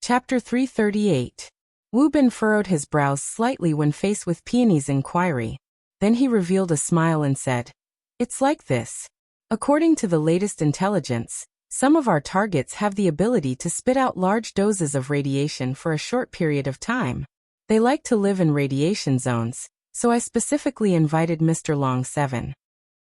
Chapter 338. Wu Bin furrowed his brows slightly when faced with Peony's inquiry. Then he revealed a smile and said, "It's like this. According to the latest intelligence, some of our targets have the ability to spit out large doses of radiation for a short period of time. They like to live in radiation zones, so I specifically invited Mr. Long 7.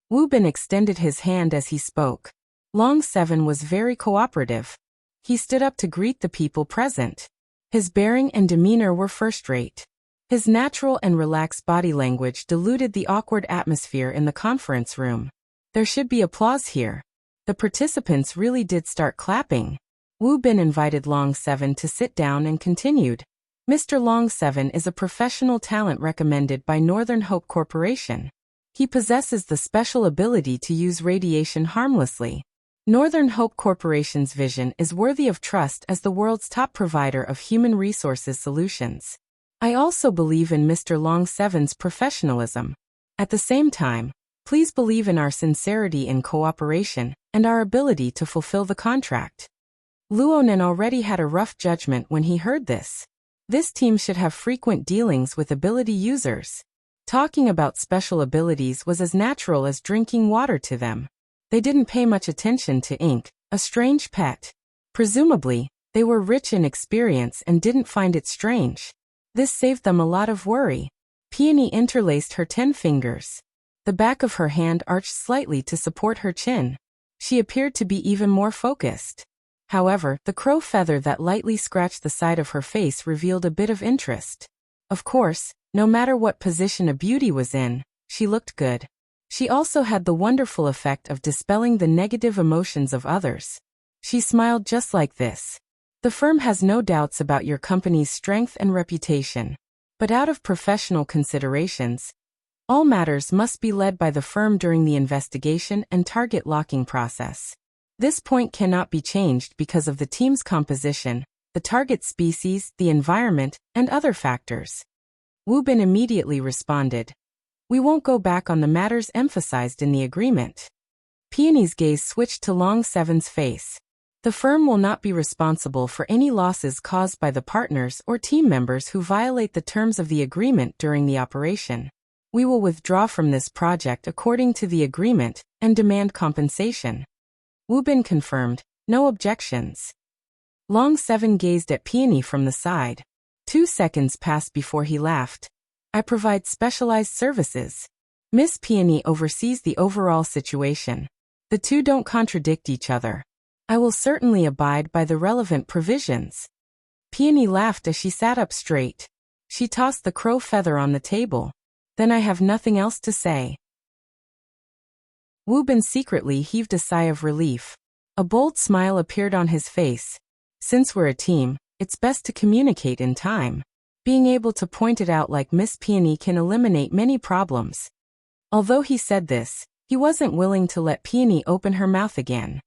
Wu Bin extended his hand as he spoke. Long 7 was very cooperative. He stood up to greet the people present. His bearing and demeanor were first-rate. His natural and relaxed body language diluted the awkward atmosphere in the conference room. There should be applause here. The participants really did start clapping. Wu Bin invited Long 7 to sit down and continued. Mr. Long 7 is a professional talent recommended by Northern Hope Corporation. He possesses the special ability to use radiation harmlessly. Northern Hope Corporation's vision is worthy of trust as the world's top provider of human resources solutions. I also believe in Mr. Long 7's professionalism. At the same time, please believe in our sincerity in cooperation and our ability to fulfill the contract." Luonen already had a rough judgment when he heard this. This team should have frequent dealings with ability users. Talking about special abilities was as natural as drinking water to them. They didn't pay much attention to Ink, a strange pet. Presumably, they were rich in experience and didn't find it strange. This saved them a lot of worry. Peony interlaced her 10 fingers. The back of her hand arched slightly to support her chin. She appeared to be even more focused. However, the crow feather that lightly scratched the side of her face revealed a bit of interest. Of course, no matter what position a beauty was in, she looked good. She also had the wonderful effect of dispelling the negative emotions of others. She smiled just like this. The firm has no doubts about your company's strength and reputation. But out of professional considerations, all matters must be led by the firm during the investigation and target locking process. This point cannot be changed because of the team's composition, the target species, the environment, and other factors. Wu Bin immediately responded. We won't go back on the matters emphasized in the agreement. Peony's gaze switched to Long 7's face. The firm will not be responsible for any losses caused by the partners or team members who violate the terms of the agreement during the operation. We will withdraw from this project according to the agreement and demand compensation. Wu Bin confirmed, no objections. Long 7 gazed at Peony from the side. 2 seconds passed before he laughed. I provide specialized services. Miss Peony oversees the overall situation. The two don't contradict each other. I will certainly abide by the relevant provisions. Peony laughed as she sat up straight. She tossed the crow feather on the table. Then I have nothing else to say. Wu Bin secretly heaved a sigh of relief. A bold smile appeared on his face. Since we're a team, it's best to communicate in time. Being able to point it out like Miss Peony can eliminate many problems. Although he said this, he wasn't willing to let Peony open her mouth again.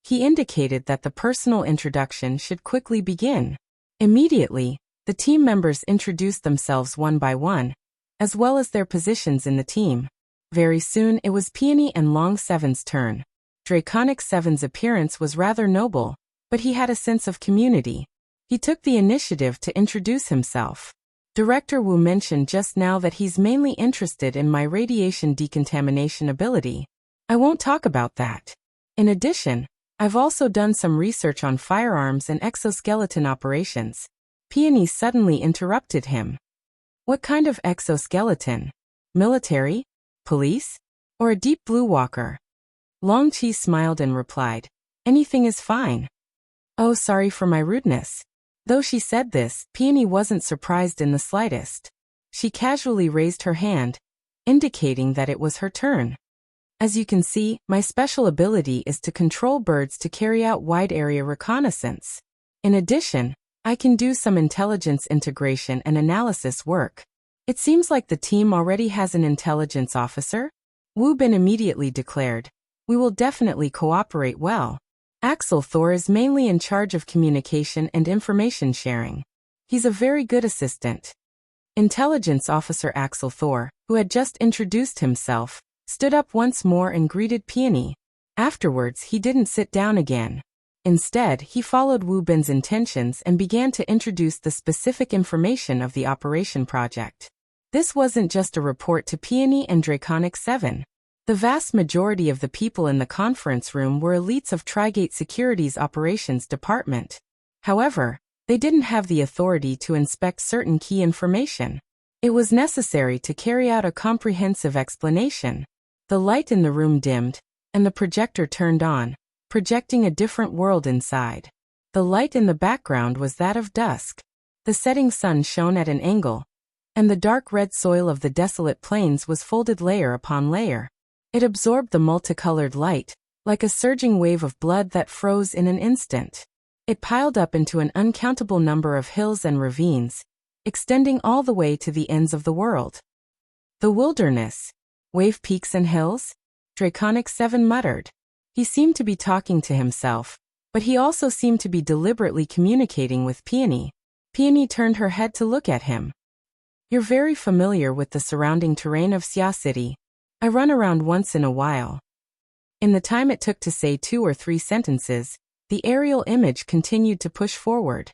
He indicated that the personal introduction should quickly begin. Immediately, the team members introduced themselves one by one, as well as their positions in the team. Very soon it was Peony and Long 7's turn. Draconic 7's appearance was rather noble, but he had a sense of community. He took the initiative to introduce himself. Director Wu mentioned just now that he's mainly interested in my radiation decontamination ability. I won't talk about that. In addition, I've also done some research on firearms and exoskeleton operations. Peony suddenly interrupted him. What kind of exoskeleton? Military? Police? Or a deep blue walker? Long Chi smiled and replied, anything is fine. Oh, sorry for my rudeness. Though she said this, Peony wasn't surprised in the slightest. She casually raised her hand, indicating that it was her turn. As you can see, my special ability is to control birds to carry out wide-area reconnaissance. In addition, I can do some intelligence integration and analysis work. It seems like the team already has an intelligence officer. Wu Bin immediately declared, we will definitely cooperate well. Axel Thor is mainly in charge of communication and information sharing. He's a very good assistant. Intelligence Officer Axel Thor, who had just introduced himself, stood up once more and greeted Peony. Afterwards he didn't sit down again. Instead, he followed Wu Bin's intentions and began to introduce the specific information of the operation project. This wasn't just a report to Peony and Draconic 7. The vast majority of the people in the conference room were elites of Trigate Security's operations department. However, they didn't have the authority to inspect certain key information. It was necessary to carry out a comprehensive explanation. The light in the room dimmed, and the projector turned on, projecting a different world inside. The light in the background was that of dusk. The setting sun shone at an angle, and the dark red soil of the desolate plains was folded layer upon layer. It absorbed the multicolored light, like a surging wave of blood that froze in an instant. It piled up into an uncountable number of hills and ravines, extending all the way to the ends of the world. The wilderness. Wave peaks and hills? Draconic 7 muttered. He seemed to be talking to himself, but he also seemed to be deliberately communicating with Peony. Peony turned her head to look at him. You're very familiar with the surrounding terrain of Xia City. I run around once in a while. In the time it took to say 2 or 3 sentences, the aerial image continued to push forward.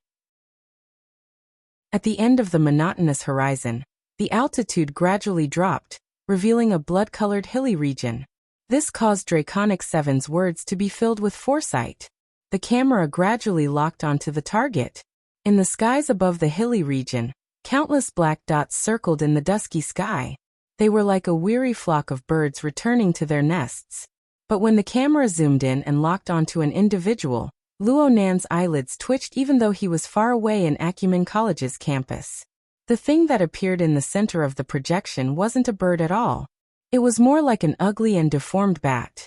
At the end of the monotonous horizon, the altitude gradually dropped, revealing a blood-colored hilly region. This caused Draconic 7's words to be filled with foresight. The camera gradually locked onto the target. In the skies above the hilly region, countless black dots circled in the dusky sky. They were like a weary flock of birds returning to their nests. But when the camera zoomed in and locked onto an individual, Luo Nan's eyelids twitched even though he was far away in Acumen College's campus. The thing that appeared in the center of the projection wasn't a bird at all. It was more like an ugly and deformed bat.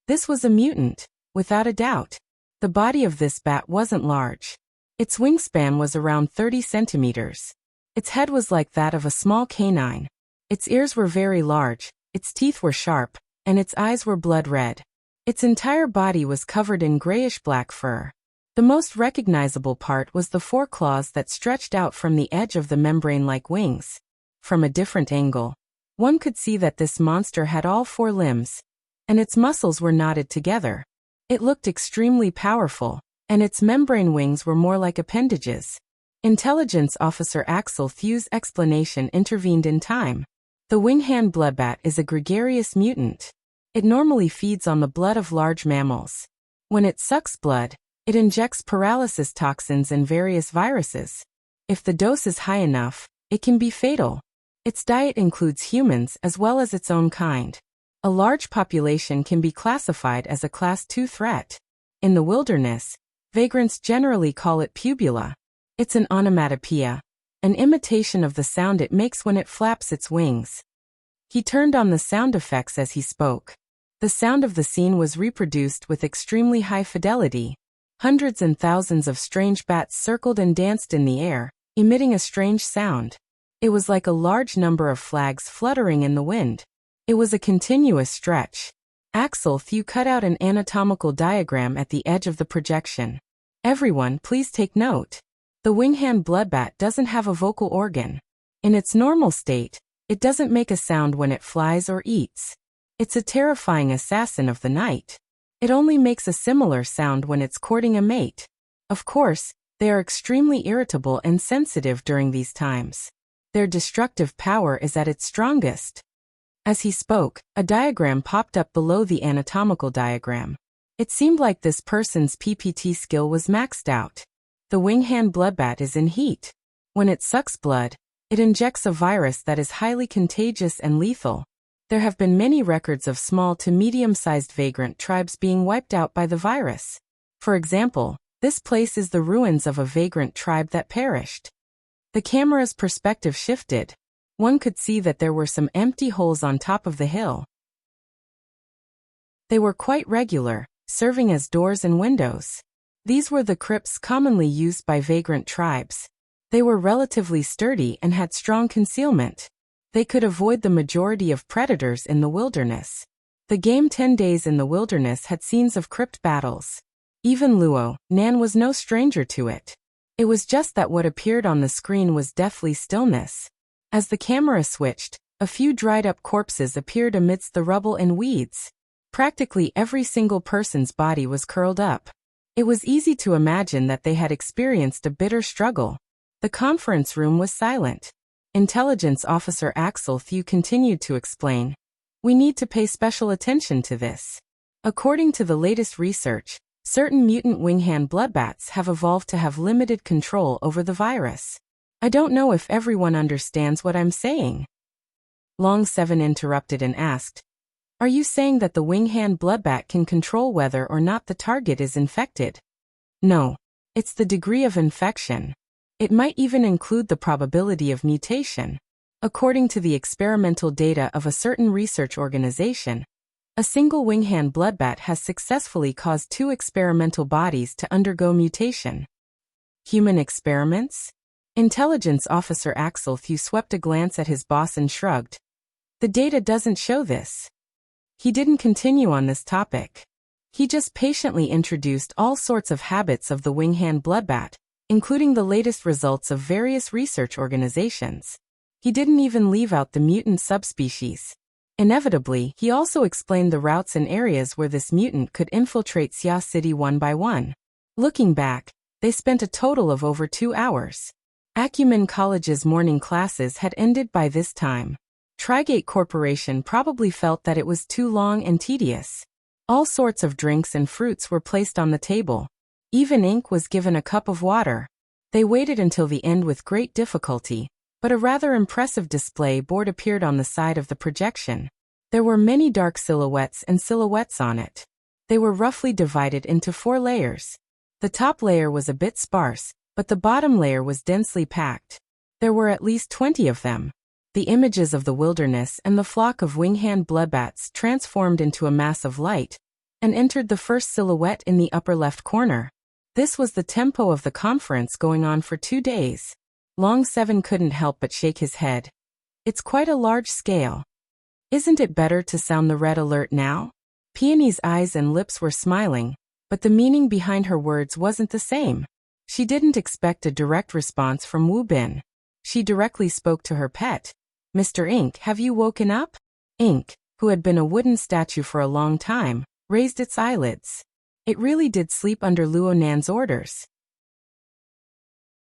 This was a mutant, without a doubt. The body of this bat wasn't large. Its wingspan was around 30 centimeters. Its head was like that of a small canine. Its ears were very large, its teeth were sharp, and its eyes were blood red. Its entire body was covered in grayish-black fur. The most recognizable part was the 4 claws that stretched out from the edge of the membrane-like wings. From a different angle, one could see that this monster had all 4 limbs, and its muscles were knotted together. It looked extremely powerful, and its membrane wings were more like appendages. Intelligence Officer Axel Thew's explanation intervened in time. The winghand bloodbat is a gregarious mutant. It normally feeds on the blood of large mammals. When it sucks blood, it injects paralysis toxins and various viruses. If the dose is high enough, it can be fatal. Its diet includes humans as well as its own kind. A large population can be classified as a Class 2 threat. In the wilderness, vagrants generally call it pubula. It's an onomatopoeia, an imitation of the sound it makes when it flaps its wings. He turned on the sound effects as he spoke. The sound of the scene was reproduced with extremely high fidelity. Hundreds and thousands of strange bats circled and danced in the air, emitting a strange sound. It was like a large number of flags fluttering in the wind. It was a continuous stretch. Axel Thew cut out an anatomical diagram at the edge of the projection. Everyone, please take note. The winghand bloodbat doesn't have a vocal organ. In its normal state, it doesn't make a sound when it flies or eats. It's a terrifying assassin of the night. It only makes a similar sound when it's courting a mate. Of course, they are extremely irritable and sensitive during these times. Their destructive power is at its strongest. As he spoke, a diagram popped up below the anatomical diagram. It seemed like this person's PPT skill was maxed out. The winghand bloodbat is in heat. When it sucks blood, it injects a virus that is highly contagious and lethal. There have been many records of small to medium-sized vagrant tribes being wiped out by the virus. For example, this place is the ruins of a vagrant tribe that perished. The camera's perspective shifted. One could see that there were some empty holes on top of the hill. They were quite regular, serving as doors and windows. These were the crypts commonly used by vagrant tribes. They were relatively sturdy and had strong concealment. They could avoid the majority of predators in the wilderness. The game 10 Days in the Wilderness had scenes of crypt battles. Even Luo Nan was no stranger to it. It was just that what appeared on the screen was deathly stillness. As the camera switched, a few dried-up corpses appeared amidst the rubble and weeds. Practically every single person's body was curled up. It was easy to imagine that they had experienced a bitter struggle. The conference room was silent. Intelligence Officer Axel Thew continued to explain. We need to pay special attention to this. According to the latest research, certain mutant winghand bloodbats have evolved to have limited control over the virus. I don't know if everyone understands what I'm saying. Long 7 interrupted and asked, are you saying that the winghand bloodbat can control whether or not the target is infected? No. It's the degree of infection. It might even include the probability of mutation. According to the experimental data of a certain research organization, a single winghand bloodbat has successfully caused 2 experimental bodies to undergo mutation. Human experiments? Intelligence Officer Axel Thew swept a glance at his boss and shrugged. The data doesn't show this. He didn't continue on this topic. He just patiently introduced all sorts of habits of the winghand bloodbat, including the latest results of various research organizations. He didn't even leave out the mutant subspecies. Inevitably, he also explained the routes and areas where this mutant could infiltrate Xia City one by one. Looking back, they spent a total of over 2 hours. Acumen College's morning classes had ended by this time. Trigate Corporation probably felt that it was too long and tedious. All sorts of drinks and fruits were placed on the table. Even Ink was given a cup of water. They waited until the end with great difficulty, but a rather impressive display board appeared on the side of the projection. There were many dark silhouettes and silhouettes on it. They were roughly divided into 4 layers. The top layer was a bit sparse, but the bottom layer was densely packed. There were at least 20 of them. The images of the wilderness and the flock of winghand bloodbats transformed into a mass of light and entered the first silhouette in the upper left corner. This was the tempo of the conference going on for 2 days. Long 7 couldn't help but shake his head. It's quite a large scale. Isn't it better to sound the red alert now? Peony's eyes and lips were smiling, but the meaning behind her words wasn't the same. She didn't expect a direct response from Wu Bin. She directly spoke to her pet. Mr. Ink, have you woken up? Ink, who had been a wooden statue for a long time, raised its eyelids. It really did sleep under Luo Nan's orders.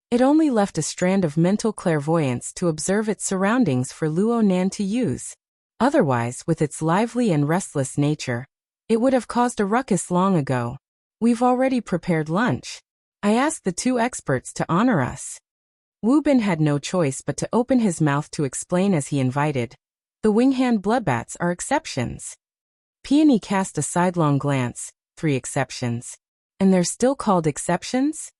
It only left a strand of mental clairvoyance to observe its surroundings for Luo Nan to use. Otherwise, with its lively and restless nature, it would have caused a ruckus long ago. We've already prepared lunch. I asked the 2 experts to honor us. Wu Bin had no choice but to open his mouth to explain as he invited. The winghand bloodbats are exceptions. Peony cast a sidelong glance. 3 exceptions. And they're still called exceptions?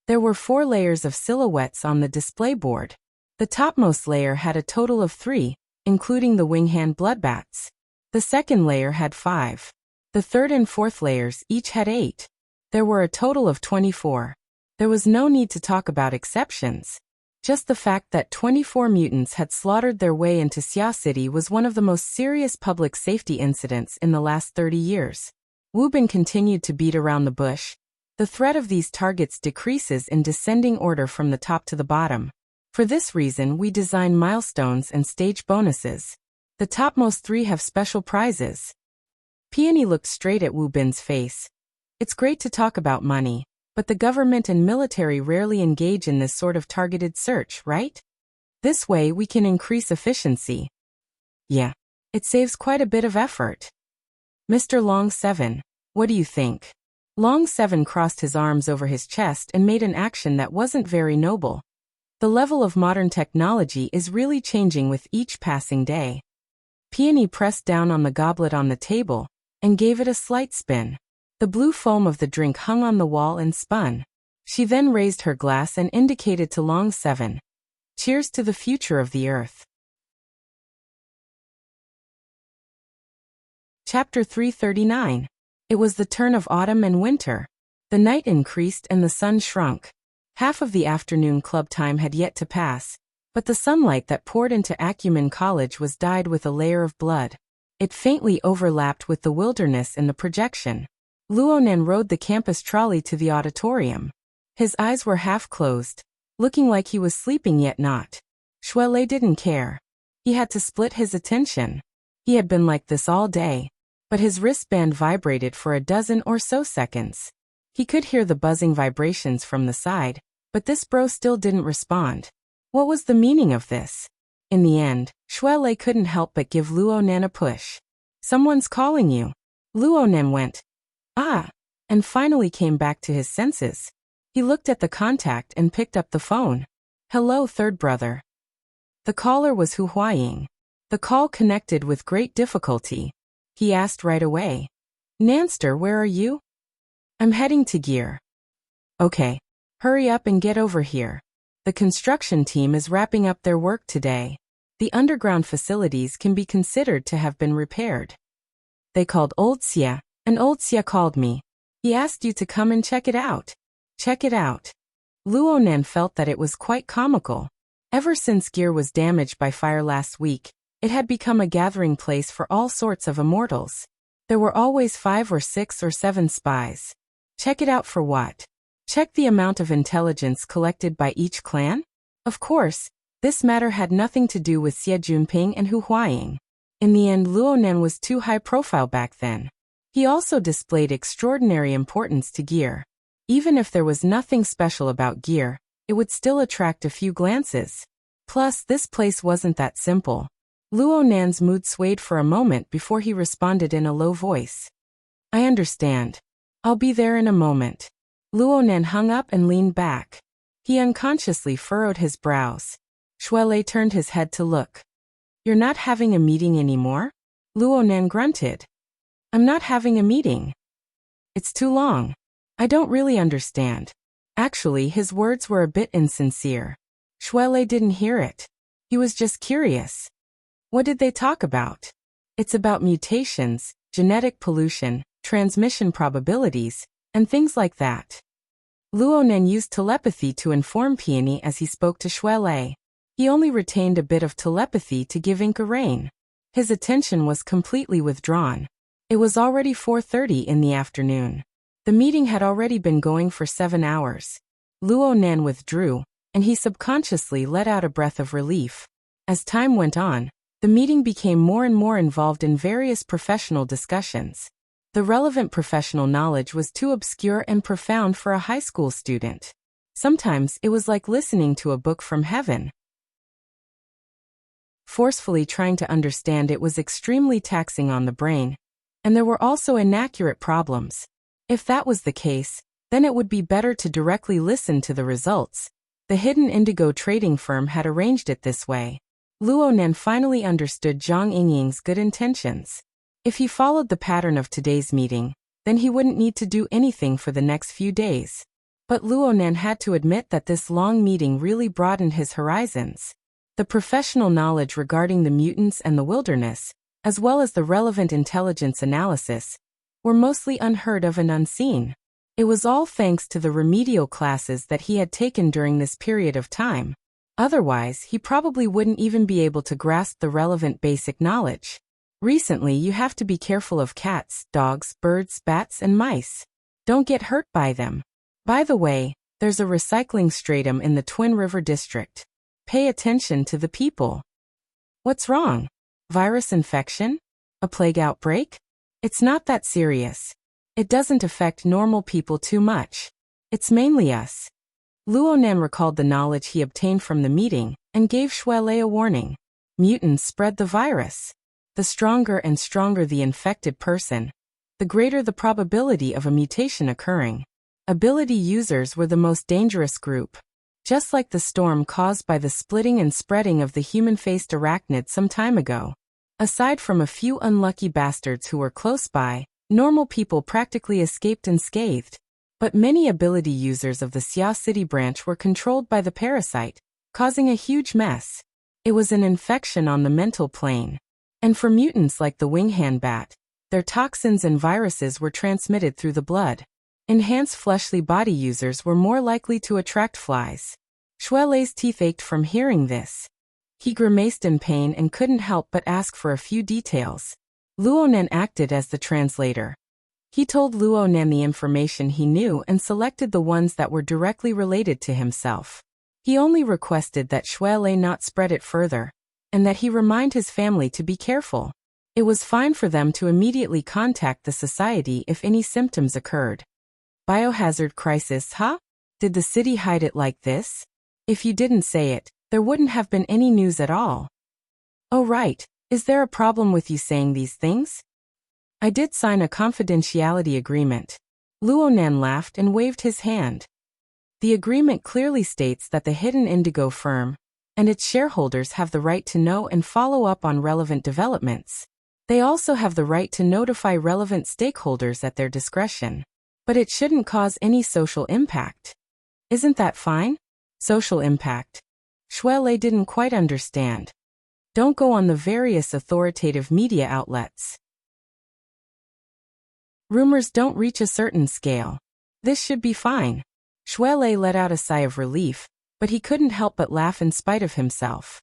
There were 4 layers of silhouettes on the display board. The topmost layer had a total of 3, including the winghand bloodbats. The second layer had 5. The third and fourth layers each had 8. There were a total of 24. There was no need to talk about exceptions. Just the fact that 24 mutants had slaughtered their way into Xia City was one of the most serious public safety incidents in the last 30 years. Wu Bin continued to beat around the bush. The threat of these targets decreases in descending order from the top to the bottom. For this reason, we design milestones and stage bonuses. The topmost 3 have special prizes. Peony looked straight at Wu Bin's face. It's great to talk about money, but the government and military rarely engage in this sort of targeted search, right? This way we can increase efficiency. Yeah. It saves quite a bit of effort. Mr. Long 7, what do you think? Long 7 crossed his arms over his chest and made an action that wasn't very noble. The level of modern technology is really changing with each passing day. Peony pressed down on the goblet on the table and gave it a slight spin. The blue foam of the drink hung on the wall and spun. She then raised her glass and indicated to Long 7. Cheers to the future of the Earth. Chapter 339. It was the turn of autumn and winter. The night increased and the sun shrunk. Half of the afternoon club time had yet to pass, but the sunlight that poured into Acumen College was dyed with a layer of blood. It faintly overlapped with the wilderness in the projection. Luonan rode the campus trolley to the auditorium. His eyes were half closed, looking like he was sleeping yet not. Shuele didn't care. He had to split his attention. He had been like this all day, but his wristband vibrated for a dozen or so seconds. He could hear the buzzing vibrations from the side, but this bro still didn't respond. What was the meaning of this? In the end, Shuelei couldn't help but give Luonan a push. Someone's calling you. Luonan went, ah, and finally came back to his senses. He looked at the contact and picked up the phone. Hello, third brother. The caller was Hu Huaying. The call connected with great difficulty. He asked right away. Nanster, where are you? I'm heading to Gear. Okay. Hurry up and get over here. The construction team is wrapping up their work today. The underground facilities can be considered to have been repaired. They called Wuxia, and Wuxia called me. He asked you to come and check it out. Check it out. Luonan felt that it was quite comical. Ever since Gear was damaged by fire last week, it had become a gathering place for all sorts of immortals. There were always 5 or 6 or 7 spies. Check it out for what? Check the amount of intelligence collected by each clan? Of course, this matter had nothing to do with Xie Junping and Hu Huaying. In the end, Luonan was too high profile back then. He also displayed extraordinary importance to Gear. Even if there was nothing special about Gear, it would still attract a few glances. Plus, this place wasn't that simple. Luonan's mood swayed for a moment before he responded in a low voice. I understand. I'll be there in a moment. Luonan hung up and leaned back. He unconsciously furrowed his brows. Shuelei turned his head to look. You're not having a meeting anymore? Luonan grunted. I'm not having a meeting. It's too long. I don't really understand. Actually, his words were a bit insincere. Shuelei didn't hear it. He was just curious. What did they talk about? It's about mutations, genetic pollution, transmission probabilities, and things like that. Luonan used telepathy to inform Peony as he spoke to Shuelei. He only retained a bit of telepathy to give Inca Rain. His attention was completely withdrawn. It was already 4:30 in the afternoon. The meeting had already been going for 7 hours. Luonan withdrew, and he subconsciously let out a breath of relief. As time went on, the meeting became more and more involved in various professional discussions. The relevant professional knowledge was too obscure and profound for a high school student. Sometimes it was like listening to a book from heaven. Forcefully trying to understand it was extremely taxing on the brain, and there were also inaccurate problems. If that was the case, then it would be better to directly listen to the results. The hidden indigo trading firm had arranged it this way. Luonan finally understood Zhang Yingying's good intentions. If he followed the pattern of today's meeting, then he wouldn't need to do anything for the next few days. But Luonan had to admit that this long meeting really broadened his horizons. The professional knowledge regarding the mutants and the wilderness, as well as the relevant intelligence analysis, were mostly unheard of and unseen. It was all thanks to the remedial classes that he had taken during this period of time. Otherwise, he probably wouldn't even be able to grasp the relevant basic knowledge. Recently, you have to be careful of cats, dogs, birds, bats, and mice. Don't get hurt by them. By the way, there's a recycling stratum in the Twin River District. Pay attention to the people. What's wrong? Virus infection? A plague outbreak? It's not that serious. It doesn't affect normal people too much. It's mainly us. Luonan recalled the knowledge he obtained from the meeting and gave Shuelei a warning. Mutants spread the virus. The stronger and stronger the infected person, the greater the probability of a mutation occurring. Ability users were the most dangerous group. Just like the storm caused by the splitting and spreading of the human-faced arachnid some time ago. Aside from a few unlucky bastards who were close by, normal people practically escaped unscathed. But many ability users of the Xiao City branch were controlled by the parasite, causing a huge mess. It was an infection on the mental plane. And for mutants like the winghand bat, their toxins and viruses were transmitted through the blood. Enhanced fleshly body users were more likely to attract flies. Shuelei's teeth ached from hearing this. He grimaced in pain and couldn't help but ask for a few details. Luonan acted as the translator. He told Luonan the information he knew and selected the ones that were directly related to himself. He only requested that Shuelei not spread it further, and that he remind his family to be careful. It was fine for them to immediately contact the society if any symptoms occurred. Biohazard crisis, huh? Did the city hide it like this? If you didn't say it, there wouldn't have been any news at all. Oh right, is there a problem with you saying these things? I did sign a confidentiality agreement. Luonan laughed and waved his hand. The agreement clearly states that the Hidden Indigo firm and its shareholders have the right to know and follow up on relevant developments. They also have the right to notify relevant stakeholders at their discretion. But it shouldn't cause any social impact. Isn't that fine? Social impact. Shuelei didn't quite understand. Don't go on the various authoritative media outlets. Rumors don't reach a certain scale. This should be fine. Shuelei let out a sigh of relief, but he couldn't help but laugh in spite of himself.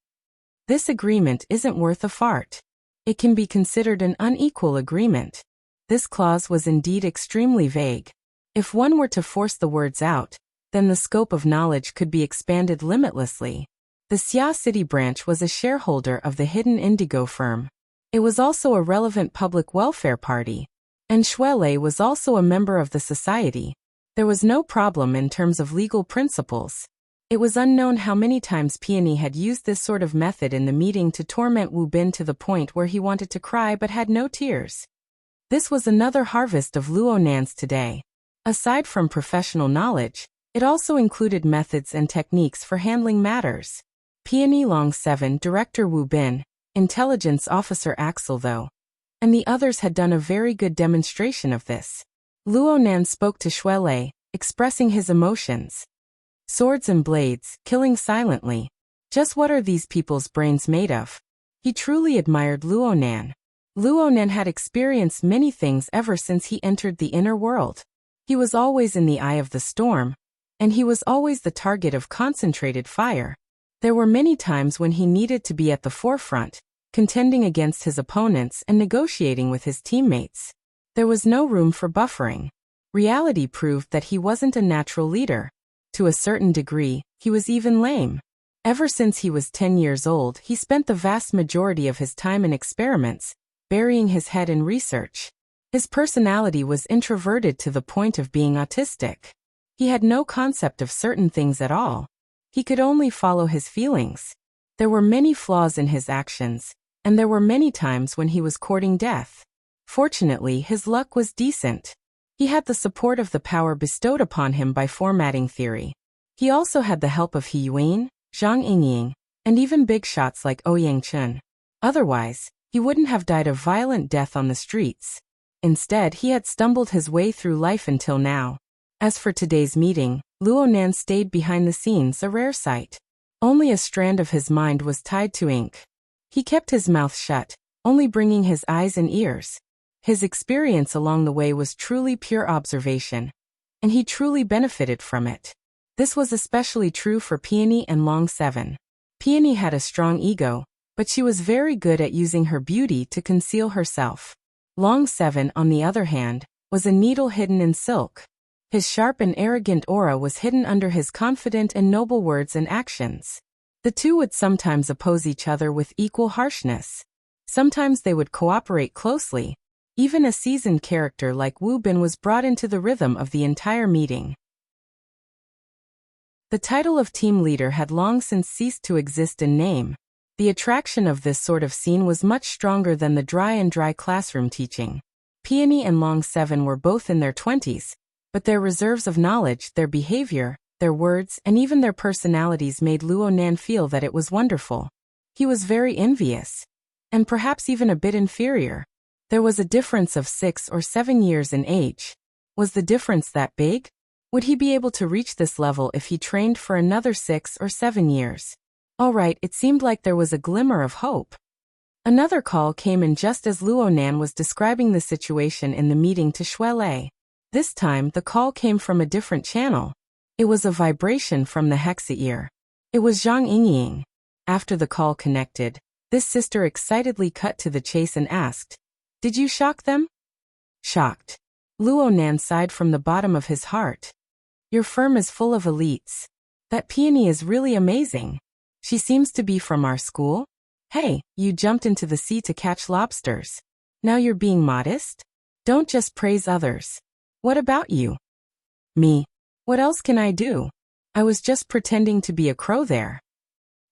This agreement isn't worth a fart. It can be considered an unequal agreement. This clause was indeed extremely vague. If one were to force the words out, then the scope of knowledge could be expanded limitlessly. The Xia City branch was a shareholder of the Hidden Indigo firm. It was also a relevant public welfare party. And Shuelei was also a member of the society. There was no problem in terms of legal principles. It was unknown how many times Peony had used this sort of method in the meeting to torment Wu Bin to the point where he wanted to cry but had no tears. This was another harvest of Luonan's today. Aside from professional knowledge, it also included methods and techniques for handling matters. Peony Long 7 Director Wu Bin, Intelligence Officer Axel though. And the others had done a very good demonstration of this. Luonan spoke to Shuelei, expressing his emotions. Swords and blades, killing silently. Just what are these people's brains made of? He truly admired Luonan. Luonan had experienced many things ever since he entered the inner world. He was always in the eye of the storm, and he was always the target of concentrated fire. There were many times when he needed to be at the forefront, contending against his opponents and negotiating with his teammates. There was no room for buffering. Reality proved that he wasn't a natural leader. To a certain degree, he was even lame. Ever since he was 10 years old, he spent the vast majority of his time in experiments, burying his head in research. His personality was introverted to the point of being autistic. He had no concept of certain things at all. He could only follow his feelings. There were many flaws in his actions, and there were many times when he was courting death. Fortunately, his luck was decent. He had the support of the power bestowed upon him by formatting theory. He also had the help of He Yuan, Zhang Yingying, and even big shots like Ouyang Chun. Otherwise, he wouldn't have died a violent death on the streets. Instead, he had stumbled his way through life until now. As for today's meeting, Luonan stayed behind the scenes, a rare sight. Only a strand of his mind was tied to ink. He kept his mouth shut, only bringing his eyes and ears. His experience along the way was truly pure observation, and he truly benefited from it. This was especially true for Peony and Long 7. Peony had a strong ego, but she was very good at using her beauty to conceal herself. Long 7, on the other hand, was a needle hidden in silk. His sharp and arrogant aura was hidden under his confident and noble words and actions. The two would sometimes oppose each other with equal harshness. Sometimes they would cooperate closely. Even a seasoned character like Wu Bin was brought into the rhythm of the entire meeting. The title of team leader had long since ceased to exist in name. The attraction of this sort of scene was much stronger than the dry classroom teaching. Peony and Long 7 were both in their 20s, but their reserves of knowledge, their behavior, their words, and even their personalities made Luonan feel that it was wonderful. He was very envious, and perhaps even a bit inferior. There was a difference of 6 or 7 years in age. Was the difference that big? Would he be able to reach this level if he trained for another 6 or 7 years? All right, it seemed like there was a glimmer of hope. Another call came in just as Luonan was describing the situation in the meeting to Shuelei. This time, the call came from a different channel. It was a vibration from the Hexa ear. It was Zhang Yingying. After the call connected, this sister excitedly cut to the chase and asked, "Did you shock them?" Shocked. Luonan sighed from the bottom of his heart. Your firm is full of elites. That Peony is really amazing. She seems to be from our school. Hey, you jumped into the sea to catch lobsters. Now you're being modest? Don't just praise others. What about you? Me? What else can I do? I was just pretending to be a crow there.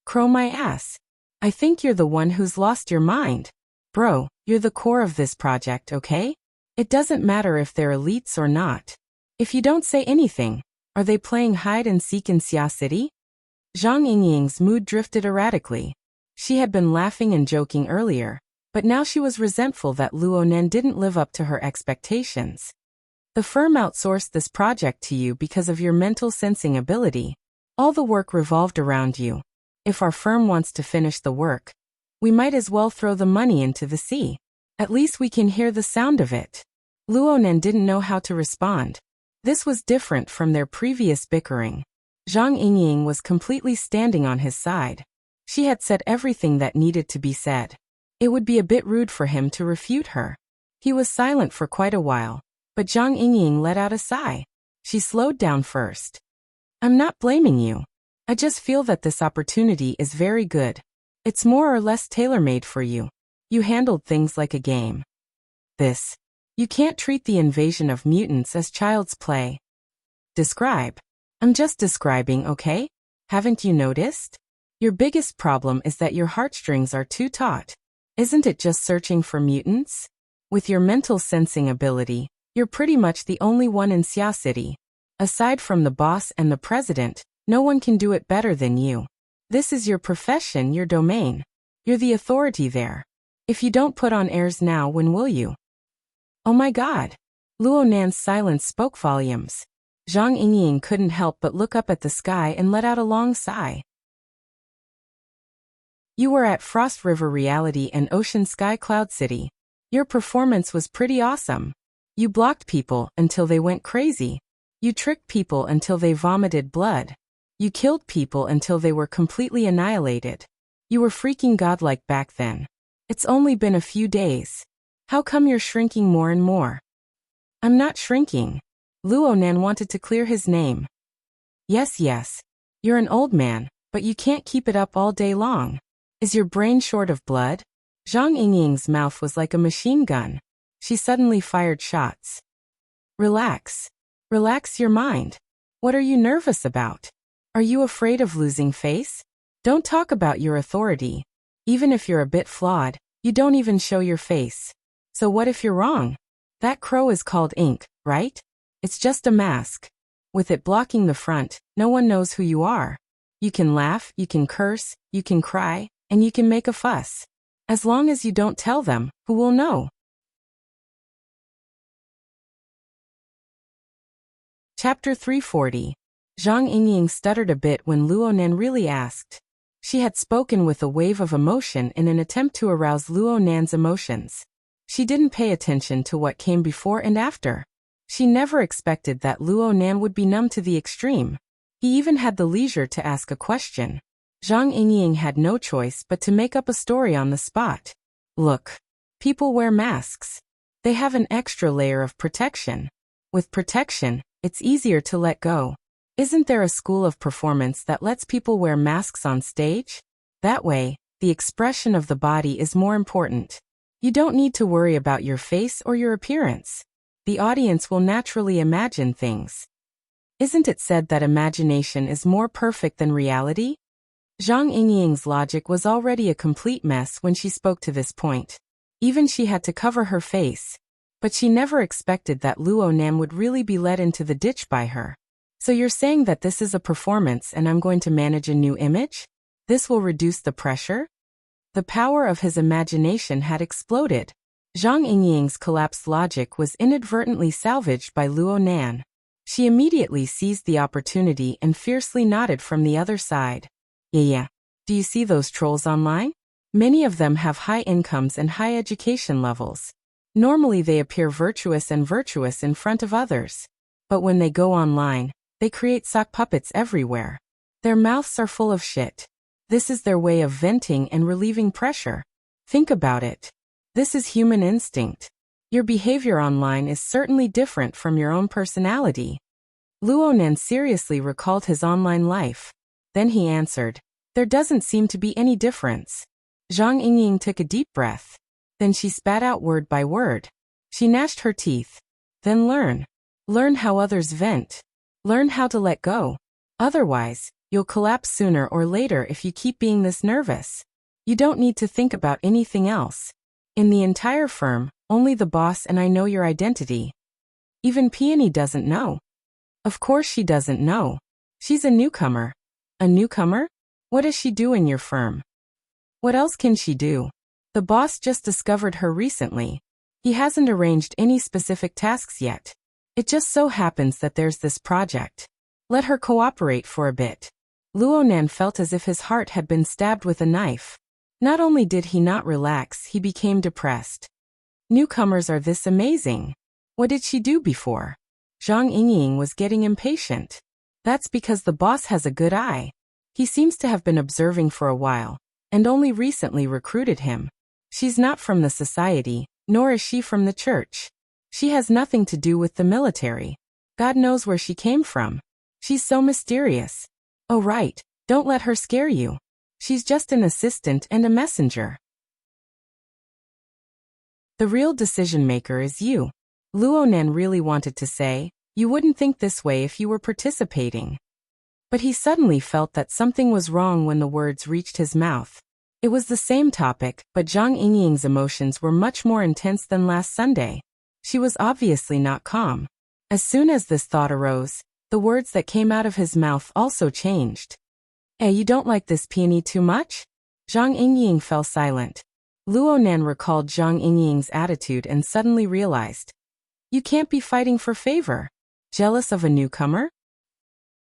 Crow my ass. I think you're the one who's lost your mind. Bro, you're the core of this project, okay? It doesn't matter if they're elites or not. If you don't say anything, are they playing hide and seek in Xia City? Zhang Yingying's mood drifted erratically. She had been laughing and joking earlier, but now she was resentful that Luo Nen didn't live up to her expectations. The firm outsourced this project to you because of your mental sensing ability. All the work revolved around you. If our firm wants to finish the work, we might as well throw the money into the sea. At least we can hear the sound of it. Luo Nen didn't know how to respond. This was different from their previous bickering. Zhang Yingying was completely standing on his side. She had said everything that needed to be said. It would be a bit rude for him to refute her. He was silent for quite a while, but Zhang Yingying let out a sigh. She slowed down first. I'm not blaming you. I just feel that this opportunity is very good. It's more or less tailor-made for you. You handled things like a game. You can't treat the invasion of mutants as child's play. Describe. I'm just describing, okay? Haven't you noticed? Your biggest problem is that your heartstrings are too taut. Isn't it just searching for mutants? With your mental sensing ability, you're pretty much the only one in Xia City. Aside from the boss and the president, no one can do it better than you. This is your profession, your domain. You're the authority there. If you don't put on airs now, when will you? Oh my god. Luo Nan's silence spoke volumes. Zhang Yingying couldn't help but look up at the sky and let out a long sigh. You were at Frost River Reality and Ocean Sky Cloud City. Your performance was pretty awesome. You blocked people until they went crazy. You tricked people until they vomited blood. You killed people until they were completely annihilated. You were freaking godlike back then. It's only been a few days. How come you're shrinking more and more? I'm not shrinking. Luo Nan wanted to clear his name. Yes. You're an old man, but you can't keep it up all day long. Is your brain short of blood? Zhang Yingying's mouth was like a machine gun. She suddenly fired shots. Relax. Relax your mind. What are you nervous about? Are you afraid of losing face? Don't talk about your authority. Even if you're a bit flawed, you don't even show your face. So what if you're wrong? That crow is called ink, right? It's just a mask. With it blocking the front, no one knows who you are. You can laugh, you can curse, you can cry, and you can make a fuss. As long as you don't tell them, who will know? Chapter 340. Zhang Yingying stuttered a bit when Luo Nan really asked. She had spoken with a wave of emotion in an attempt to arouse Luo Nan's emotions. She didn't pay attention to what came before and after. She never expected that Luo Nan would be numb to the extreme. He even had the leisure to ask a question. Zhang Yingying had no choice but to make up a story on the spot. Look. People wear masks. They have an extra layer of protection. With protection, it's easier to let go. Isn't there a school of performance that lets people wear masks on stage? That way, the expression of the body is more important. You don't need to worry about your face or your appearance. The audience will naturally imagine things. Isn't it said that imagination is more perfect than reality? Zhang Yingying's logic was already a complete mess when she spoke to this point. Even she had to cover her face. But she never expected that Luo Nan would really be led into the ditch by her. So you're saying that this is a performance and I'm going to manage a new image? This will reduce the pressure? The power of his imagination had exploded. Zhang Yingying's collapsed logic was inadvertently salvaged by Luo Nan. She immediately seized the opportunity and fiercely nodded from the other side. Yeah. Do you see those trolls online? Many of them have high incomes and high education levels. Normally they appear virtuous in front of others. But when they go online, they create sock puppets everywhere. Their mouths are full of shit. This is their way of venting and relieving pressure. Think about it. This is human instinct. Your behavior online is certainly different from your own personality. Luo Nan seriously recalled his online life. Then he answered, there doesn't seem to be any difference. Zhang Yingying took a deep breath. Then she spat out word by word. She gnashed her teeth. Then learn. Learn how others vent. Learn how to let go. Otherwise, you'll collapse sooner or later if you keep being this nervous. You don't need to think about anything else. In the entire firm, only the boss and I know your identity. Even Peony doesn't know. Of course she doesn't know. She's a newcomer. A newcomer? What does she do in your firm? What else can she do? The boss just discovered her recently. He hasn't arranged any specific tasks yet. It just so happens that there's this project. Let her cooperate for a bit. Luonan felt as if his heart had been stabbed with a knife. Not only did he not relax, he became depressed. Newcomers are this amazing. What did she do before? Zhang Yingying was getting impatient. That's because the boss has a good eye. He seems to have been observing for a while, and only recently recruited him. She's not from the society, nor is she from the church. She has nothing to do with the military. God knows where she came from. She's so mysterious. Oh right, don't let her scare you. She's just an assistant and a messenger. The real decision-maker is you. Luonan really wanted to say, you wouldn't think this way if you were participating. But he suddenly felt that something was wrong when the words reached his mouth. It was the same topic, but Zhang Yingying's emotions were much more intense than last Sunday. She was obviously not calm. As soon as this thought arose, the words that came out of his mouth also changed. You don't like this peony too much? Zhang Yingying fell silent. Luonan recalled Zhang Yingying's attitude and suddenly realized. You can't be fighting for favor. Jealous of a newcomer?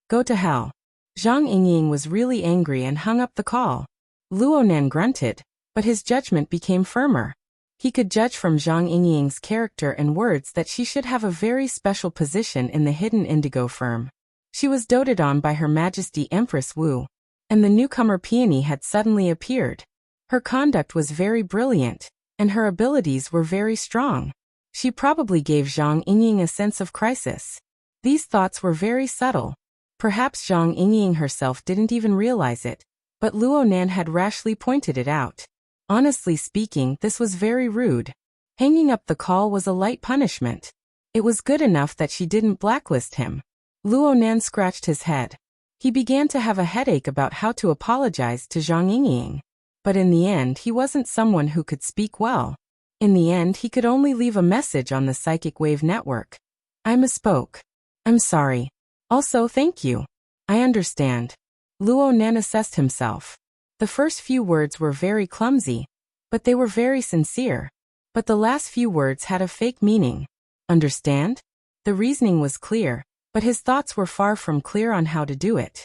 Go to hell. Zhang Yingying was really angry and hung up the call. Luonan grunted, but his judgment became firmer. He could judge from Zhang Yingying's character and words that she should have a very special position in the hidden indigo firm. She was doted on by Her Majesty Empress Wu, and the newcomer Peony had suddenly appeared. Her conduct was very brilliant, and her abilities were very strong. She probably gave Zhang Yingying a sense of crisis. These thoughts were very subtle. Perhaps Zhang Yingying herself didn't even realize it, but Luonan had rashly pointed it out. Honestly speaking, this was very rude. Hanging up the call was a light punishment. It was good enough that she didn't blacklist him. Luonan scratched his head. He began to have a headache about how to apologize to Zhang Yingying. But in the end, he wasn't someone who could speak well. In the end, he could only leave a message on the psychic wave network. I misspoke. I'm sorry. Also, thank you. I understand. Luonan assessed himself. The first few words were very clumsy, but they were very sincere. But the last few words had a fake meaning. Understand? The reasoning was clear, but his thoughts were far from clear on how to do it.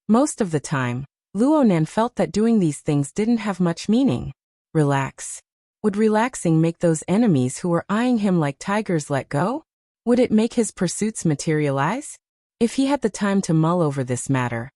Most of the time, Luonan felt that doing these things didn't have much meaning. Relax. Would relaxing make those enemies who were eyeing him like tigers let go? Would it make his pursuits materialize? If he had the time to mull over this matter,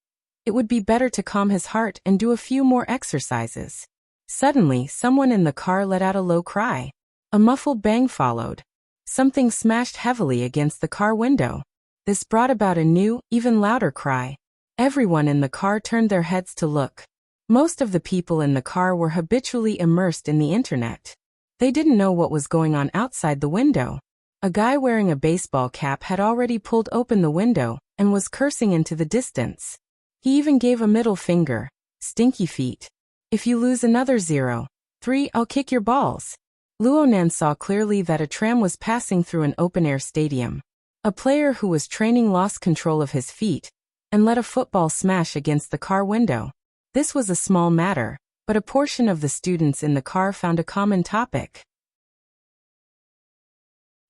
it would be better to calm his heart and do a few more exercises. Suddenly, someone in the car let out a low cry. A muffled bang followed. Something smashed heavily against the car window. This brought about a new, even louder cry. Everyone in the car turned their heads to look. Most of the people in the car were habitually immersed in the internet. They didn't know what was going on outside the window. A guy wearing a baseball cap had already pulled open the window and was cursing into the distance. He even gave a middle finger. Stinky feet. If you lose another 0-3, I'll kick your balls. Luonan saw clearly that a tram was passing through an open-air stadium. A player who was training lost control of his feet and let a football smash against the car window. This was a small matter, but a portion of the students in the car found a common topic.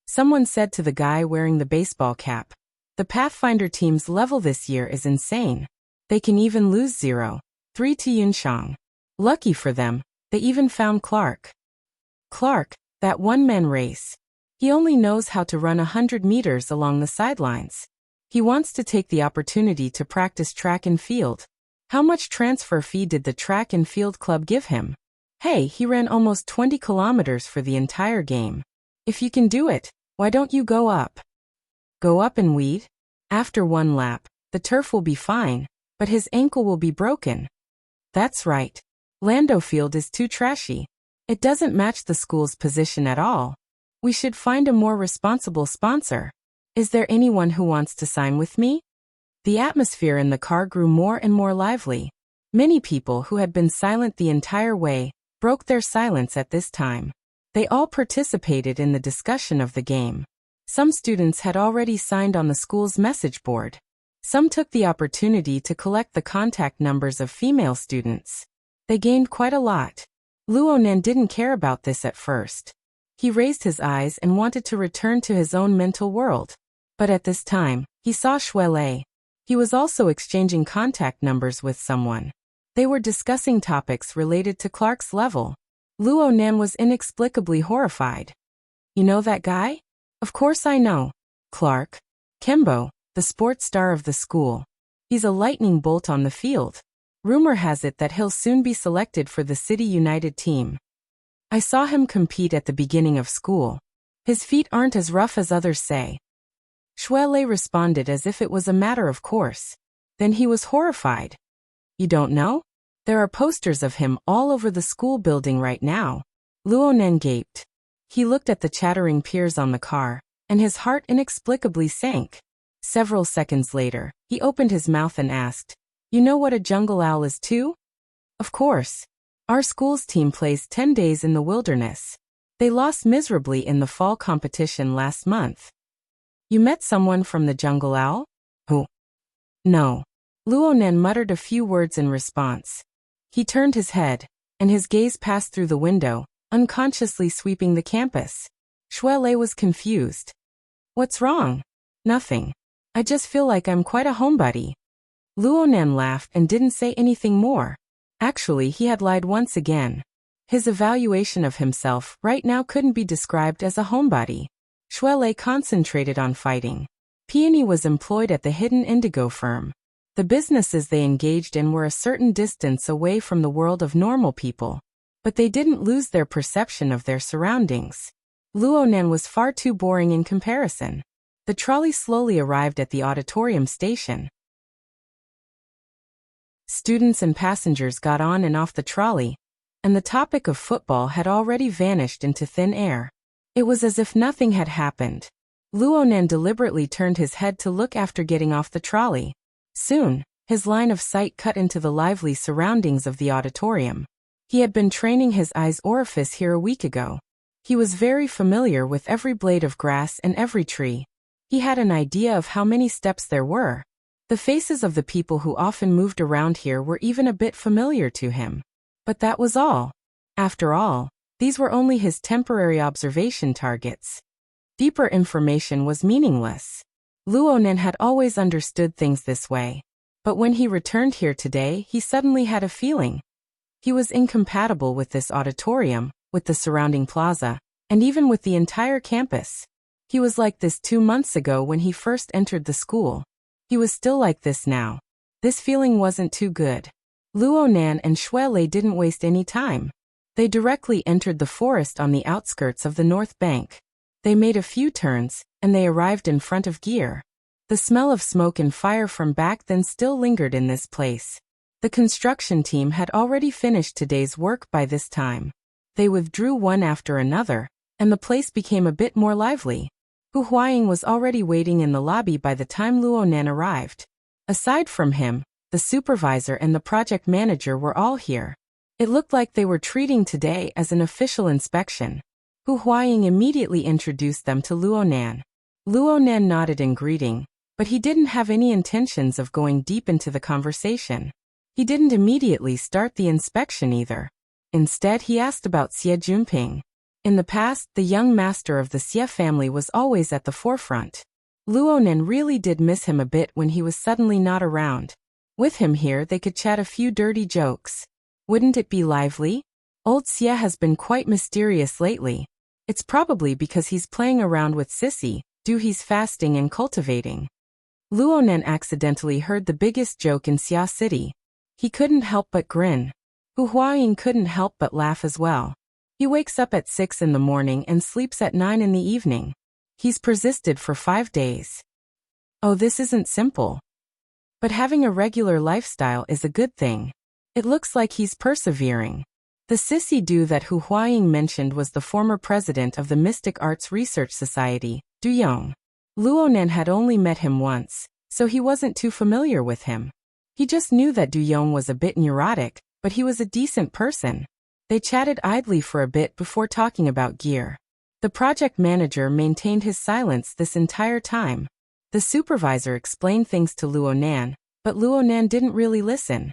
Someone said to the guy wearing the baseball cap, "The Pathfinder team's level this year is insane. They can even lose 0-3 to Yunshang. Lucky for them, they even found Clark. Clark, that one-man race. He only knows how to run 100 meters along the sidelines. He wants to take the opportunity to practice track and field. How much transfer fee did the track and field club give him? Hey, he ran almost 20 kilometers for the entire game. If you can do it, why don't you go up? Go up and weed? After one lap, the turf will be fine, but his ankle will be broken. That's right. Lando Field is too trashy. It doesn't match the school's position at all. We should find a more responsible sponsor. Is there anyone who wants to sign with me?" The atmosphere in the car grew more and more lively. Many people who had been silent the entire way broke their silence at this time. They all participated in the discussion of the game. Some students had already signed on the school's message board. Some took the opportunity to collect the contact numbers of female students. They gained quite a lot. Luonan didn't care about this at first. He raised his eyes and wanted to return to his own mental world. But at this time, he saw Shuelei. He was also exchanging contact numbers with someone. They were discussing topics related to Clark's level. Luonan was inexplicably horrified. You know that guy? Of course I know. Clark. Kembo, the sports star of the school. He's a lightning bolt on the field. Rumor has it that he'll soon be selected for the City United team. I saw him compete at the beginning of school. His feet aren't as rough as others say. Shuelei responded as if it was a matter of course. Then he was horrified. You don't know? There are posters of him all over the school building right now. Luonan gaped. He looked at the chattering peers on the car, and his heart inexplicably sank. Several seconds later, he opened his mouth and asked, You know what a jungle owl is too? Of course. Our school's team plays 10 days in the wilderness. They lost miserably in the fall competition last month. You met someone from the jungle owl? Who? No. Luonan muttered a few words in response. He turned his head, and his gaze passed through the window, unconsciously sweeping the campus. Shuelei was confused. What's wrong? Nothing. I just feel like I'm quite a homebody. Luonan laughed and didn't say anything more. Actually, he had lied once again. His evaluation of himself right now couldn't be described as a homebody. Shuelei concentrated on fighting. Peony was employed at the hidden indigo firm. The businesses they engaged in were a certain distance away from the world of normal people. But they didn't lose their perception of their surroundings. Luonan was far too boring in comparison. The trolley slowly arrived at the auditorium station. Students and passengers got on and off the trolley, and the topic of football had already vanished into thin air. It was as if nothing had happened. Luonan deliberately turned his head to look after getting off the trolley. Soon, his line of sight cut into the lively surroundings of the auditorium. He had been training his eye's orifice here a week ago. He was very familiar with every blade of grass and every tree. He had an idea of how many steps there were. The faces of the people who often moved around here were even a bit familiar to him. But that was all. After all, these were only his temporary observation targets. Deeper information was meaningless. Luonan had always understood things this way. But when he returned here today, he suddenly had a feeling. He was incompatible with this auditorium, with the surrounding plaza, and even with the entire campus. He was like this 2 months ago when he first entered the school. He was still like this now. This feeling wasn't too good. Luonan and Shuelei didn't waste any time. They directly entered the forest on the outskirts of the north bank. They made a few turns, and they arrived in front of Gear. The smell of smoke and fire from back then still lingered in this place. The construction team had already finished today's work by this time. They withdrew one after another, and the place became a bit more lively. Hu Huaying was already waiting in the lobby by the time Luonan arrived. Aside from him, the supervisor and the project manager were all here. It looked like they were treating today as an official inspection. Hu Huaying immediately introduced them to Luonan. Luonan nodded in greeting, but he didn't have any intentions of going deep into the conversation. He didn't immediately start the inspection either. Instead, he asked about Xie Junping. In the past, the young master of the Xie family was always at the forefront. Luonan really did miss him a bit when he was suddenly not around. With him here, they could chat a few dirty jokes. Wouldn't it be lively? Old Xie has been quite mysterious lately. It's probably because he's playing around with Sissy, he's fasting and cultivating. Luonan accidentally heard the biggest joke in Xia City. He couldn't help but grin. Hu Huaying couldn't help but laugh as well. He wakes up at 6 in the morning and sleeps at 9 in the evening. He's persisted for 5 days. Oh, this isn't simple. But having a regular lifestyle is a good thing. It looks like he's persevering. The sissy Du that Hu Huaying mentioned was the former president of the Mystic Arts Research Society, Du Yong. Luonan had only met him once, so he wasn't too familiar with him. He just knew that Du Yong was a bit neurotic, but he was a decent person. They chatted idly for a bit before talking about gear. The project manager maintained his silence this entire time. The supervisor explained things to Luo Nan, but Luo Nan didn't really listen.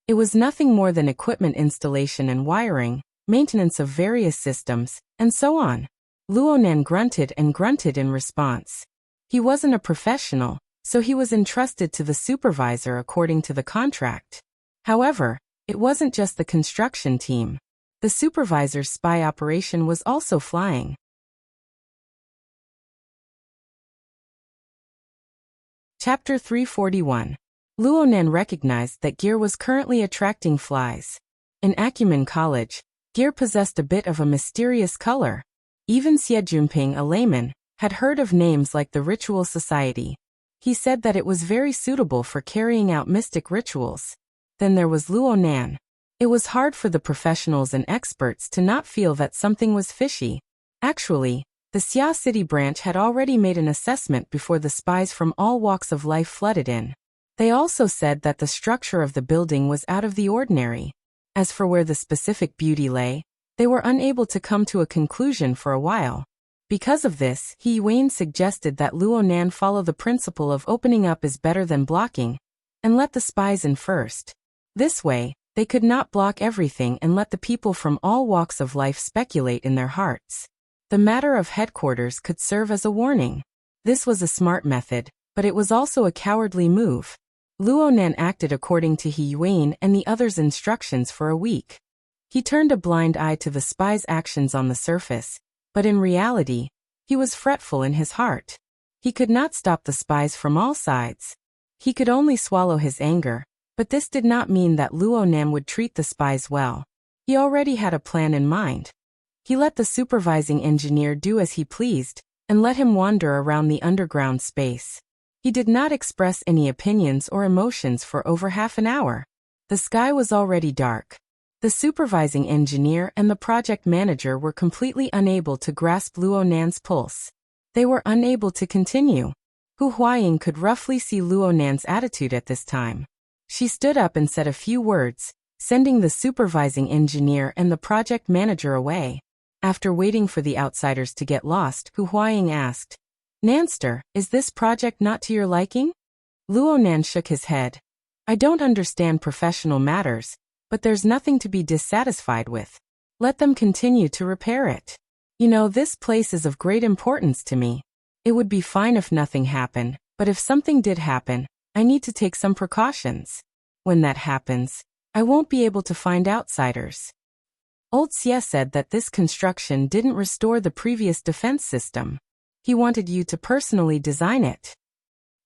It was nothing more than equipment installation and wiring, maintenance of various systems, and so on. Luo Nan grunted and grunted in response. He wasn't a professional, so he was entrusted to the supervisor according to the contract. However, it wasn't just the construction team. The supervisor's spy operation was also flying. Chapter 341. Luo Nan recognized that gear was currently attracting flies. In Acumen College, gear possessed a bit of a mysterious color. Even Xie Junping, a layman, had heard of names like the Ritual Society. He said that it was very suitable for carrying out mystic rituals. Then there was Luo Nan. It was hard for the professionals and experts to not feel that something was fishy. Actually, the Xia City branch had already made an assessment before the spies from all walks of life flooded in. They also said that the structure of the building was out of the ordinary. As for where the specific beauty lay, they were unable to come to a conclusion for a while. Because of this, He Yuan suggested that Luo Nan follow the principle of opening up is better than blocking, and let the spies in first. This way, they could not block everything and let the people from all walks of life speculate in their hearts. The matter of headquarters could serve as a warning. This was a smart method, but it was also a cowardly move. Luo Nan acted according to He Yuan and the others' instructions for a week. He turned a blind eye to the spies' actions on the surface, but in reality, he was fretful in his heart. He could not stop the spies from all sides. He could only swallow his anger, but this did not mean that Luo Nan would treat the spies well. He already had a plan in mind. He let the supervising engineer do as he pleased, and let him wander around the underground space. He did not express any opinions or emotions for over half an hour. The sky was already dark. The supervising engineer and the project manager were completely unable to grasp Luo Nan's pulse. They were unable to continue. Hu Huaying could roughly see Luo Nan's attitude at this time. She stood up and said a few words, sending the supervising engineer and the project manager away. After waiting for the outsiders to get lost, Hu Huaying asked, "Nanster, is this project not to your liking?" Luo Nan shook his head. "I don't understand professional matters, but there's nothing to be dissatisfied with. Let them continue to repair it. You know, this place is of great importance to me. It would be fine if nothing happened, but if something did happen, I need to take some precautions. When that happens, I won't be able to find outsiders." Old Xie said that this construction didn't restore the previous defense system. He wanted you to personally design it.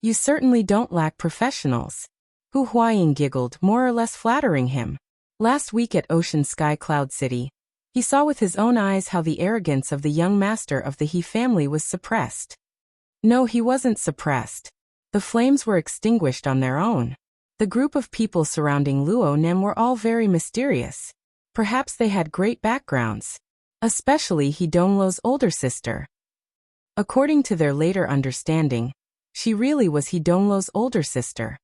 You certainly don't lack professionals. Hu Huaying giggled, more or less flattering him. Last week at Ocean Sky Cloud City, he saw with his own eyes how the arrogance of the young master of the He family was suppressed. No, he wasn't suppressed. The flames were extinguished on their own. The group of people surrounding Luo Nan were all very mysterious. Perhaps they had great backgrounds. Especially He Donglo's older sister. According to their later understanding, she really was He Donglo's older sister.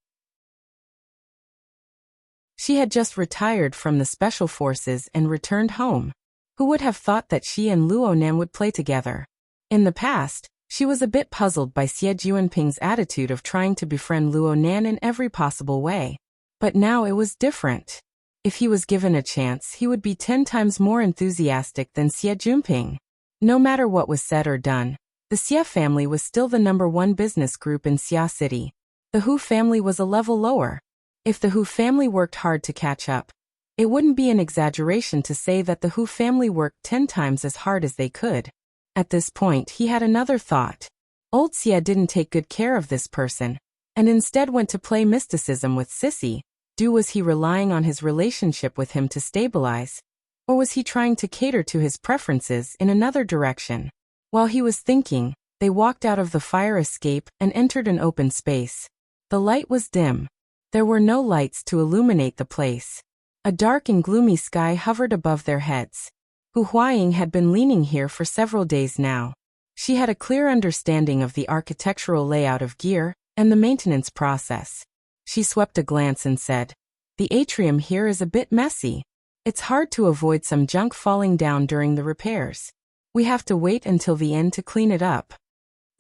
She had just retired from the special forces and returned home. Who would have thought that she and Luo Nan would play together? In the past, she was a bit puzzled by Xie Junping's attitude of trying to befriend Luo Nan in every possible way. But now it was different. If he was given a chance, he would be 10 times more enthusiastic than Xie Junping. No matter what was said or done, the Xie family was still the #1 business group in Xia City. The Hu family was a level lower. If the Hu family worked hard to catch up, it wouldn't be an exaggeration to say that the Hu family worked 10 times as hard as they could. At this point, he had another thought. Old Xie didn't take good care of this person, and instead went to play mysticism with Sissy. Was he relying on his relationship with him to stabilize? Or was he trying to cater to his preferences in another direction? While he was thinking, they walked out of the fire escape and entered an open space. The light was dim. There were no lights to illuminate the place. A dark and gloomy sky hovered above their heads. Hu Huaying had been leaning here for several days now. She had a clear understanding of the architectural layout of gear and the maintenance process. She swept a glance and said, "The atrium here is a bit messy. It's hard to avoid some junk falling down during the repairs. We have to wait until the end to clean it up."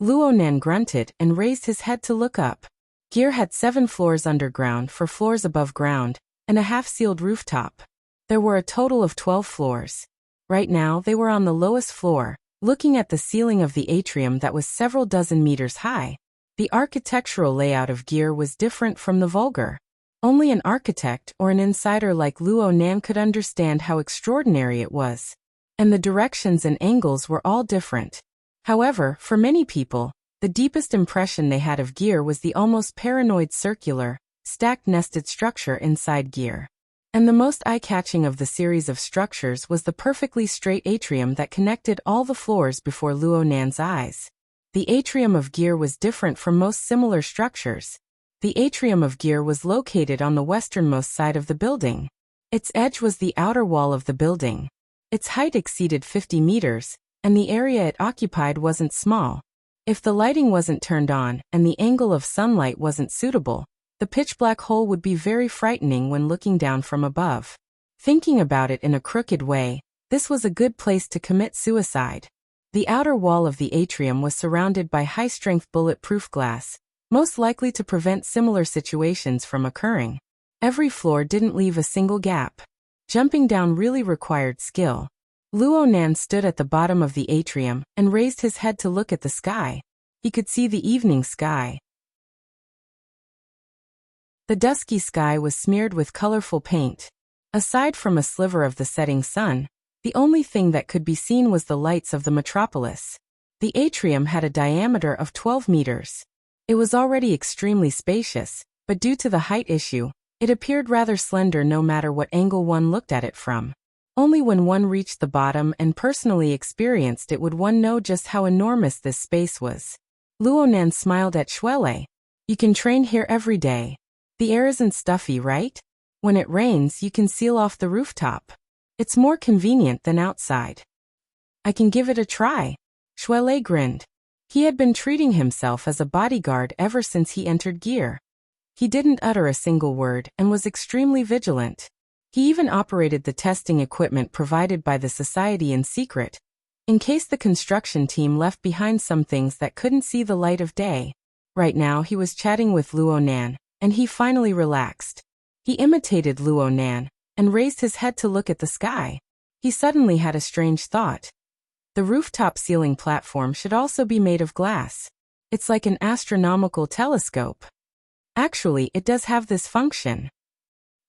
Luonan grunted and raised his head to look up. Gear had 7 floors underground, 4 floors above ground, and a half-sealed rooftop. There were a total of 12 floors. Right now they were on the lowest floor, looking at the ceiling of the atrium that was several dozen meters high. The architectural layout of gear was different from the vulgar. Only an architect or an insider like Luonan could understand how extraordinary it was. And the directions and angles were all different. However, for many people, the deepest impression they had of gear was the almost paranoid circular, stacked nested structure inside gear. And the most eye-catching of the series of structures was the perfectly straight atrium that connected all the floors before Luonan's eyes. The atrium of gear was different from most similar structures. The atrium of gear was located on the westernmost side of the building. Its edge was the outer wall of the building. Its height exceeded 50 meters, and the area it occupied wasn't small. If the lighting wasn't turned on and the angle of sunlight wasn't suitable, the pitch-black hole would be very frightening when looking down from above. Thinking about it in a crooked way, this was a good place to commit suicide. The outer wall of the atrium was surrounded by high-strength bulletproof glass, most likely to prevent similar situations from occurring. Every floor didn't leave a single gap. Jumping down really required skill. Luonan stood at the bottom of the atrium and raised his head to look at the sky. He could see the evening sky. The dusky sky was smeared with colorful paint. Aside from a sliver of the setting sun, the only thing that could be seen was the lights of the metropolis. The atrium had a diameter of 12 meters. It was already extremely spacious, but due to the height issue, it appeared rather slender no matter what angle one looked at it from. Only when one reached the bottom and personally experienced it would one know just how enormous this space was. Luonan smiled at Shuele. "You can train here every day. The air isn't stuffy, right? When it rains, you can seal off the rooftop. It's more convenient than outside." "I can give it a try." Shuele grinned. He had been treating himself as a bodyguard ever since he entered gear. He didn't utter a single word and was extremely vigilant. He even operated the testing equipment provided by the society in secret, in case the construction team left behind some things that couldn't see the light of day. Right now he was chatting with Luonan, and he finally relaxed. He imitated Luonan and raised his head to look at the sky. He suddenly had a strange thought. The rooftop ceiling platform should also be made of glass. It's like an astronomical telescope. Actually, it does have this function.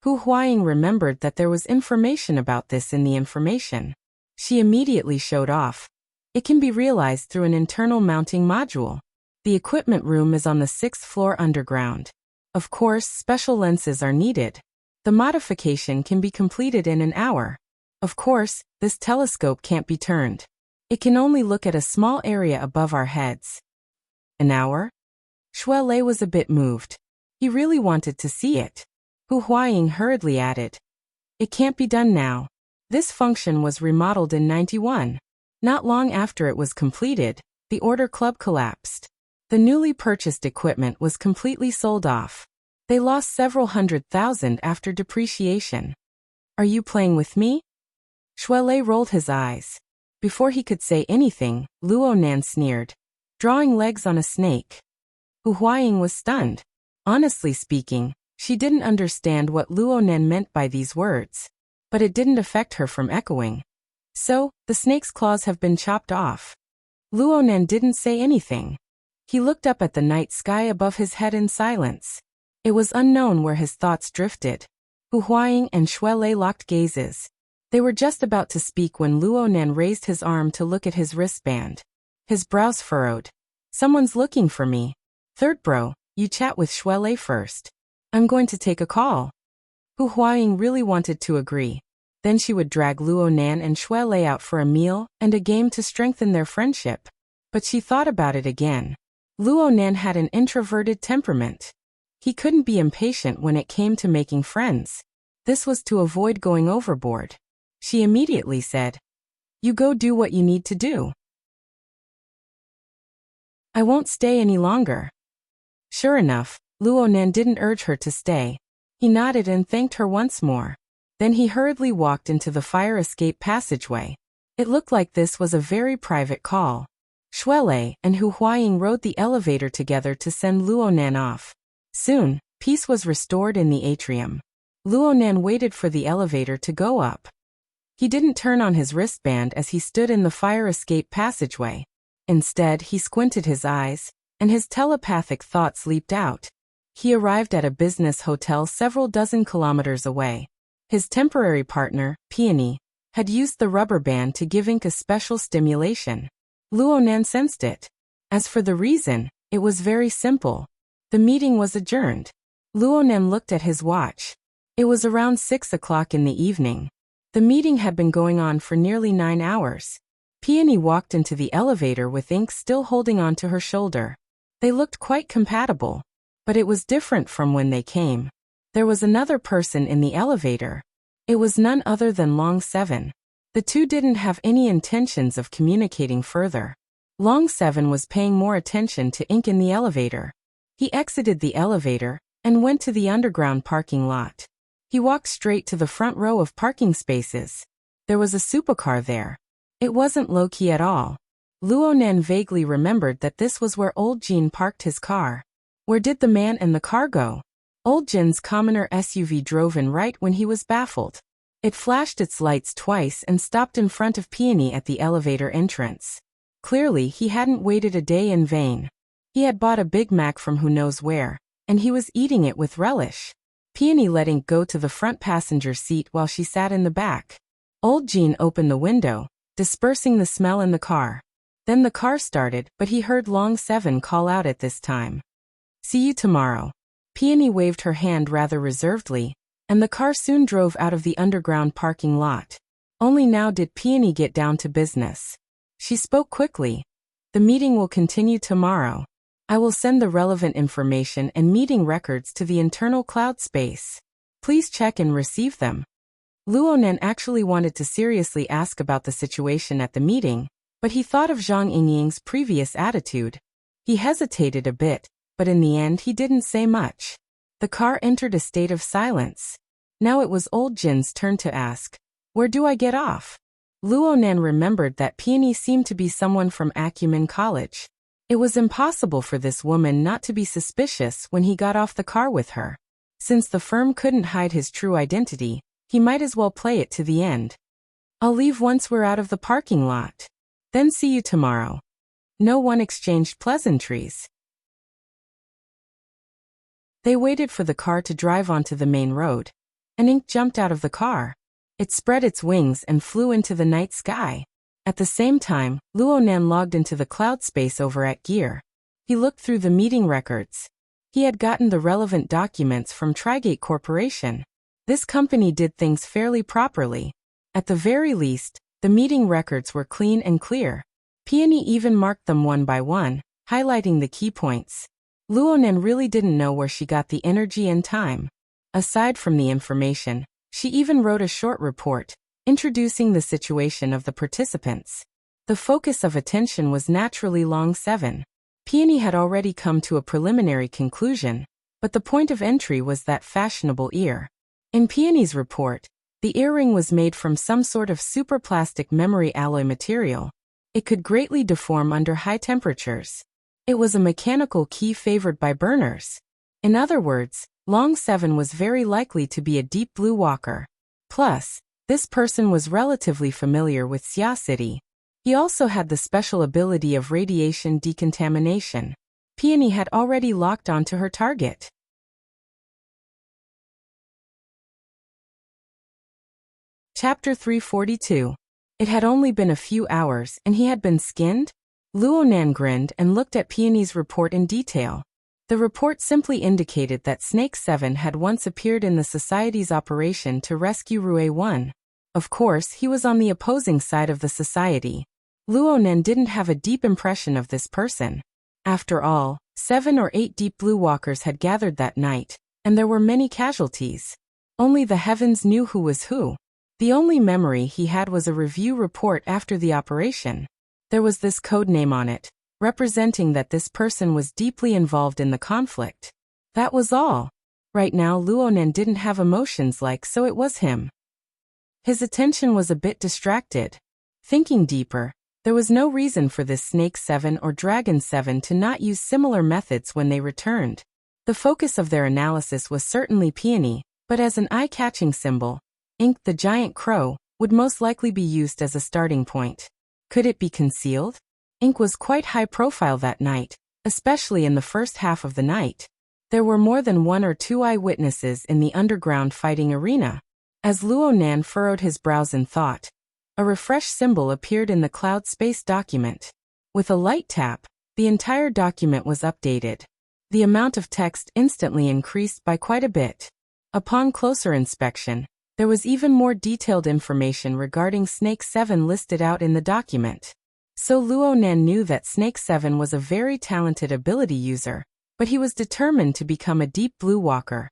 Hu Huaying remembered that there was information about this in the information. She immediately showed off. It can be realized through an internal mounting module. The equipment room is on the 6th floor underground. Of course, special lenses are needed. The modification can be completed in an hour. Of course, this telescope can't be turned. It can only look at a small area above our heads. An hour? Shuele was a bit moved. He really wanted to see it. Hu Huaying hurriedly added, "It can't be done now. This function was remodeled in 91. Not long after it was completed, the Order Club collapsed. The newly purchased equipment was completely sold off. They lost several $100,000 after depreciation. Are you playing with me?" Shuele rolled his eyes. Before he could say anything, Luonan sneered, "Drawing legs on a snake." Hu Huaying was stunned. Honestly speaking, she didn't understand what Luonan meant by these words. But it didn't affect her from echoing. "So, the snake's claws have been chopped off." Luonan didn't say anything. He looked up at the night sky above his head in silence. It was unknown where his thoughts drifted. Hu Huaying and Shuele locked gazes. They were just about to speak when Luonan raised his arm to look at his wristband. His brows furrowed. "Someone's looking for me." "Third bro, you chat with Shuele first. I'm going to take a call." Hu Huaying really wanted to agree. Then she would drag Luonan and Shuele out for a meal and a game to strengthen their friendship. But she thought about it again. Luonan had an introverted temperament. He couldn't be impatient when it came to making friends. This was to avoid going overboard. She immediately said, "You go do what you need to do." I won't stay any longer. Sure enough, Luonan didn't urge her to stay. He nodded and thanked her once more. Then he hurriedly walked into the fire escape passageway. It looked like this was a very private call. Shuelei and Hu Huaying rode the elevator together to send Luonan off. Soon, peace was restored in the atrium. Luonan waited for the elevator to go up. He didn't turn on his wristband as he stood in the fire escape passageway. Instead, he squinted his eyes, and his telepathic thoughts leaped out. He arrived at a business hotel several dozen kilometers away. His temporary partner, Peony, had used the rubber band to give Ink a special stimulation. Luonan sensed it. As for the reason, it was very simple. The meeting was adjourned. Luonan looked at his watch. It was around 6 o'clock in the evening. The meeting had been going on for nearly 9 hours. Peony walked into the elevator with Ink still holding on to her shoulder. They looked quite compatible. But it was different from when they came. There was another person in the elevator. It was none other than Long Seven. The two didn't have any intentions of communicating further. Long Seven was paying more attention to Ink in the elevator. He exited the elevator and went to the underground parking lot. He walked straight to the front row of parking spaces. There was a supercar there. It wasn't low-key at all. Luonan vaguely remembered that this was where Old Jin parked his car. Where did the man and the car go? Old Jin's commoner SUV drove in right when he was baffled. It flashed its lights twice and stopped in front of Peony at the elevator entrance. Clearly, he hadn't waited a day in vain. He had bought a Big Mac from who knows where, and he was eating it with relish. Peony let Ink go to the front passenger seat while she sat in the back. Old Jin opened the window, dispersing the smell in the car. Then the car started, but he heard Long Seven call out at this time. See you tomorrow. Peony waved her hand rather reservedly, and the car soon drove out of the underground parking lot. Only now did Peony get down to business. She spoke quickly. The meeting will continue tomorrow. I will send the relevant information and meeting records to the internal cloud space. Please check and receive them. Luonan actually wanted to seriously ask about the situation at the meeting, but he thought of Zhang Yingying's previous attitude. He hesitated a bit, but in the end he didn't say much. The car entered a state of silence. Now it was Old Jin's turn to ask, "Where do I get off?" Luonan remembered that Peony seemed to be someone from Acumen College. It was impossible for this woman not to be suspicious when he got off the car with her. Since the firm couldn't hide his true identity, he might as well play it to the end. I'll leave once we're out of the parking lot. Then see you tomorrow. No one exchanged pleasantries. They waited for the car to drive onto the main road. And Ink jumped out of the car. It spread its wings and flew into the night sky. At the same time, Luonan logged into the cloud space over at Gear. He looked through the meeting records. He had gotten the relevant documents from Trigate Corporation. This company did things fairly properly. At the very least, the meeting records were clean and clear. Peony even marked them one by one, highlighting the key points. Luonan really didn't know where she got the energy and time. Aside from the information, she even wrote a short report, introducing the situation of the participants. The focus of attention was naturally Long Seven. Peony had already come to a preliminary conclusion, but the point of entry was that fashionable ear. In Peony's report, the earring was made from some sort of superplastic memory alloy material. It could greatly deform under high temperatures. It was a mechanical key favored by burners. In other words, Long Seven was very likely to be a deep blue walker. Plus, this person was relatively familiar with Xia City. He also had the special ability of radiation decontamination. Peony had already locked onto her target. Chapter 342. It had only been a few hours and he had been skinned? Luonan grinned and looked at Peony's report in detail. The report simply indicated that Snake 7 had once appeared in the Society's operation to rescue Rue 1. Of course, he was on the opposing side of the Society. Luonan didn't have a deep impression of this person. After all, 7 or 8 deep blue walkers had gathered that night, and there were many casualties. Only the heavens knew who was who. The only memory he had was a review report after the operation. There was this code name on it, representing that this person was deeply involved in the conflict. That was all. Right now Luonan didn't have emotions so it was him. His attention was a bit distracted. Thinking deeper, there was no reason for this Snake 7 or Dragon 7 to not use similar methods when they returned. The focus of their analysis was certainly peony, but as an eye-catching symbol, Ink the giant crow would most likely be used as a starting point. Could it be concealed? Ink was quite high profile that night, especially in the first half of the night. There were more than 1 or 2 eyewitnesses in the underground fighting arena. As Luonan furrowed his brows in thought, a refresh symbol appeared in the cloud space document. With a light tap, the entire document was updated. The amount of text instantly increased by quite a bit. Upon closer inspection, there was even more detailed information regarding Snake 7 listed out in the document. So Luonan knew that Snake 7 was a very talented ability user, but he was determined to become a Deep Blue Walker.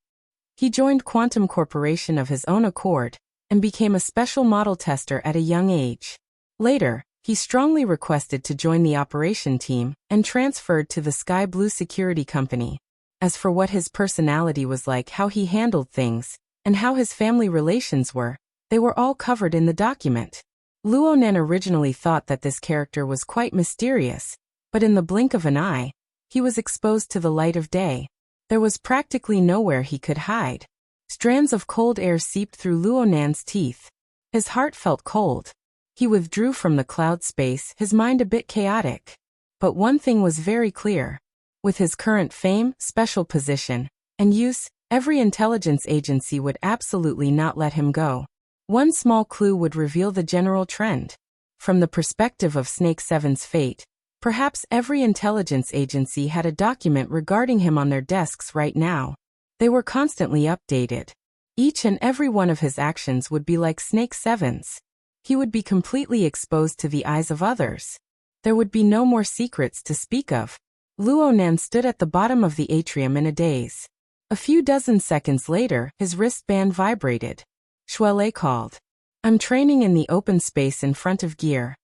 He joined Quantum Corporation of his own accord, and became a special model tester at a young age. Later, he strongly requested to join the operation team, and transferred to the Sky Blue Security Company. As for what his personality was like, how he handled things, and how his family relations were, they were all covered in the document. Luonan originally thought that this character was quite mysterious, but in the blink of an eye, he was exposed to the light of day. There was practically nowhere he could hide. Strands of cold air seeped through Luonan's teeth. His heart felt cold. He withdrew from the cloud space, his mind a bit chaotic. But one thing was very clear. With his current fame, special position, and use, every intelligence agency would absolutely not let him go. One small clue would reveal the general trend. From the perspective of Snake 7's fate, perhaps every intelligence agency had a document regarding him on their desks right now. They were constantly updated. Each and every one of his actions would be like Snake 7's. He would be completely exposed to the eyes of others. There would be no more secrets to speak of. Luonan stood at the bottom of the atrium in a daze. A few dozen seconds later, his wristband vibrated. Shuele called. "I'm training in the open space in front of gear.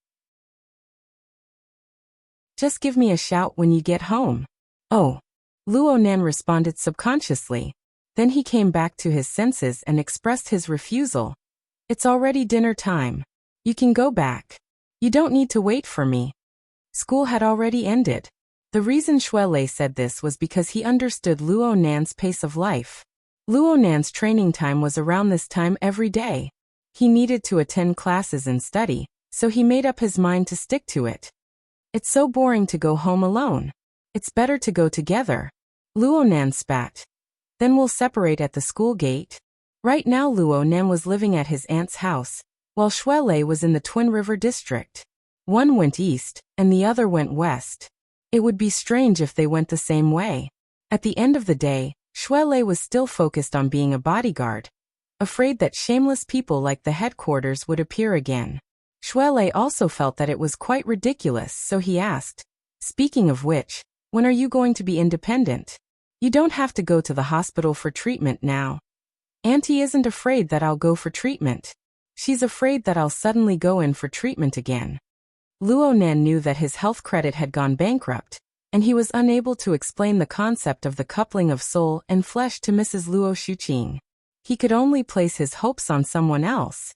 Just give me a shout when you get home." "Oh." Luonan responded subconsciously. Then he came back to his senses and expressed his refusal. "It's already dinner time. You can go back. You don't need to wait for me." School had already ended. The reason Shuele said this was because he understood Luonan's pace of life. Luonan's training time was around this time every day. He needed to attend classes and study, so he made up his mind to stick to it. "It's so boring to go home alone. It's better to go together." Luonan spat. "Then we'll separate at the school gate." Right now Luonan was living at his aunt's house, while Shuele was in the Twin River district. One went east, and the other went west. It would be strange if they went the same way. At the end of the day, Shuele was still focused on being a bodyguard, afraid that shameless people like the headquarters would appear again. Shuele also felt that it was quite ridiculous, so he asked, "Speaking of which, when are you going to be independent? You don't have to go to the hospital for treatment now." "Auntie isn't afraid that I'll go for treatment. She's afraid that I'll suddenly go in for treatment again." Luonan knew that his health credit had gone bankrupt, and he was unable to explain the concept of the coupling of soul and flesh to Mrs. Luo Shuqing. He could only place his hopes on someone else.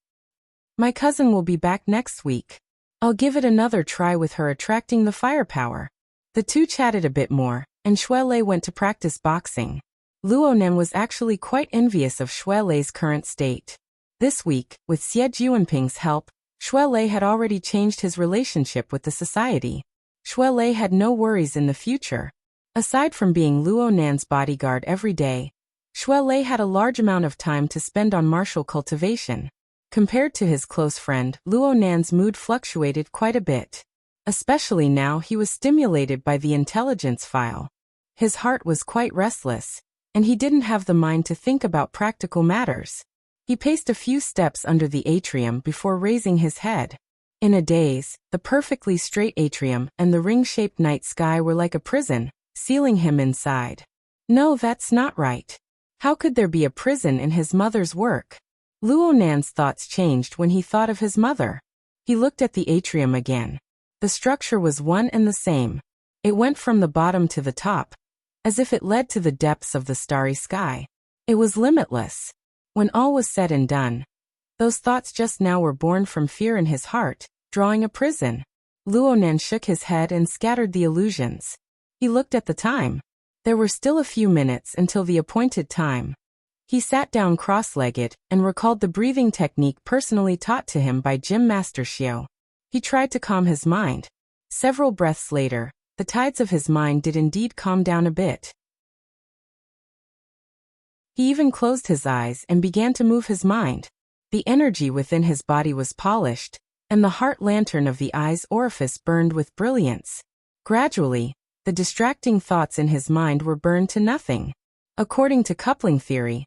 "My cousin will be back next week. I'll give it another try with her attracting the firepower." The two chatted a bit more, and Shuele went to practice boxing. Luonan was actually quite envious of Shuele's current state. This week, with Xie Juanping's help, Shuele had already changed his relationship with the society. Shuele had no worries in the future. Aside from being Luonan's bodyguard every day, Shuele had a large amount of time to spend on martial cultivation. Compared to his close friend, Luonan's mood fluctuated quite a bit. Especially now he was stimulated by the intelligence file. His heart was quite restless, and he didn't have the mind to think about practical matters. He paced a few steps under the atrium before raising his head. In a daze, the perfectly straight atrium and the ring-shaped night sky were like a prison, sealing him inside. No, that's not right. How could there be a prison in his mother's work? Luonan's thoughts changed when he thought of his mother. He looked at the atrium again. The structure was one and the same. It went from the bottom to the top, as if it led to the depths of the starry sky. It was limitless. When all was said and done, those thoughts just now were born from fear in his heart, drawing a prison. Luonan shook his head and scattered the illusions. He looked at the time. There were still a few minutes until the appointed time. He sat down cross-legged and recalled the breathing technique personally taught to him by Gym Master Xiao. He tried to calm his mind. Several breaths later, the tides of his mind did indeed calm down a bit. He even closed his eyes and began to move his mind. The energy within his body was polished, and the heart lantern of the eye's orifice burned with brilliance. Gradually, the distracting thoughts in his mind were burned to nothing. According to coupling theory,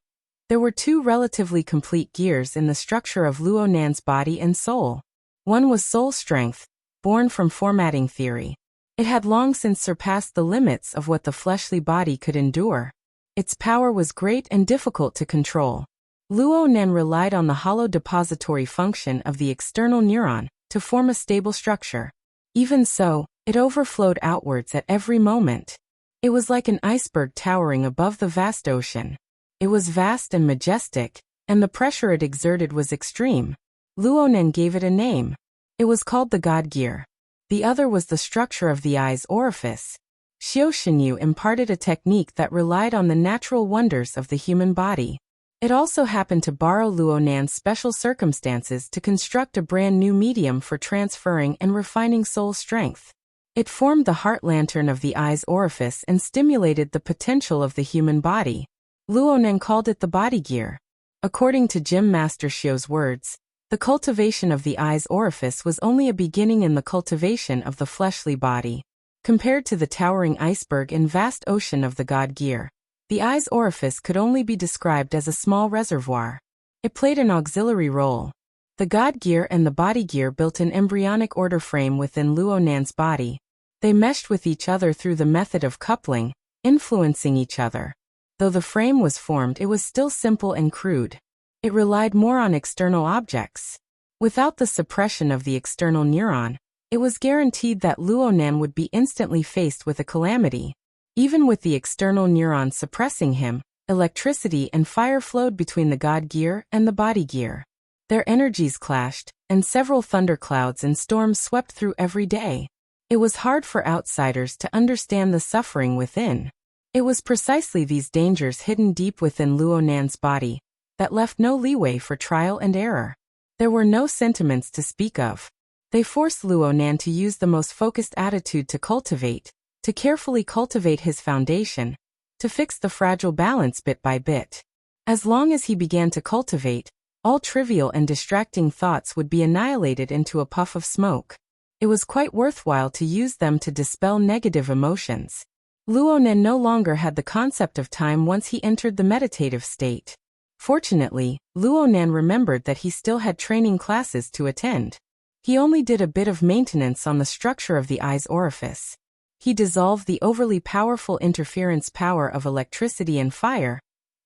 there were two relatively complete gears in the structure of Luonan's body and soul. One was soul strength, born from formatting theory. It had long since surpassed the limits of what the fleshly body could endure. Its power was great and difficult to control. Luonan relied on the hollow depository function of the external neuron to form a stable structure. Even so, it overflowed outwards at every moment. It was like an iceberg towering above the vast ocean. It was vast and majestic, and the pressure it exerted was extreme. Luonan gave it a name. It was called the God Gear. The other was the structure of the eye's orifice. Xiao Shenyu imparted a technique that relied on the natural wonders of the human body. It also happened to borrow Luonan's special circumstances to construct a brand new medium for transferring and refining soul strength. It formed the heart lantern of the eye's orifice and stimulated the potential of the human body. Luonan called it the body gear. According to Gym Master Xiao's words, the cultivation of the eye's orifice was only a beginning in the cultivation of the fleshly body. Compared to the towering iceberg and vast ocean of the God Gear, the eye's orifice could only be described as a small reservoir. It played an auxiliary role. The God Gear and the body gear built an embryonic order frame within Luonan's body. They meshed with each other through the method of coupling, influencing each other. Though the frame was formed, it was still simple and crude. It relied more on external objects. Without the suppression of the external neuron, it was guaranteed that Luonan would be instantly faced with a calamity. Even with the external neuron suppressing him, electricity and fire flowed between the God Gear and the body gear. Their energies clashed, and several thunderclouds and storms swept through every day. It was hard for outsiders to understand the suffering within. It was precisely these dangers hidden deep within Luonan's body that left no leeway for trial and error. There were no sentiments to speak of. They forced Luonan to use the most focused attitude to carefully cultivate his foundation, to fix the fragile balance bit by bit. As long as he began to cultivate, all trivial and distracting thoughts would be annihilated into a puff of smoke. It was quite worthwhile to use them to dispel negative emotions. Luonan no longer had the concept of time once he entered the meditative state. Fortunately, Luonan remembered that he still had training classes to attend. He only did a bit of maintenance on the structure of the eye's orifice. He dissolved the overly powerful interference power of electricity and fire,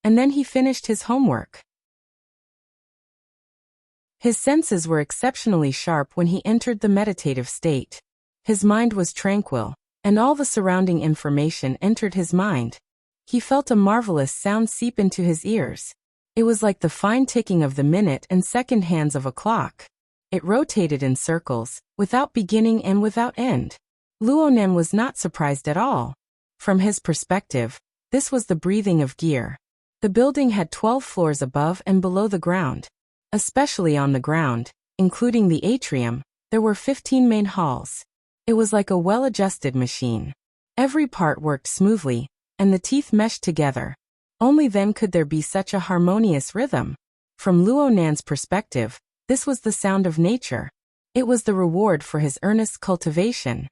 and then he finished his homework. His senses were exceptionally sharp when he entered the meditative state. His mind was tranquil, and all the surrounding information entered his mind. He felt a marvelous sound seep into his ears. It was like the fine ticking of the minute and second hands of a clock. It rotated in circles, without beginning and without end. Luonan was not surprised at all. From his perspective, this was the breathing of gear. The building had 12 floors above and below the ground. Especially on the ground, including the atrium, there were 15 main halls. It was like a well-adjusted machine. Every part worked smoothly, and the teeth meshed together. Only then could there be such a harmonious rhythm. From Luonan's perspective, this was the sound of nature. It was the reward for his earnest cultivation.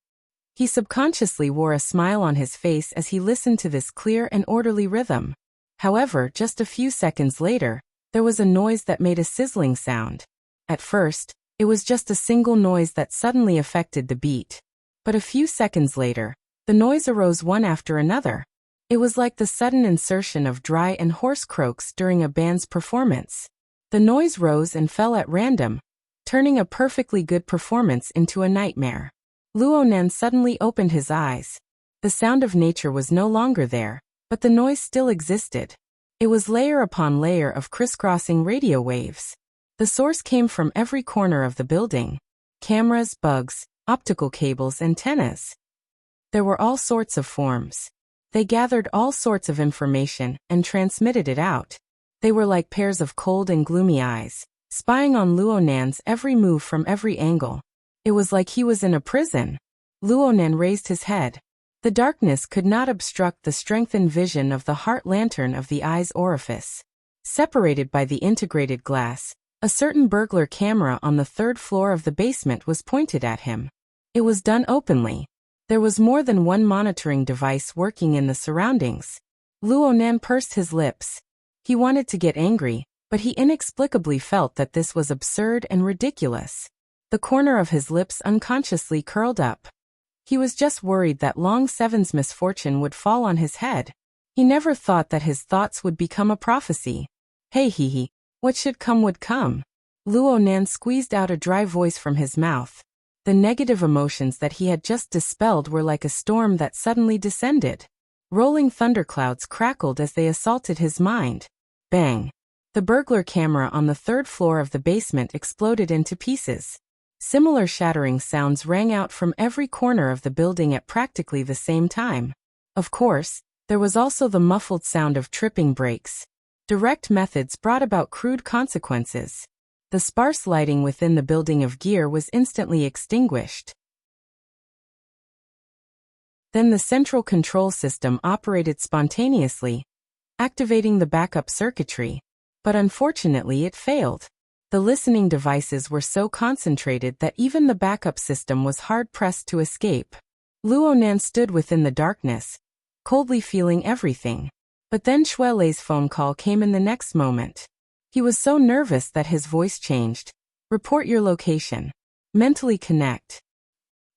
He subconsciously wore a smile on his face as he listened to this clear and orderly rhythm. However, just a few seconds later, there was a noise that made a sizzling sound. At first, it was just a single noise that suddenly affected the beat. But a few seconds later, the noise arose one after another. It was like the sudden insertion of dry and hoarse croaks during a band's performance. The noise rose and fell at random, turning a perfectly good performance into a nightmare. Luonan suddenly opened his eyes. The sound of nature was no longer there, but the noise still existed. It was layer upon layer of crisscrossing radio waves. The source came from every corner of the building. Cameras, bugs, optical cables, antennas. There were all sorts of forms. They gathered all sorts of information and transmitted it out. They were like pairs of cold and gloomy eyes, spying on Luonan's every move from every angle. It was like he was in a prison. Luonan raised his head. The darkness could not obstruct the strengthened vision of the heart lantern of the eye's orifice. Separated by the integrated glass, a certain burglar camera on the 3rd floor of the basement was pointed at him. It was done openly. There was more than one monitoring device working in the surroundings. Luonan pursed his lips. He wanted to get angry, but he inexplicably felt that this was absurd and ridiculous. The corner of his lips unconsciously curled up. He was just worried that Long Seven's misfortune would fall on his head. He never thought that his thoughts would become a prophecy. Hey hee, what should come would come. Luonan squeezed out a dry voice from his mouth. The negative emotions that he had just dispelled were like a storm that suddenly descended. Rolling thunderclouds crackled as they assaulted his mind. Bang! The burglar camera on the 3rd floor of the basement exploded into pieces. Similar shattering sounds rang out from every corner of the building at practically the same time. Of course, there was also the muffled sound of tripping brakes. Direct methods brought about crude consequences. The sparse lighting within the building of gear was instantly extinguished. Then the central control system operated spontaneously, activating the backup circuitry. But unfortunately it failed. The listening devices were so concentrated that even the backup system was hard-pressed to escape. Luonan stood within the darkness, coldly feeling everything. But then Shuelei's phone call came in the next moment. He was so nervous that his voice changed. Report your location. Mentally connect.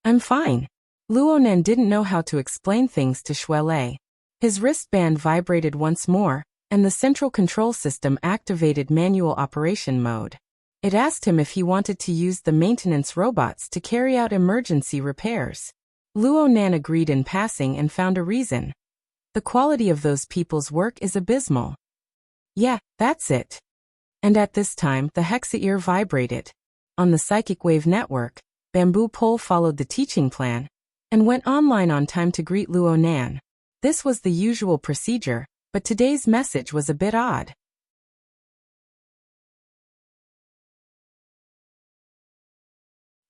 I'm fine. Luonan didn't know how to explain things to Shuelei. His wristband vibrated once more, and the central control system activated manual operation mode. It asked him if he wanted to use the maintenance robots to carry out emergency repairs. Luonan agreed in passing and found a reason. The quality of those people's work is abysmal. Yeah, that's it. And at this time, the hexa-ear vibrated. On the psychic wave network, Bamboo Pole followed the teaching plan and went online on time to greet Luonan. This was the usual procedure, but today's message was a bit odd.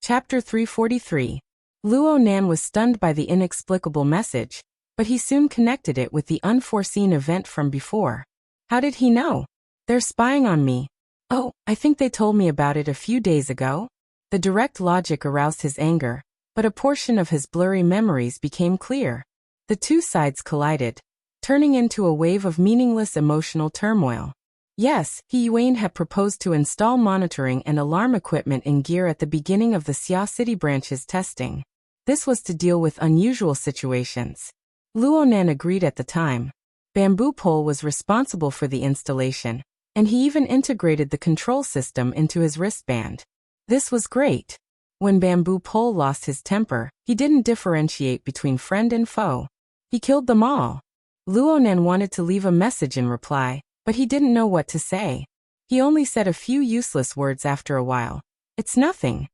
Chapter 343. Luonan was stunned by the inexplicable message, but he soon connected it with the unforeseen event from before. How did he know? They're spying on me. Oh, I think they told me about it a few days ago. The direct logic aroused his anger, but a portion of his blurry memories became clear. The two sides collided, turning into a wave of meaningless emotional turmoil. Yes, He Yuan had proposed to install monitoring and alarm equipment in gear at the beginning of the Xia City branch's testing. This was to deal with unusual situations. Luonan agreed at the time. Bamboo Pole was responsible for the installation, and he even integrated the control system into his wristband. This was great. When Bamboo Pole lost his temper, he didn't differentiate between friend and foe. He killed them all. Luonan wanted to leave a message in reply, but he didn't know what to say. He only said a few useless words after a while. It's nothing.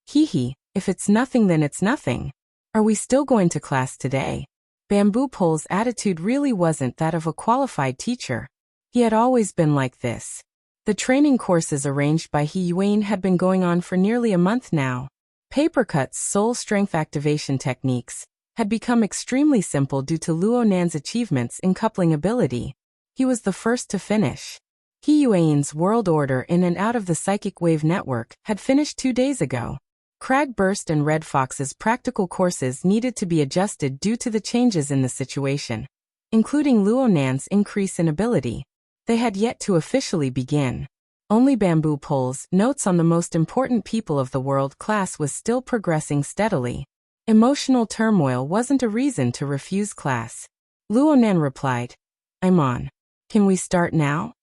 Hee, if it's nothing then it's nothing. Are we still going to class today? Bamboo Pole's attitude really wasn't that of a qualified teacher. He had always been like this. The training courses arranged by He Yuan had been going on for nearly a month now. Papercut's soul strength activation techniques had become extremely simple due to Luonan's achievements in coupling ability. He was the first to finish. He Yuan's world order in and out of the psychic wave network had finished 2 days ago. Crag Burst and Red Fox's practical courses needed to be adjusted due to the changes in the situation, including Luonan's increase in ability. They had yet to officially begin. Only Bamboo Pole's Notes on the Most Important People of the World class was still progressing steadily. Emotional turmoil wasn't a reason to refuse class. Luonan replied, I'm on. Can we start now?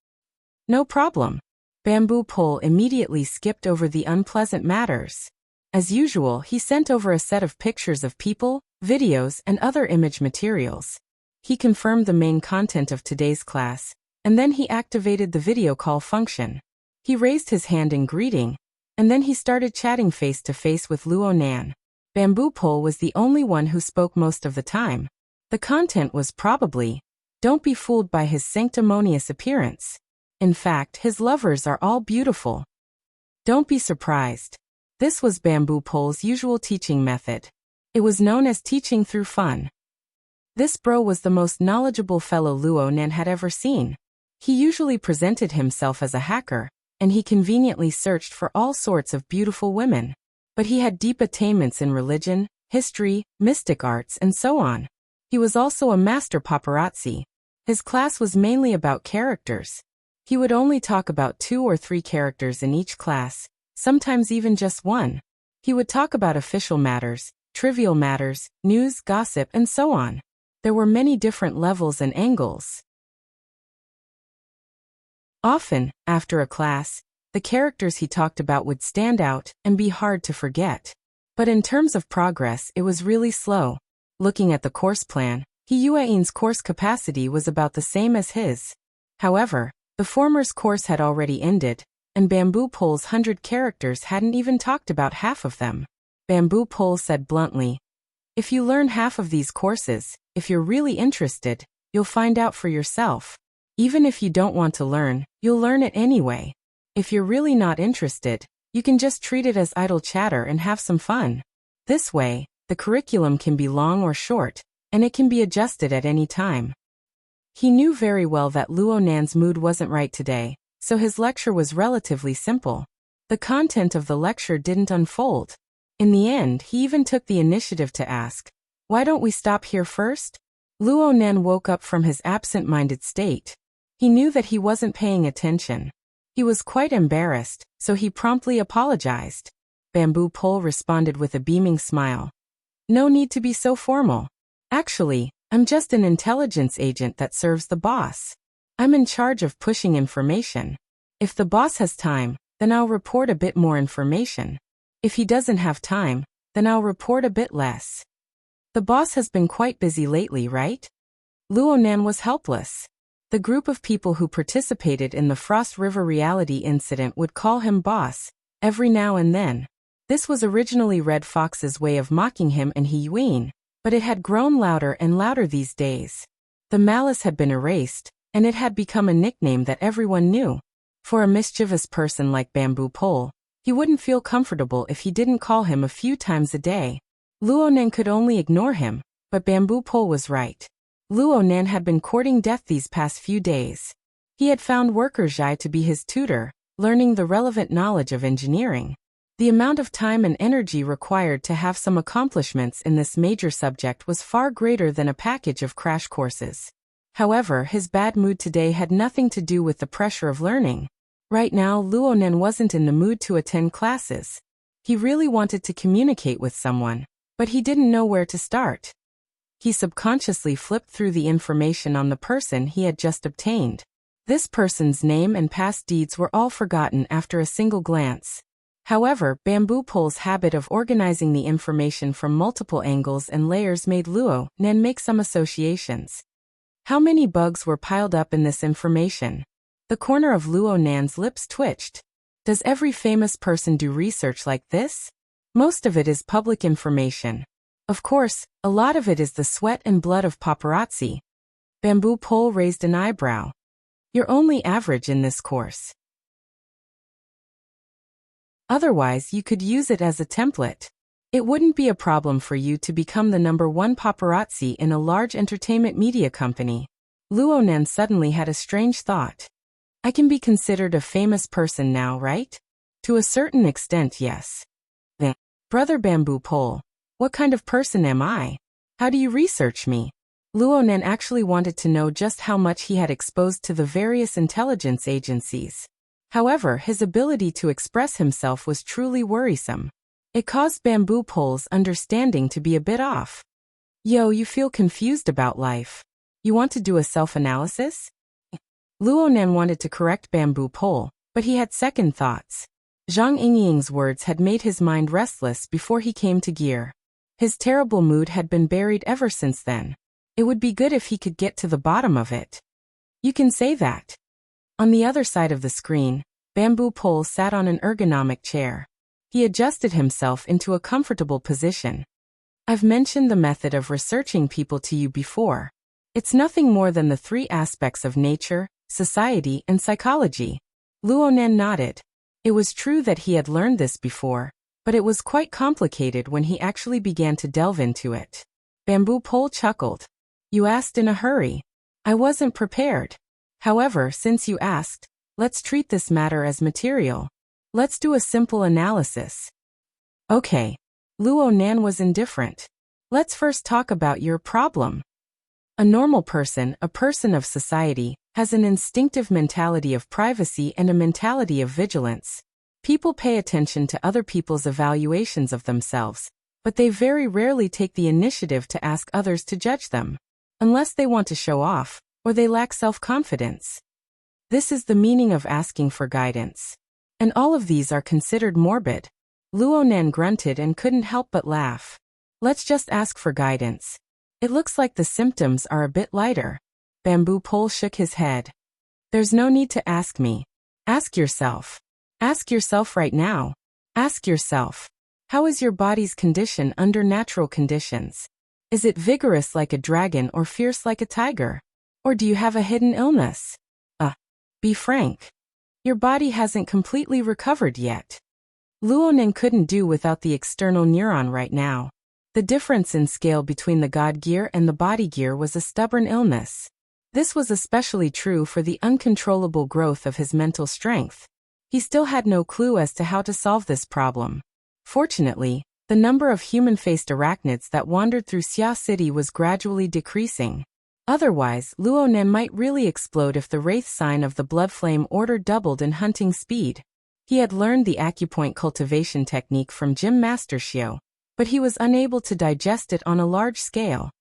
No problem. Bamboo Pole immediately skipped over the unpleasant matters. As usual, he sent over a set of pictures of people, videos, and other image materials. He confirmed the main content of today's class, and then he activated the video call function. He raised his hand in greeting, and then he started chatting face-to-face with Luo Nan. Bamboo Pole was the only one who spoke most of the time. The content was probably, "Don't be fooled by his sanctimonious appearance. In fact, his lovers are all beautiful. Don't be surprised." This was Bamboo Pole's usual teaching method. It was known as teaching through fun. This bro was the most knowledgeable fellow Luo Nan had ever seen. He usually presented himself as a hacker, and he conveniently searched for all sorts of beautiful women. But he had deep attainments in religion, history, mystic arts, and so on. He was also a master paparazzi. His class was mainly about characters. He would only talk about 2 or 3 characters in each class, sometimes even just one. He would talk about official matters, trivial matters, news, gossip, and so on. There were many different levels and angles. Often, after a class, the characters he talked about would stand out and be hard to forget. But in terms of progress, it was really slow. Looking at the course plan, Yuein's course capacity was about the same as his. However, the former's course had already ended, and Bamboo Pole's 100 characters hadn't even talked about half of them. Bamboo Pole said bluntly, "If you learn half of these courses, if you're really interested, you'll find out for yourself. Even if you don't want to learn, you'll learn it anyway. If you're really not interested, you can just treat it as idle chatter and have some fun. This way, the curriculum can be long or short, and it can be adjusted at any time." He knew very well that Luo Nan's mood wasn't right today, so his lecture was relatively simple. The content of the lecture didn't unfold. In the end, he even took the initiative to ask, "Why don't we stop here first?" Luo Nan woke up from his absent-minded state. He knew that he wasn't paying attention. He was quite embarrassed, so he promptly apologized. Bamboo Pole responded with a beaming smile. "No need to be so formal. Actually, I'm just an intelligence agent that serves the boss. I'm in charge of pushing information. If the boss has time, then I'll report a bit more information. If he doesn't have time, then I'll report a bit less. The boss has been quite busy lately, right?" Luo Nan was helpless. The group of people who participated in the Frost River reality incident would call him boss, every now and then. This was originally Red Fox's way of mocking him and Yuin, but it had grown louder and louder these days. The malice had been erased, and it had become a nickname that everyone knew. For a mischievous person like Bamboo Pole, he wouldn't feel comfortable if he didn't call him a few times a day. Luo Nan could only ignore him, but Bamboo Pole was right. Luo Nan had been courting death these past few days. He had found Worker Zhai to be his tutor, learning the relevant knowledge of engineering. The amount of time and energy required to have some accomplishments in this major subject was far greater than a package of crash courses. However, his bad mood today had nothing to do with the pressure of learning. Right now, Luo Nan wasn't in the mood to attend classes. He really wanted to communicate with someone, but he didn't know where to start. He subconsciously flipped through the information on the person he had just obtained. This person's name and past deeds were all forgotten after a single glance. However, Bamboo Pole's habit of organizing the information from multiple angles and layers made Luo Nan make some associations. How many bugs were piled up in this information? The corner of Luo Nan's lips twitched. Does every famous person do research like this? Most of it is public information. Of course, a lot of it is the sweat and blood of paparazzi. Bamboo Pole raised an eyebrow. You're only average in this course. Otherwise, you could use it as a template. It wouldn't be a problem for you to become the #1 paparazzi in a large entertainment media company. Luo Nan suddenly had a strange thought. I can be considered a famous person now, right? To a certain extent, yes. Then, Brother Bamboo Pole, what kind of person am I? How do you research me? Luo Nan actually wanted to know just how much he had exposed to the various intelligence agencies. However, his ability to express himself was truly worrisome. It caused Bamboo Pole's understanding to be a bit off. Yo, you feel confused about life. You want to do a self-analysis? Luo Nan wanted to correct Bamboo Pole, but he had second thoughts. Zhang Yingying's words had made his mind restless before he came to gear. His terrible mood had been buried ever since then. It would be good if he could get to the bottom of it. You can say that. On the other side of the screen, Bamboo Pole sat on an ergonomic chair. He adjusted himself into a comfortable position. I've mentioned the method of researching people to you before. It's nothing more than the three aspects of nature, society, and psychology. Luonan nodded. It was true that he had learned this before, but it was quite complicated when he actually began to delve into it. Bamboo Pole chuckled. You asked in a hurry. I wasn't prepared. However, since you asked, let's treat this matter as material. Let's do a simple analysis. Okay. Luonan was indifferent. Let's first talk about your problem. A normal person, a person of society, has an instinctive mentality of privacy and a mentality of vigilance. People pay attention to other people's evaluations of themselves, but they very rarely take the initiative to ask others to judge them, unless they want to show off, or they lack self-confidence. This is the meaning of asking for guidance. And all of these are considered morbid. Luonan grunted and couldn't help but laugh. Let's just ask for guidance. It looks like the symptoms are a bit lighter. Bamboo Pole shook his head. There's no need to ask me. Ask yourself. Ask yourself right now. Ask yourself. How is your body's condition under natural conditions? Is it vigorous like a dragon or fierce like a tiger? Or do you have a hidden illness? Be frank. Your body hasn't completely recovered yet. Luonan couldn't do without the external neuron right now. The difference in scale between the God gear and the body gear was a stubborn illness. This was especially true for the uncontrollable growth of his mental strength. He still had no clue as to how to solve this problem. Fortunately, the number of human-faced arachnids that wandered through Xia City was gradually decreasing. Otherwise, Luonan might really explode if the wraith sign of the Blood Flame Order doubled in hunting speed. He had learned the acupoint cultivation technique from Gym Master Xiao, but he was unable to digest it on a large scale.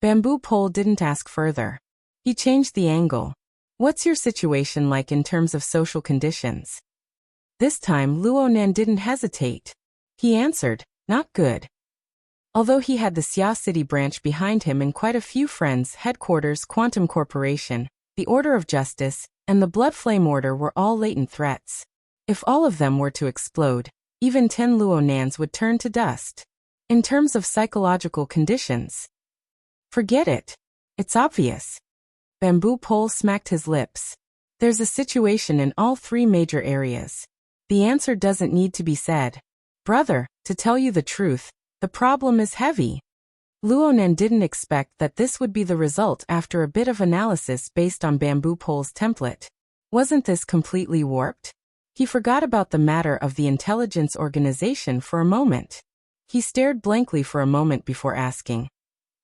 Bamboo Pole didn't ask further. He changed the angle. What's your situation like in terms of social conditions? This time Luonan didn't hesitate. He answered, not good. Although he had the Xia City branch behind him and quite a few friends, Headquarters, Quantum Corporation, the Order of Justice, and the Blood Flame Order were all latent threats. If all of them were to explode, even 10 Luonans would turn to dust. In terms of psychological conditions, forget it. It's obvious. Bamboo Pole smacked his lips. There's a situation in all three major areas. The answer doesn't need to be said. Brother, to tell you the truth, the problem is heavy. Luonan didn't expect that this would be the result after a bit of analysis based on Bamboo Pole's template. Wasn't this completely warped? He forgot about the matter of the intelligence organization for a moment. He stared blankly for a moment before asking,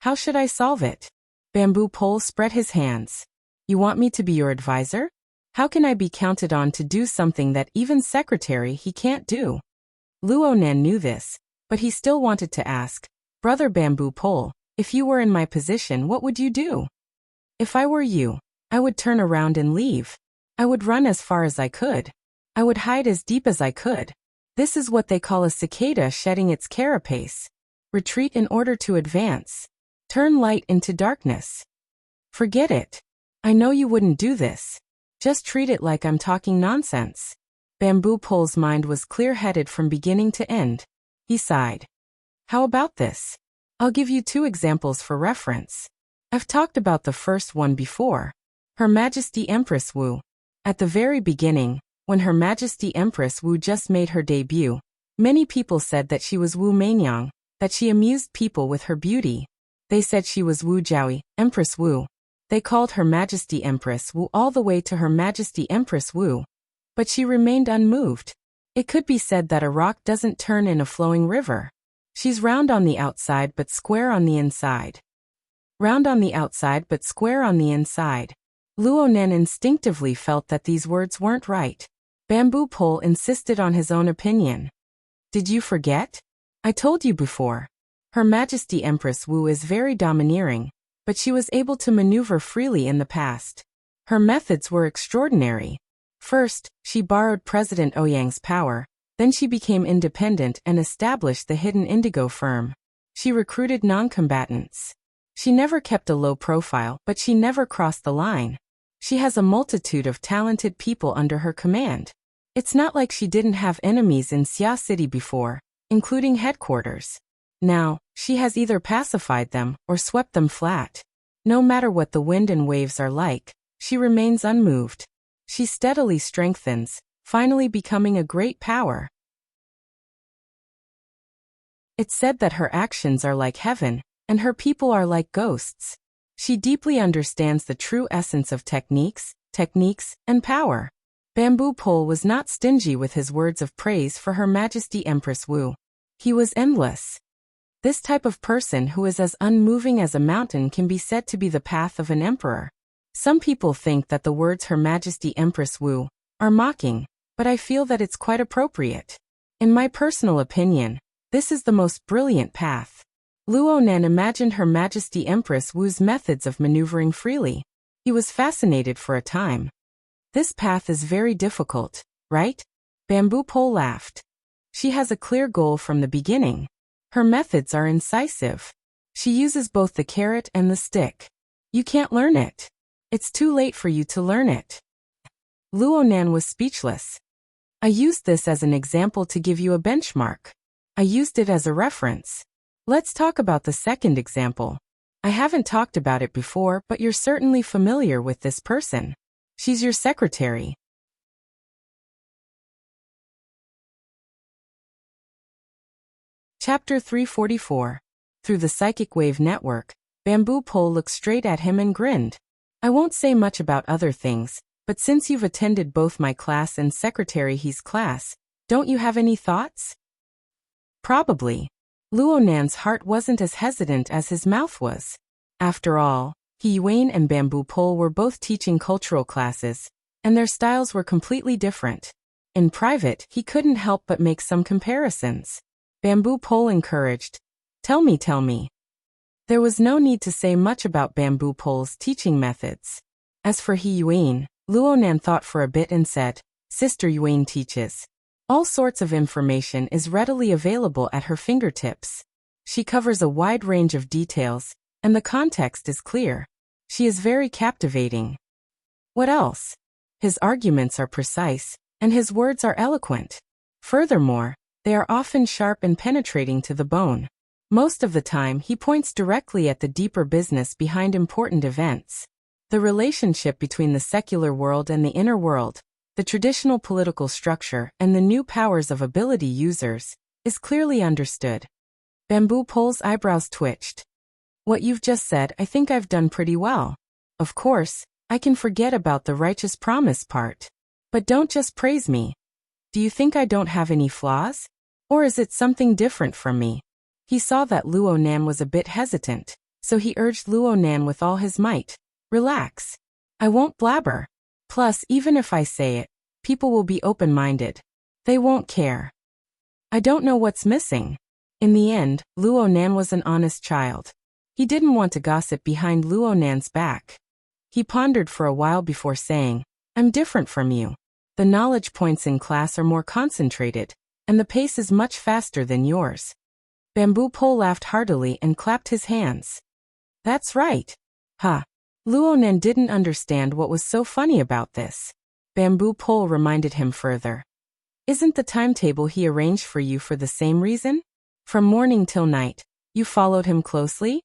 how should I solve it? Bamboo Pole spread his hands. You want me to be your advisor? How can I be counted on to do something that even secretary he can't do? Luonan knew this, but he still wanted to ask, Brother Bamboo Pole, if you were in my position, what would you do? If I were you, I would turn around and leave. I would run as far as I could. I would hide as deep as I could. This is what they call a cicada shedding its carapace. Retreat in order to advance. Turn light into darkness. Forget it. I know you wouldn't do this. Just treat it like I'm talking nonsense. Bamboo Pole's mind was clear-headed from beginning to end. He sighed. How about this? I'll give you 2 examples for reference. I've talked about the first one before. Her Majesty Empress Wu. At the very beginning, when Her Majesty Empress Wu just made her debut, many people said that she was Wu Meinyang, that she amused people with her beauty. They said she was Wu Jiaoyi, Empress Wu. They called Her Majesty Empress Wu all the way to Her Majesty Empress Wu. But she remained unmoved. It could be said that a rock doesn't turn in a flowing river. She's round on the outside but square on the inside. Round on the outside but square on the inside. Luonan instinctively felt that these words weren't right. Bamboo Pole insisted on his own opinion. Did you forget? I told you before. Her Majesty Empress Wu is very domineering, but she was able to maneuver freely in the past. Her methods were extraordinary. First, she borrowed President Ouyang's power, Then she became independent and established the hidden indigo firm. She recruited non-combatants. She never kept a low profile, but she never crossed the line. She has a multitude of talented people under her command. It's not like she didn't have enemies in Xia City before, including headquarters. Now, she has either pacified them or swept them flat. No matter what the wind and waves are like, she remains unmoved. She steadily strengthens, finally becoming a great power. It's said that her actions are like heaven, and her people are like ghosts. She deeply understands the true essence of techniques, and power. Bamboo Pole was not stingy with his words of praise for Her Majesty Empress Wu. He was endless. This type of person who is as unmoving as a mountain can be said to be the path of an emperor. Some people think that the words Her Majesty Empress Wu are mocking, but I feel that it's quite appropriate. In my personal opinion, this is the most brilliant path. Luonan imagined Her Majesty Empress Wu's methods of maneuvering freely. He was fascinated for a time. This path is very difficult, right? Bamboo Pole laughed. She has a clear goal from the beginning. Her methods are incisive. She uses both the carrot and the stick. You can't learn it. It's too late for you to learn it. Luonan was speechless. I used this as an example to give you a benchmark. I used it as a reference. Let's talk about the second example. I haven't talked about it before, but you're certainly familiar with this person. She's your secretary. Chapter 344. Through the psychic wave network, Bamboo Pole looked straight at him and grinned. I won't say much about other things, but since you've attended both my class and Secretary He's class, don't you have any thoughts? Probably. Luonan's heart wasn't as hesitant as his mouth was. After all, He Yuan and Bamboo Pole were both teaching cultural classes, and their styles were completely different. In private, he couldn't help but make some comparisons. Bamboo Pole encouraged, Tell me. There was no need to say much about Bamboo Pole's teaching methods. As for He Yuan, Luonan thought for a bit and said, Sister Yuan teaches. All sorts of information is readily available at her fingertips. She covers a wide range of details, and the context is clear. She is very captivating. What else? His arguments are precise, and his words are eloquent. Furthermore, they are often sharp and penetrating to the bone. Most of the time he points directly at the deeper business behind important events. The relationship between the secular world and the inner world, the traditional political structure and the new powers of ability users, is clearly understood. Bamboo Pole's eyebrows twitched. What you've just said, I think I've done pretty well. Of course, I can forget about the righteous promise part. But don't just praise me. Do you think I don't have any flaws? Or is it something different from me? He saw that Luonan was a bit hesitant, so he urged Luonan with all his might. Relax. I won't blabber. Plus, even if I say it, people will be open-minded. They won't care. I don't know what's missing. In the end, Luonan was an honest child. He didn't want to gossip behind Luonan's back. He pondered for a while before saying, I'm different from you. The knowledge points in class are more concentrated, and the pace is much faster than yours. Bamboo Pole laughed heartily and clapped his hands. That's right. Ha. Luonan didn't understand what was so funny about this. Bamboo Pole reminded him further. Isn't the timetable he arranged for you for the same reason? From morning till night, you followed him closely?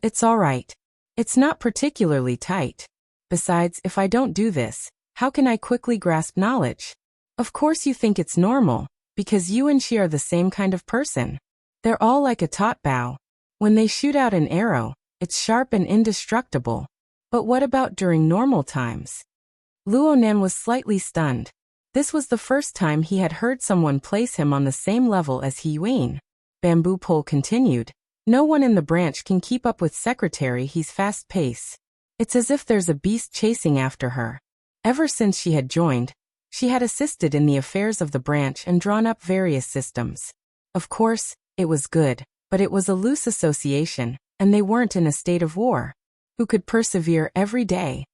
It's all right. It's not particularly tight. Besides, if I don't do this, how can I quickly grasp knowledge? Of course you think it's normal, because you and she are the same kind of person. They're all like a taut bow. When they shoot out an arrow, it's sharp and indestructible. But what about during normal times? Luonan was slightly stunned. This was the first time he had heard someone place him on the same level as He Yuan. Bamboo Pole continued. No one in the branch can keep up with Secretary He's fast pace. It's as if there's a beast chasing after her. Ever since she had joined, she had assisted in the affairs of the branch and drawn up various systems. Of course, it was good, but it was a loose association, and they weren't in a state of war. Who could persevere every day?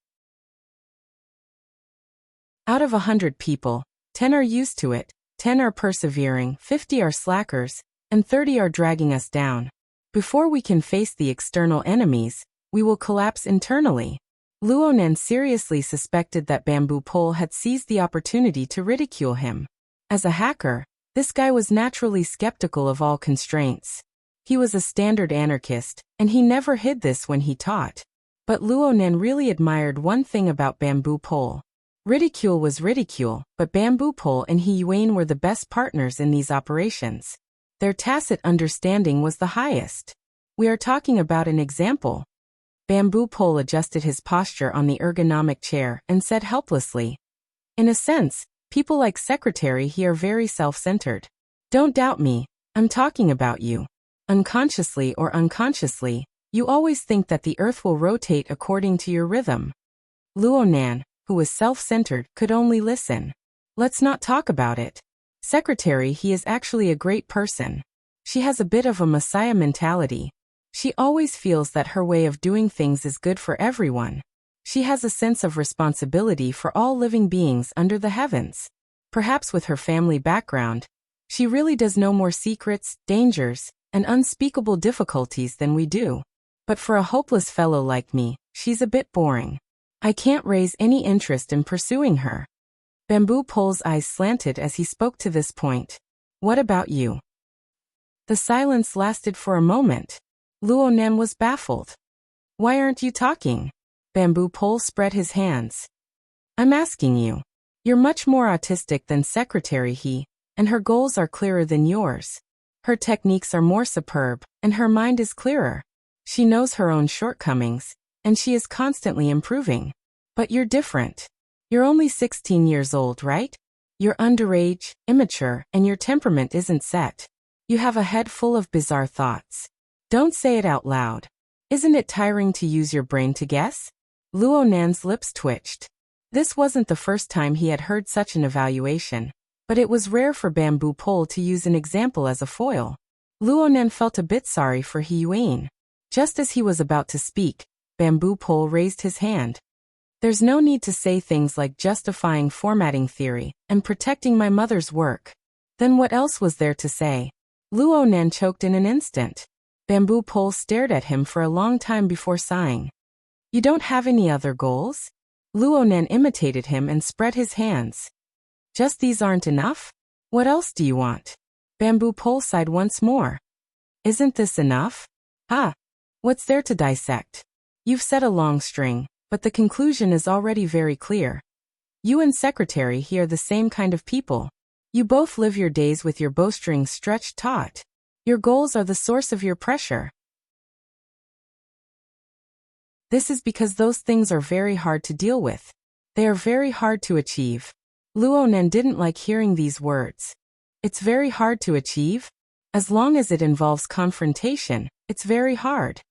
Out of 100 people, 10 are used to it, 10 are persevering, 50 are slackers, and 30 are dragging us down. Before we can face the external enemies, we will collapse internally. Luonan seriously suspected that Bamboo Pole had seized the opportunity to ridicule him. As a hacker, this guy was naturally skeptical of all constraints. He was a standard anarchist, and he never hid this when he taught. But Luonan really admired one thing about Bamboo Pole. Ridicule was ridicule, but Bamboo Pole and He Yuan were the best partners in these operations. Their tacit understanding was the highest. We are talking about an example. Bamboo Pole adjusted his posture on the ergonomic chair and said helplessly, "In a sense, people like Secretary He are very self-centered. Don't doubt me, I'm talking about you. Unconsciously or unconsciously, you always think that the earth will rotate according to your rhythm." Luonan, who was self-centered, could only listen. Let's not talk about it. Secretary He is actually a great person. She has a bit of a messiah mentality. She always feels that her way of doing things is good for everyone. She has a sense of responsibility for all living beings under the heavens. Perhaps with her family background, she really does know more secrets, dangers, and unspeakable difficulties than we do. But for a hopeless fellow like me, she's a bit boring. I can't raise any interest in pursuing her. Bamboo Pole's eyes slanted as he spoke to this point. What about you? The silence lasted for a moment. Luonan was baffled. Why aren't you talking? Bamboo Pole spread his hands. I'm asking you. You're much more autistic than Secretary He, and her goals are clearer than yours. Her techniques are more superb, and her mind is clearer. She knows her own shortcomings, and she is constantly improving. But you're different. You're only 16 years old, right? You're underage, immature, and your temperament isn't set. You have a head full of bizarre thoughts. Don't say it out loud. Isn't it tiring to use your brain to guess? Luonan's lips twitched. This wasn't the first time he had heard such an evaluation, but it was rare for Bamboo Pole to use an example as a foil. Luonan felt a bit sorry for He Yuan. Just as he was about to speak, Bamboo Pole raised his hand. There's no need to say things like justifying formatting theory and protecting my mother's work. Then what else was there to say? Luonan choked in an instant. Bamboo Pole stared at him for a long time before sighing. You don't have any other goals? Luonan imitated him and spread his hands. Just these aren't enough? What else do you want? Bamboo Pole sighed once more. Isn't this enough? Ah, what's there to dissect? You've said a long string, but the conclusion is already very clear. You and Secretary He are the same kind of people. You both live your days with your bowstrings stretched taut. Your goals are the source of your pressure. This is because those things are very hard to deal with. They are very hard to achieve. Luonan didn't like hearing these words. It's very hard to achieve? As long as it involves confrontation, it's very hard.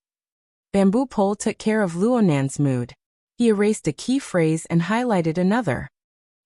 Bamboo Pole took care of Luonan's mood. He erased a key phrase and highlighted another.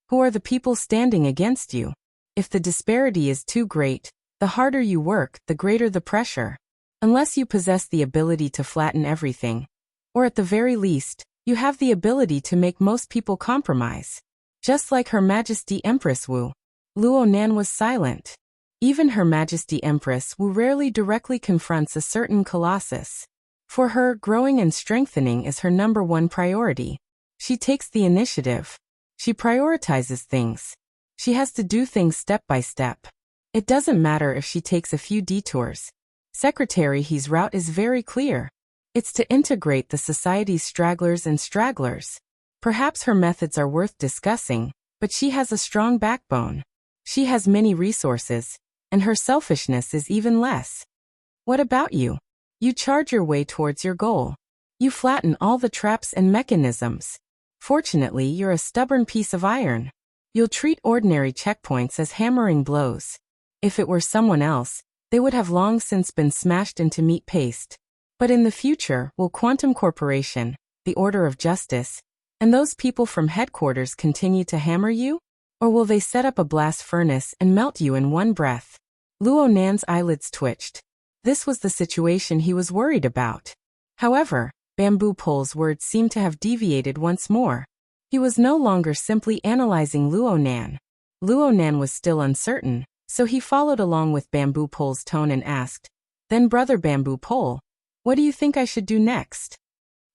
Who are the people standing against you? If the disparity is too great, the harder you work, the greater the pressure. Unless you possess the ability to flatten everything, or at the very least, you have the ability to make most people compromise. Just like Her Majesty Empress Wu. Luonan was silent. Even Her Majesty Empress Wu rarely directly confronts a certain colossus. For her, growing and strengthening is her #1 priority. She takes the initiative. She prioritizes things. She has to do things step by step. It doesn't matter if she takes a few detours. Secretary He's route is very clear. It's to integrate the society's stragglers and stragglers. Perhaps her methods are worth discussing, but she has a strong backbone. She has many resources, and her selfishness is even less. What about you? You charge your way towards your goal. You flatten all the traps and mechanisms. Fortunately, you're a stubborn piece of iron. You'll treat ordinary checkpoints as hammering blows. If it were someone else, they would have long since been smashed into meat paste. But in the future, will Quantum Corporation, the Order of Justice, and those people from headquarters continue to hammer you? Or will they set up a blast furnace and melt you in one breath? Luonan's eyelids twitched. This was the situation he was worried about. However, Bamboo Pole's words seemed to have deviated once more. He was no longer simply analyzing Luonan. Luonan was still uncertain, so he followed along with Bamboo Pole's tone and asked, "Then Brother Bamboo Pole, what do you think I should do next?"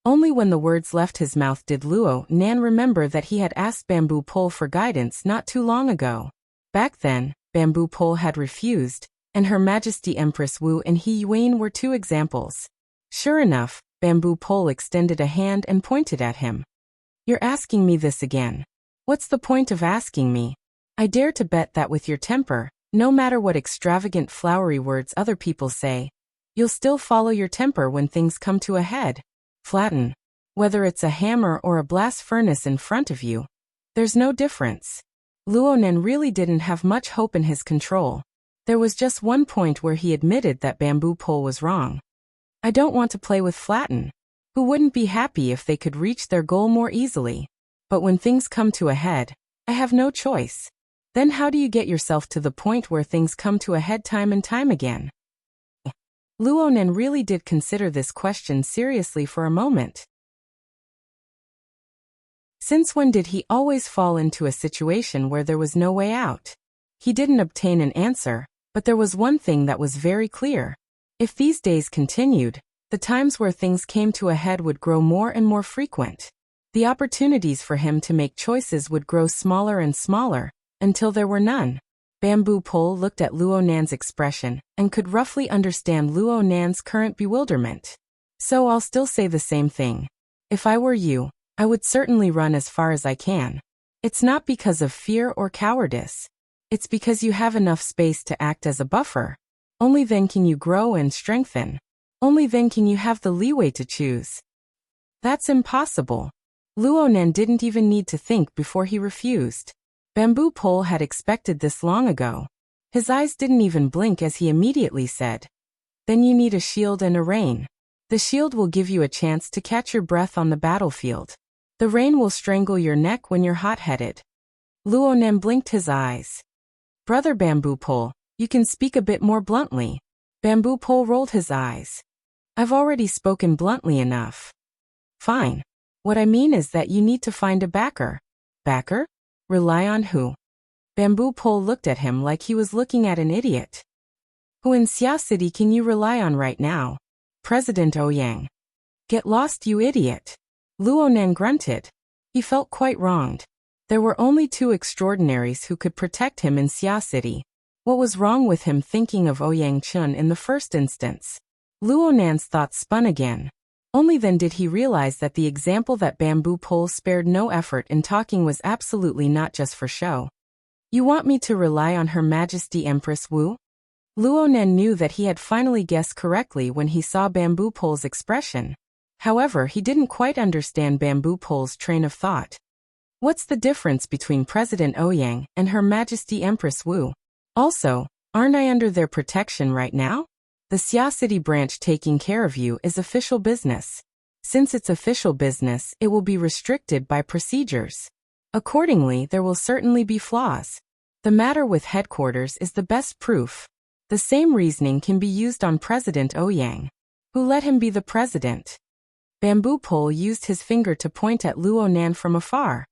Only when the words left his mouth did Luonan remember that he had asked Bamboo Pole for guidance not too long ago. Back then, Bamboo Pole had refused, and Her Majesty Empress Wu and He Yuan were two examples. Sure enough, Bamboo Pole extended a hand and pointed at him. "You're asking me this again. What's the point of asking me? I dare to bet that with your temper, no matter what extravagant flowery words other people say, you'll still follow your temper when things come to a head. Flatten. Whether it's a hammer or a blast furnace in front of you, there's no difference." Luonan really didn't have much hope in his control. There was just one point where he admitted that Bamboo Pole was wrong. "I don't want to play with Flatten. Who wouldn't be happy if they could reach their goal more easily? But when things come to a head, I have no choice." Then how do you get yourself to the point where things come to a head time and time again? Luonan really did consider this question seriously for a moment. Since when did he always fall into a situation where there was no way out? He didn't obtain an answer, but there was one thing that was very clear. If these days continued, the times where things came to a head would grow more and more frequent. The opportunities for him to make choices would grow smaller and smaller, until there were none. Bamboo Pole looked at Luonan's expression and could roughly understand Luonan's current bewilderment. "So I'll still say the same thing. If I were you, I would certainly run as far as I can. It's not because of fear or cowardice. It's because you have enough space to act as a buffer. Only then can you grow and strengthen. Only then can you have the leeway to choose." "That's impossible." Luonan didn't even need to think before he refused. Bamboo Pole had expected this long ago. His eyes didn't even blink as he immediately said, "Then you need a shield and a rein. The shield will give you a chance to catch your breath on the battlefield. The rein will strangle your neck when you're hot-headed." Luonan blinked his eyes. "Brother Bamboo Pole, you can speak a bit more bluntly." Bamboo Pole rolled his eyes. "I've already spoken bluntly enough." "Fine. What I mean is that you need to find a backer." "Backer? Rely on who?" Bamboo Pole looked at him like he was looking at an idiot. "Who in Xia City can you rely on right now?" "President Ouyang." "Get lost, you idiot." Luonan grunted. He felt quite wronged. There were only two extraordinaries who could protect him in Xia City. What was wrong with him thinking of Ouyang Chun in the first instance? Luonan's thoughts spun again. Only then did he realize that the example that Bamboo Pole spared no effort in talking was absolutely not just for show. "You want me to rely on Her Majesty Empress Wu?" Luonan knew that he had finally guessed correctly when he saw Bamboo Pole's expression. However, he didn't quite understand Bamboo Pole's train of thought. What's the difference between President Ouyang and Her Majesty Empress Wu? Also, aren't I under their protection right now? The Xia City branch taking care of you is official business. Since it's official business, it will be restricted by procedures. Accordingly, there will certainly be flaws. The matter with headquarters is the best proof. The same reasoning can be used on President Ouyang. Who let him be the president? Bamboo Pole used his finger to point at Luonan from afar.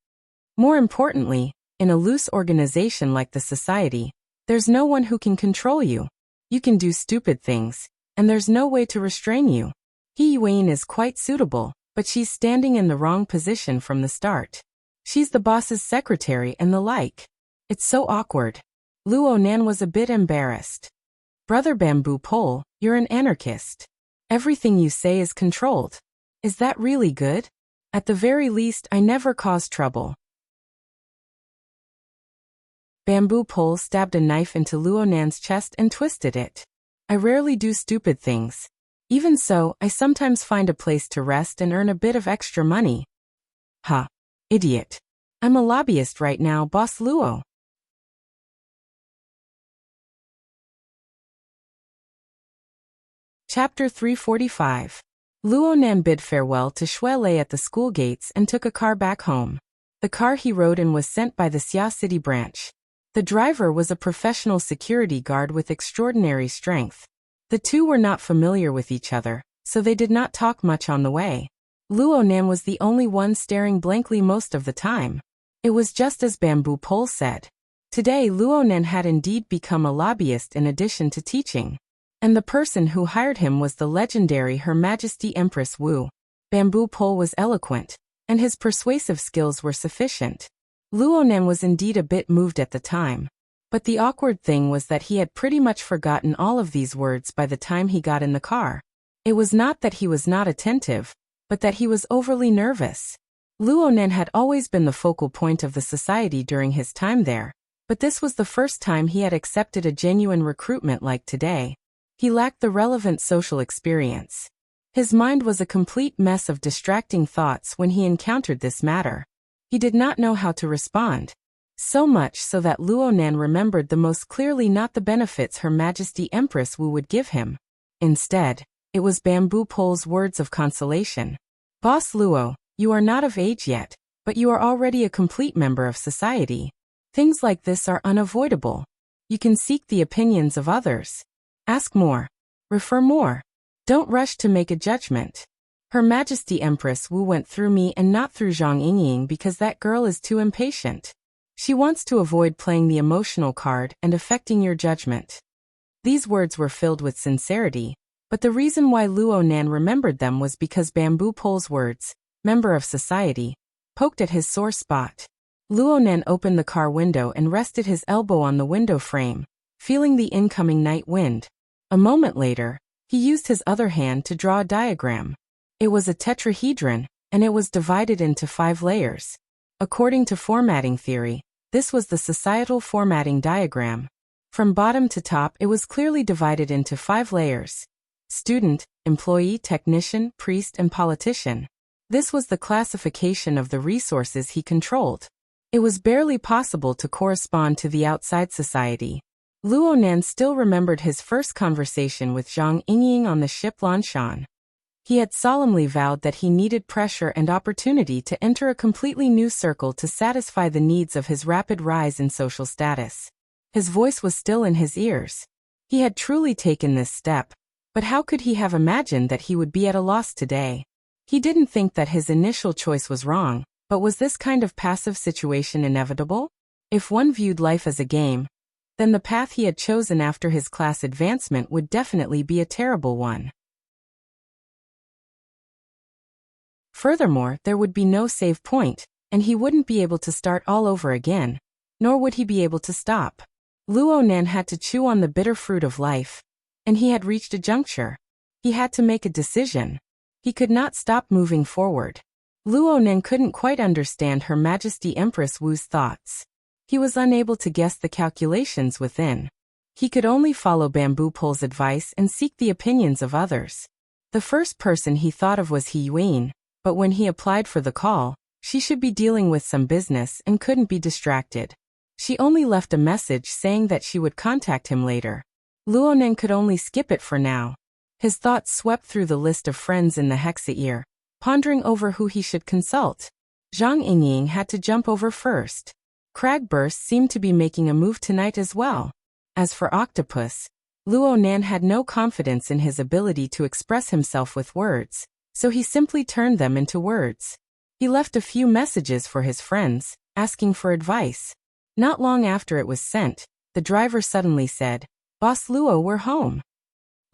More importantly, in a loose organization like the society, there's no one who can control you. You can do stupid things, and there's no way to restrain you. He Yuan is quite suitable, but she's standing in the wrong position from the start. She's the boss's secretary and the like. It's so awkward. Luonan was a bit embarrassed. "Brother Bamboo Pole, you're an anarchist. Everything you say is controlled. Is that really good? At the very least, I never cause trouble." Bamboo Pole stabbed a knife into Luonan's chest and twisted it. "I rarely do stupid things. Even so, I sometimes find a place to rest and earn a bit of extra money." "Ha! Idiot. I'm a lobbyist right now, Boss Luo." Chapter 345. Luonan bid farewell to Shuelei at the school gates and took a car back home. The car he rode in was sent by the Xia City branch. The driver was a professional security guard with extraordinary strength. The two were not familiar with each other, so they did not talk much on the way. Luonan was the only one staring blankly most of the time. It was just as Bamboo Pole said. Today Luonen had indeed become a lobbyist in addition to teaching. And the person who hired him was the legendary Her Majesty Empress Wu. Bamboo Pole was eloquent, and his persuasive skills were sufficient. Luonen was indeed a bit moved at the time. But the awkward thing was that he had pretty much forgotten all of these words by the time he got in the car. It was not that he was not attentive, but that he was overly nervous. Luonen had always been the focal point of the society during his time there, but this was the first time he had accepted a genuine recruitment like today. He lacked the relevant social experience. His mind was a complete mess of distracting thoughts when he encountered this matter. He did not know how to respond. So much so that Luonen remembered the most clearly not the benefits Her Majesty Empress Wu would give him. Instead, it was Bamboo Pole's words of consolation. Boss Luo, you are not of age yet, but you are already a complete member of society. Things like this are unavoidable. You can seek the opinions of others. Ask more. Refer more. Don't rush to make a judgment. Her Majesty Empress Wu went through me and not through Zhang Yingying because that girl is too impatient. She wants to avoid playing the emotional card and affecting your judgment. These words were filled with sincerity, but the reason why Luonen remembered them was because Bamboo Pole's words, member of society, poked at his sore spot. Luonen opened the car window and rested his elbow on the window frame, feeling the incoming night wind. A moment later, he used his other hand to draw a diagram. It was a tetrahedron, and it was divided into 5 layers. According to formatting theory, this was the societal formatting diagram. From bottom to top, it was clearly divided into 5 layers: student, employee, technician, priest, and politician. This was the classification of the resources he controlled. It was barely possible to correspond to the outside society. Luonen still remembered his first conversation with Zhang Yingying on the ship Lanshan. He had solemnly vowed that he needed pressure and opportunity to enter a completely new circle to satisfy the needs of his rapid rise in social status. His voice was still in his ears. He had truly taken this step, but how could he have imagined that he would be at a loss today? He didn't think that his initial choice was wrong, but was this kind of passive situation inevitable? If one viewed life as a game, then the path he had chosen after his class advancement would definitely be a terrible one. Furthermore, there would be no save point, and he wouldn't be able to start all over again, nor would he be able to stop. Luonen had to chew on the bitter fruit of life, and he had reached a juncture. He had to make a decision. He could not stop moving forward. Luonen couldn't quite understand Her Majesty Empress Wu's thoughts. He was unable to guess the calculations within. He could only follow Bamboo Pole's advice and seek the opinions of others. The first person he thought of was He Yuan, but when he applied for the call, she should be dealing with some business and couldn't be distracted. She only left a message saying that she would contact him later. Luonen could only skip it for now. His thoughts swept through the list of friends in the Hexaear, pondering over who he should consult. Zhang Yingying had to jump over first. Cragburst seemed to be making a move tonight as well. As for Octopus, Luonen had no confidence in his ability to express himself with words, so he simply turned them into words. He left a few messages for his friends, asking for advice. Not long after it was sent, the driver suddenly said, "Boss Luo, we're home."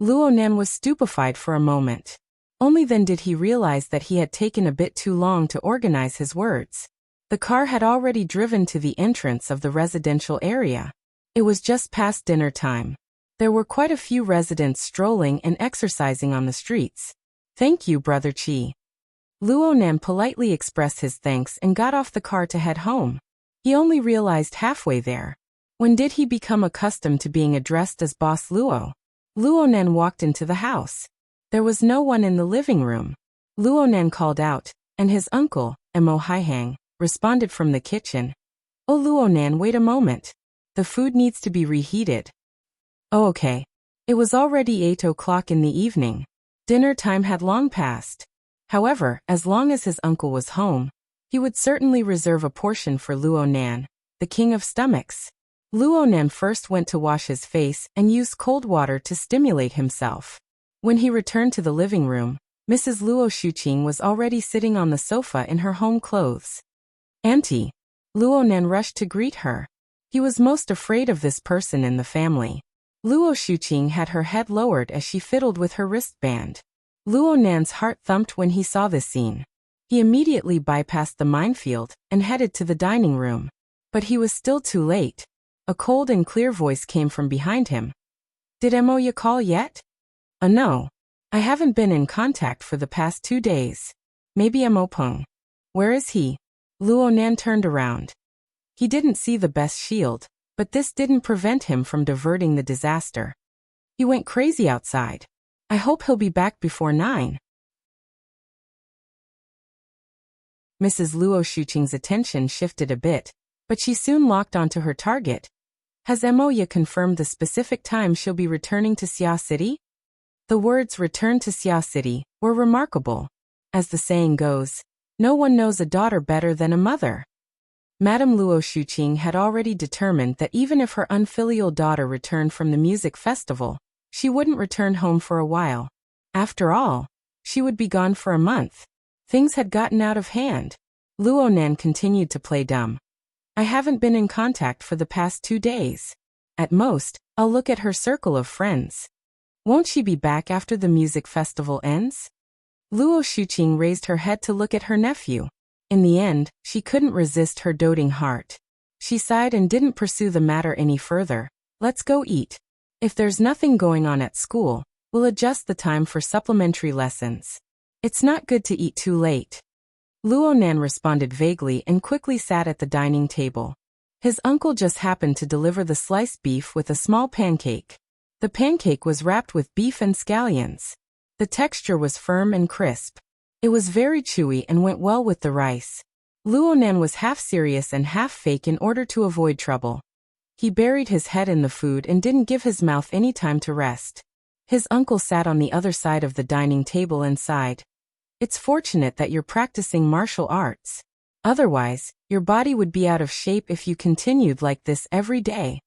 Luonen was stupefied for a moment. Only then did he realize that he had taken a bit too long to organize his words. The car had already driven to the entrance of the residential area. It was just past dinner time. There were quite a few residents strolling and exercising on the streets. "Thank you, Brother Chi." Luonen politely expressed his thanks and got off the car to head home. He only realized halfway there. When did he become accustomed to being addressed as Boss Luo? Luonen walked into the house. There was no one in the living room. Luonen called out, and his uncle, Mo Haihang, responded from the kitchen. "Oh Luonen, wait a moment. The food needs to be reheated." "Oh okay." It was already 8 o'clock in the evening. Dinner time had long passed. However, as long as his uncle was home, he would certainly reserve a portion for Luonen, the king of stomachs. Luonen first went to wash his face and used cold water to stimulate himself. When he returned to the living room, Mrs. Luo Shuqing was already sitting on the sofa in her home clothes. "Auntie." Luonen rushed to greet her. He was most afraid of this person in the family. Luo Shuqing had her head lowered as she fiddled with her wristband. Luo Nan's heart thumped when he saw this scene. He immediately bypassed the minefield and headed to the dining room. But he was still too late. A cold and clear voice came from behind him. Did Mo call yet? No. I haven't been in contact for the past 2 days. Maybe Mo Peng. Where is he? Luo Nan turned around. He didn't see the best shield, but this didn't prevent him from diverting the disaster. He went crazy outside. I hope he'll be back before 9. Mrs. Luo Shuqing's attention shifted a bit, but she soon locked onto her target. Has Mo confirmed the specific time she'll be returning to Xia City? The words "return to Xia City" were remarkable. As the saying goes, no one knows a daughter better than a mother. Madame Luo Shuqing had already determined that even if her unfilial daughter returned from the music festival, she wouldn't return home for a while. After all, she would be gone for a month. Things had gotten out of hand. Luo Nan continued to play dumb. I haven't been in contact for the past 2 days. At most, I'll look at her circle of friends. Won't she be back after the music festival ends? Luo Shuqing raised her head to look at her nephew. In the end, she couldn't resist her doting heart. She sighed and didn't pursue the matter any further. Let's go eat. If there's nothing going on at school, we'll adjust the time for supplementary lessons. It's not good to eat too late. Luo Nan responded vaguely and quickly sat at the dining table. His uncle just happened to deliver the sliced beef with a small pancake. The pancake was wrapped with beef and scallions. The texture was firm and crisp. It was very chewy and went well with the rice. Luo Nan was half serious and half fake in order to avoid trouble. He buried his head in the food and didn't give his mouth any time to rest. His uncle sat on the other side of the dining table and sighed. It's fortunate that you're practicing martial arts. Otherwise, your body would be out of shape if you continued like this every day.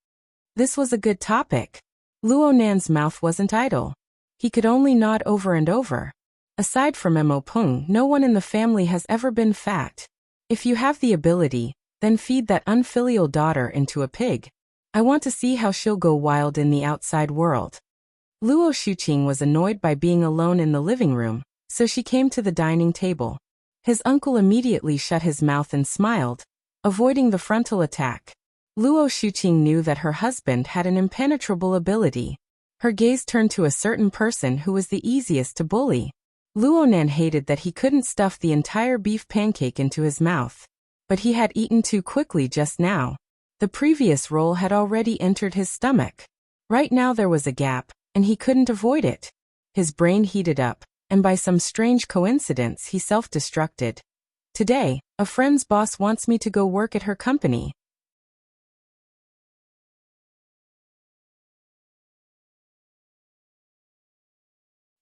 This was a good topic. Luo Nan's mouth wasn't idle. He could only nod over and over. Aside from Mo Peng, no one in the family has ever been fat. If you have the ability, then feed that unfilial daughter into a pig. I want to see how she'll go wild in the outside world. Luo Shuqing was annoyed by being alone in the living room, so she came to the dining table. His uncle immediately shut his mouth and smiled, avoiding the frontal attack. Luo Shuqing knew that her husband had an impenetrable ability. Her gaze turned to a certain person who was the easiest to bully. Luo Nan hated that he couldn't stuff the entire beef pancake into his mouth. But he had eaten too quickly just now. The previous roll had already entered his stomach. Right now there was a gap, and he couldn't avoid it. His brain heated up, and by some strange coincidence he self-destructed. Today, a friend's boss wants me to go work at her company.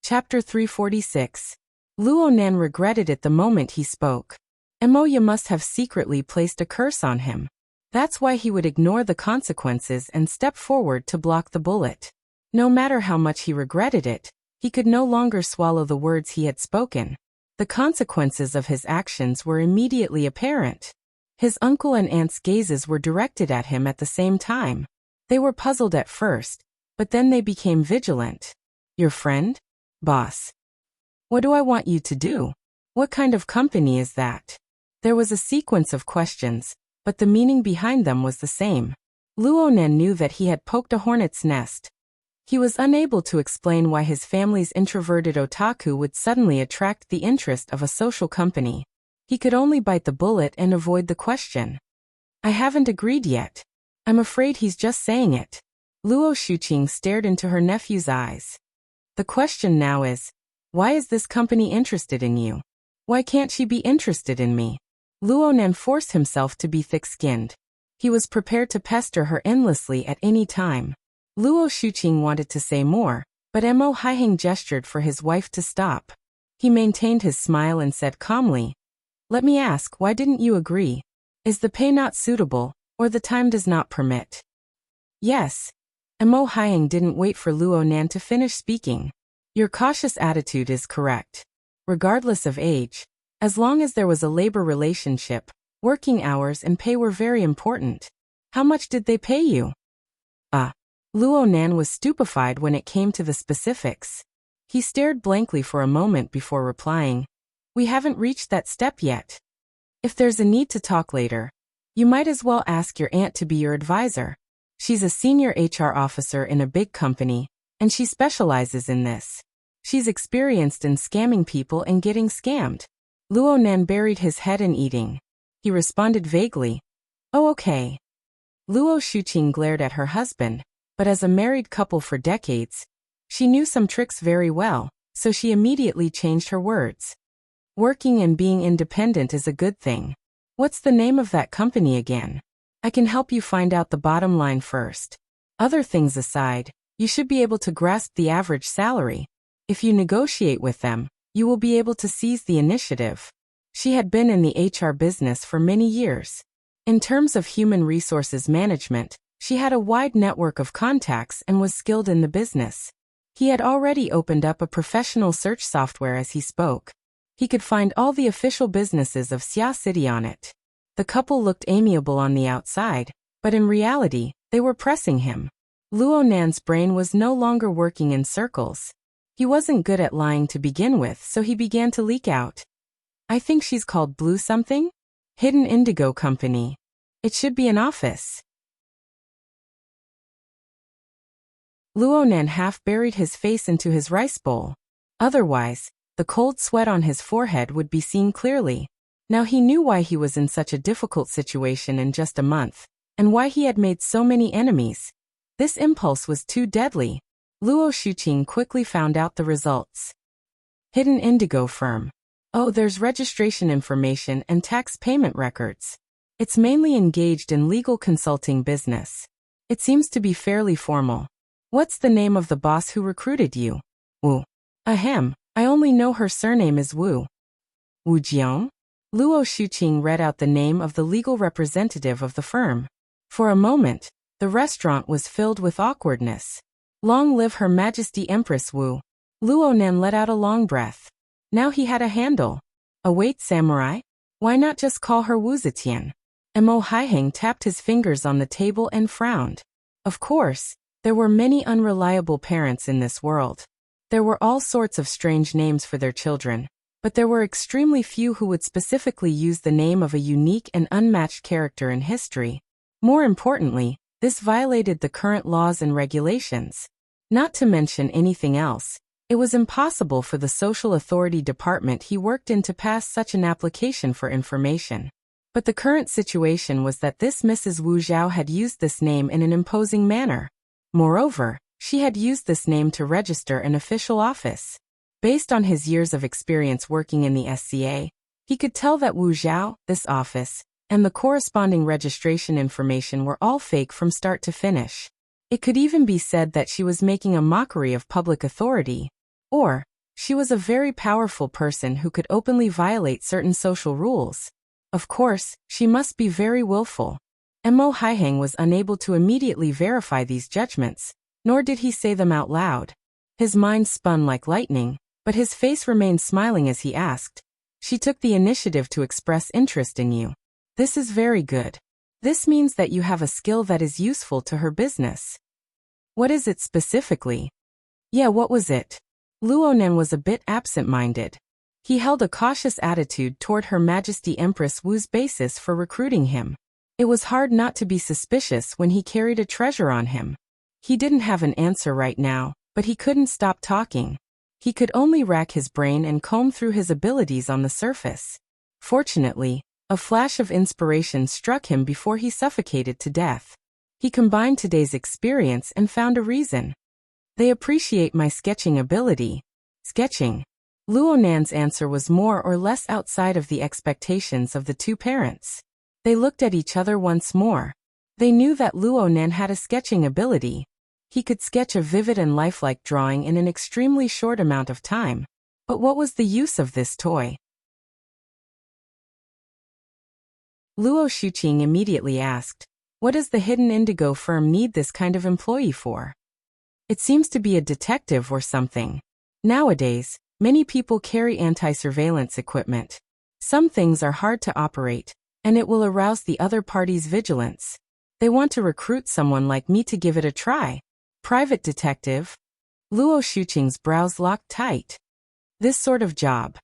Chapter 346. Luo Nan regretted it the moment he spoke. Moya must have secretly placed a curse on him. That's why he would ignore the consequences and step forward to block the bullet. No matter how much he regretted it, he could no longer swallow the words he had spoken. The consequences of his actions were immediately apparent. His uncle and aunt's gazes were directed at him at the same time. They were puzzled at first, but then they became vigilant. Your friend? Boss. What do I want you to do? What kind of company is that? There was a sequence of questions, but the meaning behind them was the same. Luo Nan knew that he had poked a hornet's nest. He was unable to explain why his family's introverted otaku would suddenly attract the interest of a social company. He could only bite the bullet and avoid the question. I haven't agreed yet. I'm afraid he's just saying it. Luo Shuqing stared into her nephew's eyes. The question now is, why is this company interested in you? Why can't she be interested in me? Luo Nan forced himself to be thick-skinned. He was prepared to pester her endlessly at any time. Luo Shuqing wanted to say more, but Mo Haiheng gestured for his wife to stop. He maintained his smile and said calmly, Let me ask, why didn't you agree? Is the pay not suitable, or the time does not permit? Yes. Mo Haiheng didn't wait for Luo Nan to finish speaking. Your cautious attitude is correct. Regardless of age, as long as there was a labor relationship, working hours and pay were very important. How much did they pay you? Luo Nan was stupefied when it came to the specifics. He stared blankly for a moment before replying, "We haven't reached that step yet. If there's a need to talk later, you might as well ask your aunt to be your advisor. She's a senior HR officer in a big company, and she specializes in this. She's experienced in scamming people and getting scammed." Luo Nan buried his head in eating. He responded vaguely, "Oh, okay." Luo Shuqing glared at her husband, but as a married couple for decades, she knew some tricks very well, so she immediately changed her words. "Working and being independent is a good thing. What's the name of that company again? I can help you find out the bottom line first. Other things aside, you should be able to grasp the average salary. If you negotiate with them, you will be able to seize the initiative." She had been in the HR business for many years. In terms of human resources management, she had a wide network of contacts and was skilled in the business. He had already opened up a professional search software as he spoke. He could find all the official businesses of Xia City on it. The couple looked amiable on the outside, but in reality, they were pressing him. Luo Nan's brain was no longer working in circles. He wasn't good at lying to begin with, so he began to leak out. "I think she's called Blue something? Hidden Indigo Company. It should be an office." Luo Nan half buried his face into his rice bowl. Otherwise, the cold sweat on his forehead would be seen clearly. Now he knew why he was in such a difficult situation in just a month, and why he had made so many enemies. This impulse was too deadly. Luo Shuqing quickly found out the results. Hidden Indigo Firm. Oh, there's registration information and tax payment records. It's mainly engaged in legal consulting business. It seems to be fairly formal. What's the name of the boss who recruited you? Wu. Ahem, I only know her surname is Wu. Wu Jiang? Luo Shuqing read out the name of the legal representative of the firm. For a moment, the restaurant was filled with awkwardness. Long live Her Majesty Empress Wu. Luo Nan let out a long breath. Now he had a handle. A wait, samurai? Why not just call her Wu Zetian? Mo Haiheng tapped his fingers on the table and frowned. Of course, there were many unreliable parents in this world. There were all sorts of strange names for their children, but there were extremely few who would specifically use the name of a unique and unmatched character in history. More importantly, this violated the current laws and regulations. Not to mention anything else, it was impossible for the Social Authority Department he worked in to pass such an application for information. But the current situation was that this Mrs. Wu Zhao had used this name in an imposing manner. Moreover, she had used this name to register an official office. Based on his years of experience working in the SCA, he could tell that Wu Zhao, this office, and the corresponding registration information were all fake from start to finish. It could even be said that she was making a mockery of public authority. Or, she was a very powerful person who could openly violate certain social rules. Of course, she must be very willful. Mo Haiheng was unable to immediately verify these judgments, nor did he say them out loud. His mind spun like lightning, but his face remained smiling as he asked, "She took the initiative to express interest in you. This is very good. This means that you have a skill that is useful to her business." "What is it specifically?" "Yeah, what was it?" Luo Nan was a bit absent-minded. He held a cautious attitude toward Her Majesty Empress Wu's basis for recruiting him. It was hard not to be suspicious when he carried a treasure on him. He didn't have an answer right now, but he couldn't stop talking. He could only rack his brain and comb through his abilities on the surface. Fortunately, a flash of inspiration struck him before he suffocated to death. He combined today's experience and found a reason. "They appreciate my sketching ability." Sketching. Luo Nan's answer was more or less outside of the expectations of the two parents. They looked at each other once more. They knew that Luo Nan had a sketching ability. He could sketch a vivid and lifelike drawing in an extremely short amount of time. But what was the use of this toy? Luo Shuqing immediately asked, "What does the Hidden Indigo firm need this kind of employee for?" "It seems to be a detective or something. Nowadays, many people carry anti-surveillance equipment. Some things are hard to operate, and it will arouse the other party's vigilance. They want to recruit someone like me to give it a try. Private detective? Luo Shuqing's brows locked tight. This sort of job.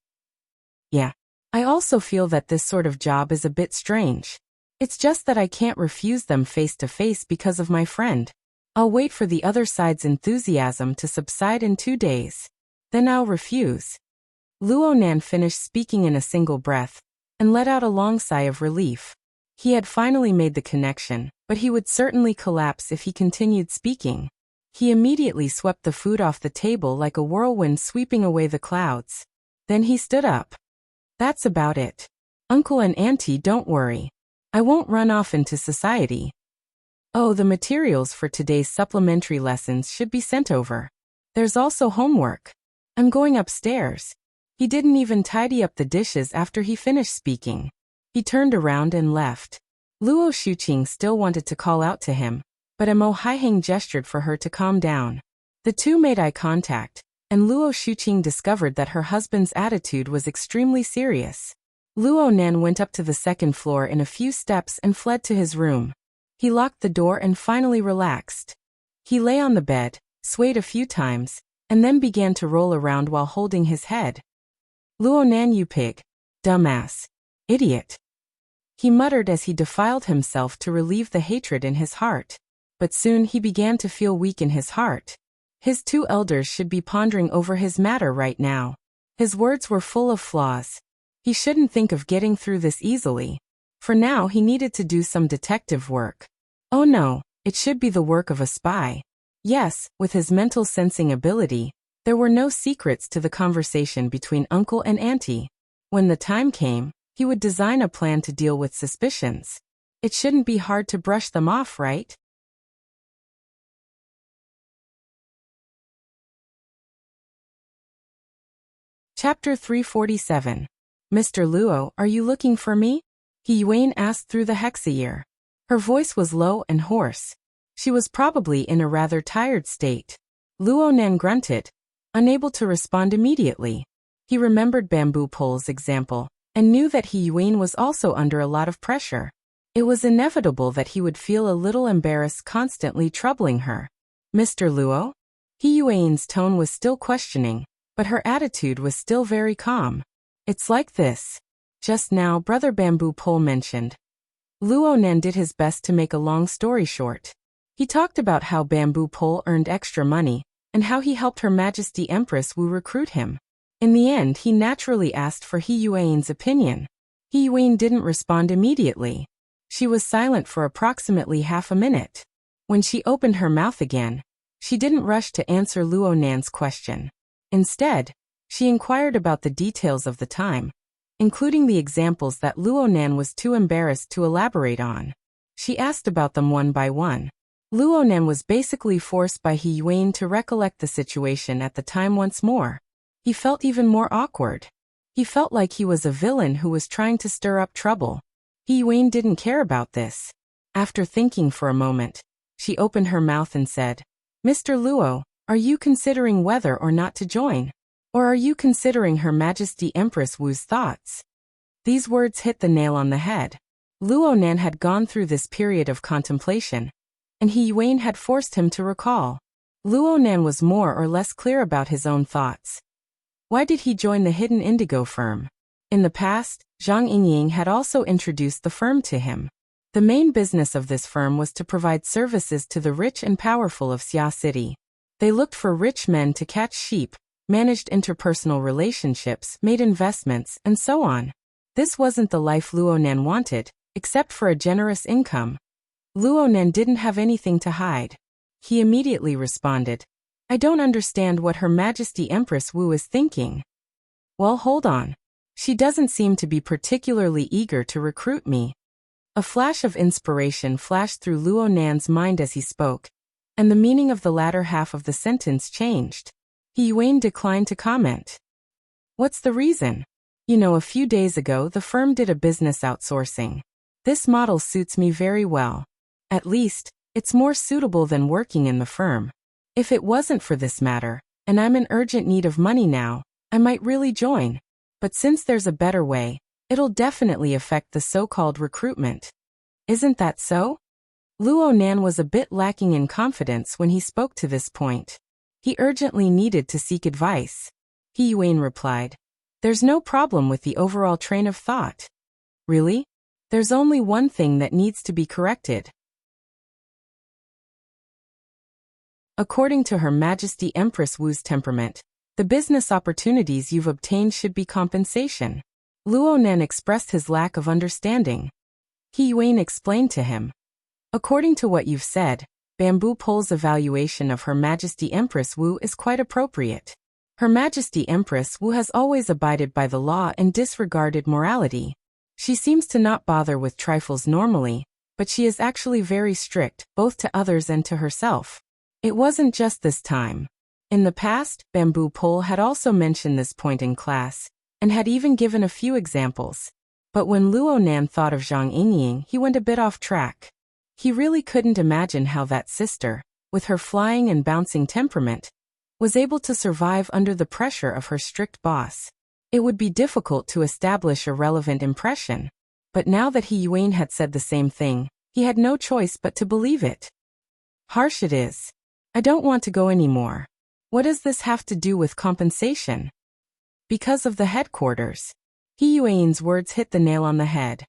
Yeah. I also feel that this sort of job is a bit strange. It's just that I can't refuse them face to face because of my friend. I'll wait for the other side's enthusiasm to subside in 2 days. Then I'll refuse. Luo Nan finished speaking in a single breath and let out a long sigh of relief. He had finally made the connection, but he would certainly collapse if he continued speaking. He immediately swept the food off the table like a whirlwind sweeping away the clouds. Then he stood up. That's about it. Uncle and Auntie, don't worry. I won't run off into society. Oh, the materials for today's supplementary lessons should be sent over. There's also homework. I'm going upstairs. He didn't even tidy up the dishes after he finished speaking. He turned around and left. Luo Shuqing still wanted to call out to him, but Mo Haiheng gestured for her to calm down. The two made eye contact, and Luo Shuqing discovered that her husband's attitude was extremely serious. Luo Nan went up to the second floor in a few steps and fled to his room. He locked the door and finally relaxed. He lay on the bed, swayed a few times, and then began to roll around while holding his head. Luo Nan, you pig. Dumbass. Idiot. He muttered as he defiled himself to relieve the hatred in his heart. But soon he began to feel weak in his heart. His two elders should be pondering over his matter right now. His words were full of flaws. He shouldn't think of getting through this easily. For now he needed to do some detective work. Oh no, it should be the work of a spy. Yes, with his mental sensing ability, there were no secrets to the conversation between uncle and auntie. When the time came, he would design a plan to deal with suspicions. It shouldn't be hard to brush them off, right? Chapter 347. Mr. Luo, are you looking for me? He Yuan asked through the hexaear. Her voice was low and hoarse. She was probably in a rather tired state. Luo Nan grunted, unable to respond immediately. He remembered Bamboo Pole's example, and knew that He Yuan was also under a lot of pressure. It was inevitable that he would feel a little embarrassed constantly troubling her. Mr. Luo? He Yuan's tone was still questioning, but her attitude was still very calm. It's like this. Just now Brother Bamboo Pole mentioned. Luo Nan did his best to make a long story short. He talked about how Bamboo Pole earned extra money, and how he helped Her Majesty Empress Wu recruit him. In the end he naturally asked for He Yuan's opinion. He Yuan didn't respond immediately. She was silent for approximately half a minute. When she opened her mouth again, she didn't rush to answer Luo Nan's question. Instead, she inquired about the details of the time, including the examples that Luo Nan was too embarrassed to elaborate on. She asked about them one by one. Luo Nan was basically forced by He Yuan to recollect the situation at the time once more. He felt even more awkward. He felt like he was a villain who was trying to stir up trouble. He Yuan didn't care about this. After thinking for a moment, she opened her mouth and said, Mr. Luo, are you considering whether or not to join? Or are you considering Her Majesty Empress Wu's thoughts? These words hit the nail on the head. Luo Nan had gone through this period of contemplation, and He Yuan had forced him to recall. Luo Nan was more or less clear about his own thoughts. Why did he join the hidden indigo firm? In the past, Zhang Yingying had also introduced the firm to him. The main business of this firm was to provide services to the rich and powerful of Xia City. They looked for rich men to catch sheep, managed interpersonal relationships, made investments, and so on. This wasn't the life Luo Nan wanted, except for a generous income. Luo Nan didn't have anything to hide. He immediately responded, I don't understand what Her Majesty Empress Wu is thinking. Well, hold on. She doesn't seem to be particularly eager to recruit me. A flash of inspiration flashed through Luo Nan's mind as he spoke, and the meaning of the latter half of the sentence changed. He Yuan declined to comment. What's the reason? You know, a few days ago the firm did a business outsourcing. This model suits me very well. At least, it's more suitable than working in the firm. If it wasn't for this matter, and I'm in urgent need of money now, I might really join. But since there's a better way, it'll definitely affect the so-called recruitment. Isn't that so? Luo Nan was a bit lacking in confidence when he spoke to this point. He urgently needed to seek advice. He Yuan replied, "There's no problem with the overall train of thought." "Really? There's only one thing that needs to be corrected." According to Her Majesty Empress Wu's temperament, the business opportunities you've obtained should be compensation. Luo Nan expressed his lack of understanding. He Yuan explained to him, "According to what you've said, Bamboo Pole's evaluation of Her Majesty Empress Wu is quite appropriate. Her Majesty Empress Wu has always abided by the law and disregarded morality. She seems to not bother with trifles normally, but she is actually very strict, both to others and to herself. It wasn't just this time. In the past, Bamboo Pole had also mentioned this point in class, and had even given a few examples. But when Luo Nan thought of Zhang Yingying, he went a bit off track. He really couldn't imagine how that sister, with her flying and bouncing temperament, was able to survive under the pressure of her strict boss. It would be difficult to establish a relevant impression. But now that He Yuan had said the same thing, he had no choice but to believe it. "Harsh it is. I don't want to go anymore. What does this have to do with compensation?" "Because of the headquarters." He Yuan's words hit the nail on the head.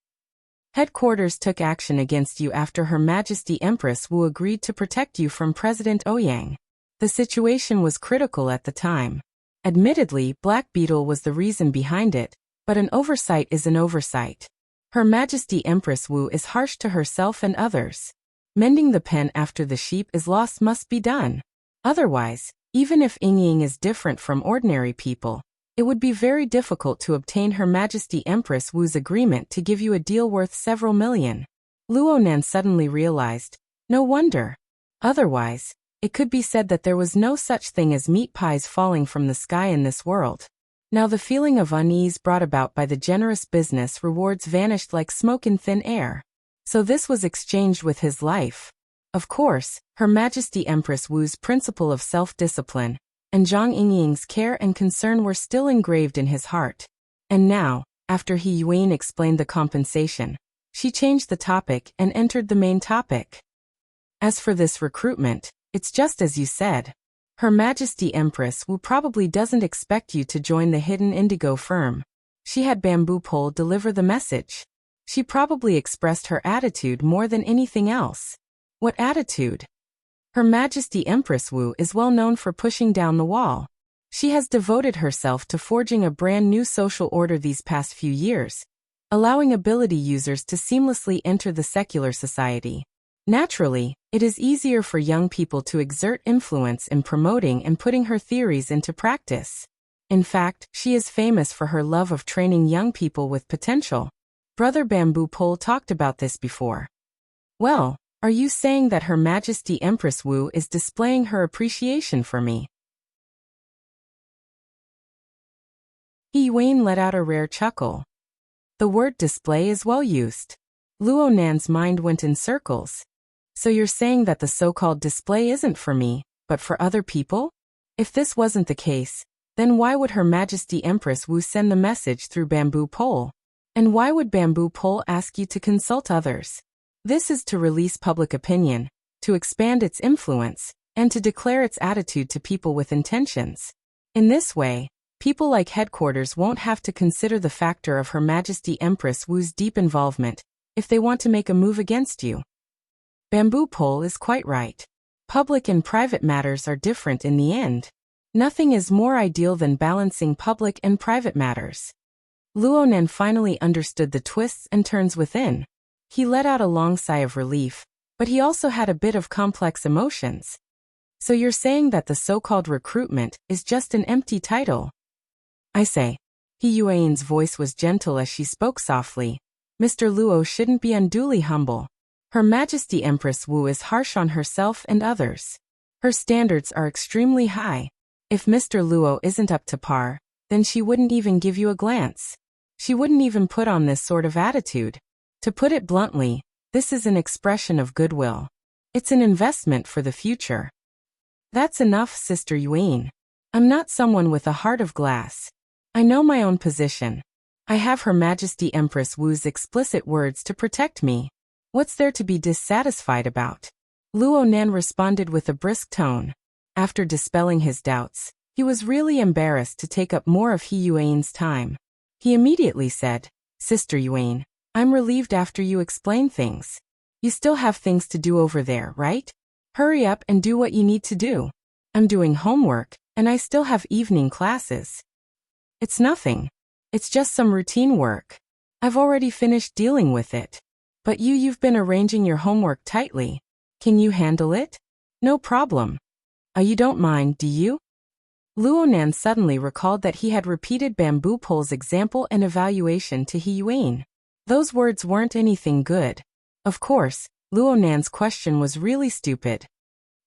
"Headquarters took action against you after Her Majesty Empress Wu agreed to protect you from President Ouyang. The situation was critical at the time. Admittedly, Black Beetle was the reason behind it, but an oversight is an oversight. Her Majesty Empress Wu is harsh to herself and others. Mending the pen after the sheep is lost must be done. Otherwise, even if Yingying is different from ordinary people, it would be very difficult to obtain Her Majesty Empress Wu's agreement to give you a deal worth several million." Luo Nan suddenly realized, no wonder. Otherwise, it could be said that there was no such thing as meat pies falling from the sky in this world. Now the feeling of unease brought about by the generous business rewards vanished like smoke in thin air. So this was exchanged with his life. Of course, Her Majesty Empress Wu's principle of self-discipline, and Zhang Yingying's care and concern were still engraved in his heart. And now, after He Yuan explained the compensation, she changed the topic and entered the main topic. "As for this recruitment, it's just as you said. Her Majesty Empress Wu probably doesn't expect you to join the hidden indigo firm. She had Bamboo Pole deliver the message. She probably expressed her attitude more than anything else." "What attitude?" "Her Majesty Empress Wu is well known for pushing down the wall. She has devoted herself to forging a brand new social order these past few years, allowing ability users to seamlessly enter the secular society. Naturally, it is easier for young people to exert influence in promoting and putting her theories into practice. In fact, she is famous for her love of training young people with potential. Brother Bamboo Pole talked about this before." "Well, are you saying that Her Majesty Empress Wu is displaying her appreciation for me?" He Yuan let out a rare chuckle. The word display is well used. Luo Nan's mind went in circles. "So you're saying that the so-called display isn't for me, but for other people? If this wasn't the case, then why would Her Majesty Empress Wu send the message through Bamboo Pole? And why would Bamboo Pole ask you to consult others? This is to release public opinion, to expand its influence, and to declare its attitude to people with intentions. In this way, people like headquarters won't have to consider the factor of Her Majesty Empress Wu's deep involvement if they want to make a move against you." Bamboo Pole is quite right. Public and private matters are different in the end. Nothing is more ideal than balancing public and private matters. Luo Nan finally understood the twists and turns within. He let out a long sigh of relief, but he also had a bit of complex emotions. "So you're saying that the so-called recruitment is just an empty title?" "I say." He Yuan's voice was gentle as she spoke softly. "Mr. Luo shouldn't be unduly humble. Her Majesty Empress Wu is harsh on herself and others. Her standards are extremely high. If Mr. Luo isn't up to par, then she wouldn't even give you a glance. She wouldn't even put on this sort of attitude. To put it bluntly, this is an expression of goodwill. It's an investment for the future." "That's enough, Sister Yuan. I'm not someone with a heart of glass. I know my own position. I have Her Majesty Empress Wu's explicit words to protect me. What's there to be dissatisfied about? Luo Nan responded with a brisk tone. After dispelling his doubts, he was really embarrassed to take up more of He Yuan's time. He immediately said, Sister Yuan, I'm relieved after you explain things. You still have things to do over there, right? Hurry up and do what you need to do. I'm doing homework, and I still have evening classes. It's nothing. It's just some routine work. I've already finished dealing with it. But you've been arranging your homework tightly. Can you handle it? No problem. You don't mind, do you? Luo Nan suddenly recalled that he had repeated Bamboo Pole's example and evaluation to He Yuan. Those words weren't anything good. Of course, Luo Nan's question was really stupid.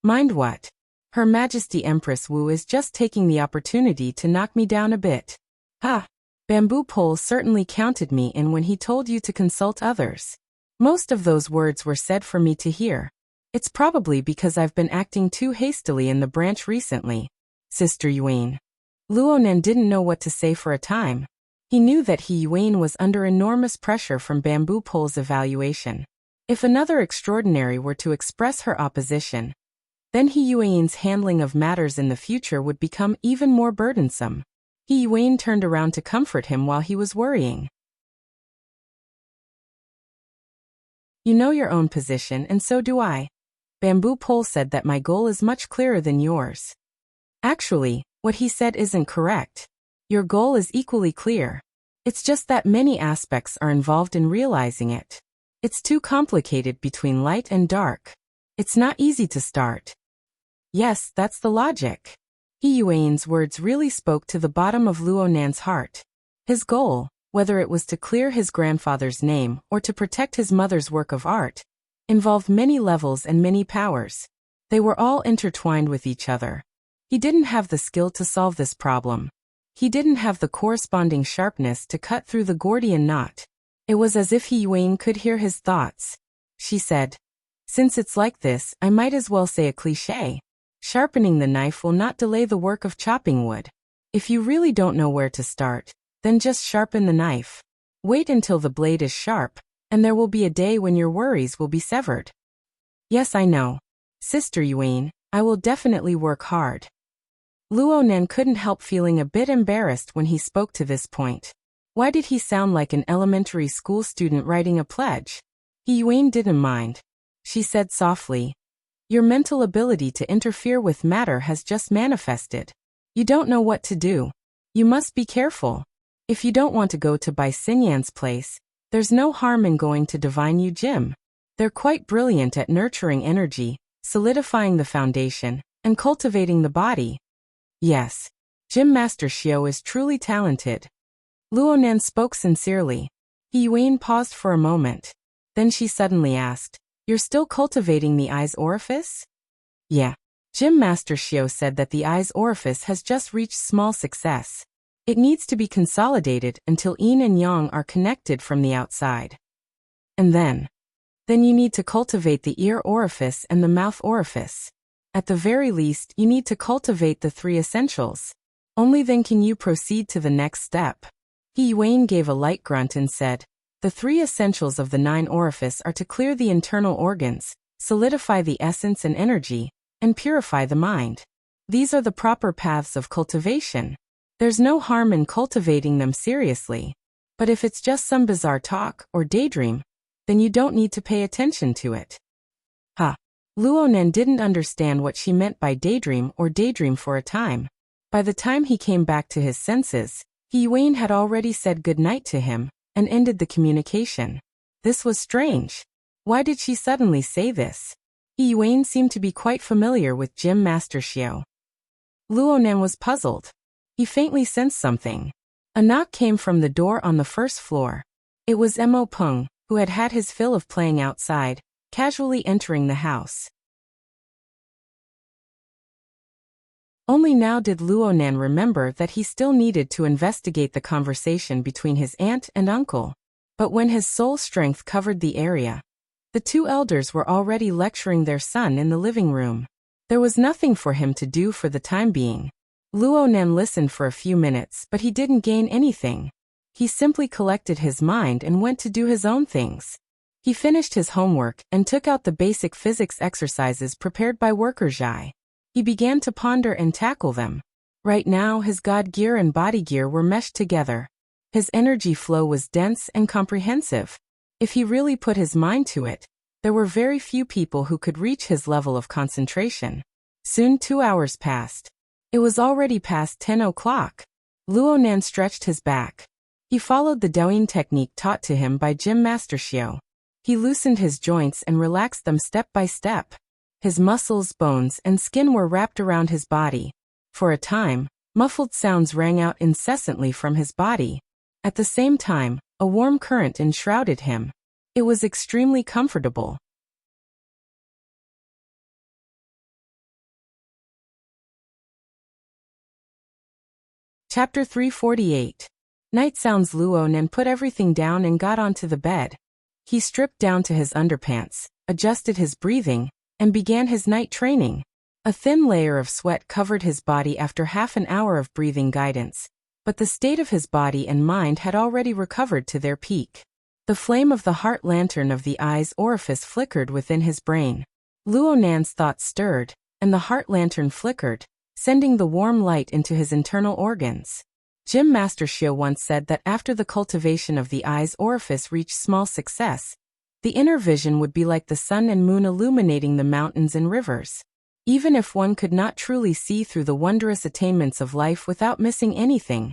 Mind what? Her Majesty Empress Wu is just taking the opportunity to knock me down a bit. Ha! Bamboo Pole certainly counted me in when he told you to consult others. Most of those words were said for me to hear. It's probably because I've been acting too hastily in the branch recently. Sister Yuan. Luo Nan didn't know what to say for a time. He knew that He Yuan was under enormous pressure from Bamboo Pole's evaluation. If another extraordinary were to express her opposition, then He Yuan's handling of matters in the future would become even more burdensome. He Yuan turned around to comfort him while he was worrying. You know your own position, and so do I. Bamboo Pole said that my goal is much clearer than yours. Actually, what he said isn't correct. Your goal is equally clear. It's just that many aspects are involved in realizing it. It's too complicated between light and dark. It's not easy to start. Yes, that's the logic. He Yuan's words really spoke to the bottom of Luo Nan's heart. His goal, whether it was to clear his grandfather's name or to protect his mother's work of art, involved many levels and many powers. They were all intertwined with each other. He didn't have the skill to solve this problem. He didn't have the corresponding sharpness to cut through the Gordian knot. It was as if He Yuan could hear his thoughts. She said, Since it's like this, I might as well say a cliché. Sharpening the knife will not delay the work of chopping wood. If you really don't know where to start, then just sharpen the knife. Wait until the blade is sharp, and there will be a day when your worries will be severed. Yes, I know. Sister Yuan, I will definitely work hard. Luo Nan couldn't help feeling a bit embarrassed when he spoke to this point. Why did he sound like an elementary school student writing a pledge? He Yuan didn't mind. She said softly, Your mental ability to interfere with matter has just manifested. You don't know what to do. You must be careful. If you don't want to go to Bai Xinyan's place, there's no harm in going to Divine Yu Gym. They're quite brilliant at nurturing energy, solidifying the foundation, and cultivating the body. Yes, Gym Master Xiao is truly talented. Luo Nan spoke sincerely. He Yuan paused for a moment. Then she suddenly asked, You're still cultivating the eye's orifice? Yeah. Gym Master Xiao said that the eye's orifice has just reached small success. It needs to be consolidated until yin and yang are connected from the outside. And then you need to cultivate the ear orifice and the mouth orifice. At the very least, you need to cultivate the 3 essentials. Only then can you proceed to the next step. He Yuan gave a light grunt and said, The 3 essentials of the 9 orifice are to clear the internal organs, solidify the essence and energy, and purify the mind. These are the proper paths of cultivation. There's no harm in cultivating them seriously. But if it's just some bizarre talk or daydream, then you don't need to pay attention to it. Luo Nan didn't understand what she meant by daydream or daydream for a time. By the time he came back to his senses, He Yuan had already said goodnight to him and ended the communication. This was strange. Why did she suddenly say this? He Yuan seemed to be quite familiar with Gym Master Xiao. Luo Nan was puzzled. He faintly sensed something. A knock came from the door on the first floor. It was Mo Peng, who had had his fill of playing outside, casually entering the house. Only now did Luo Nan remember that he still needed to investigate the conversation between his aunt and uncle. But when his soul strength covered the area, the 2 elders were already lecturing their son in the living room. There was nothing for him to do for the time being. Luo Nan listened for a few minutes, but he didn't gain anything. He simply collected his mind and went to do his own things. He finished his homework and took out the basic physics exercises prepared by Worker Zhai. He began to ponder and tackle them. Right now his god gear and body gear were meshed together. His energy flow was dense and comprehensive. If he really put his mind to it, there were very few people who could reach his level of concentration. Soon 2 hours passed. It was already past 10 o'clock. Luonan stretched his back. He followed the Douyin technique taught to him by Gym Master Xiao. He loosened his joints and relaxed them step by step. His muscles, bones, and skin were wrapped around his body. For a time, muffled sounds rang out incessantly from his body. At the same time, a warm current enshrouded him. It was extremely comfortable. Chapter 348. Night sounds. Luonan put everything down and got onto the bed. He stripped down to his underpants, adjusted his breathing, and began his night training. A thin layer of sweat covered his body after half an hour of breathing guidance, but the state of his body and mind had already recovered to their peak. The flame of the heart lantern of the eye's orifice flickered within his brain. Luonan's thoughts stirred, and the heart lantern flickered, sending the warm light into his internal organs. Gym Master Xiao once said that after the cultivation of the eye's orifice reached small success, the inner vision would be like the sun and moon illuminating the mountains and rivers. Even if one could not truly see through the wondrous attainments of life without missing anything,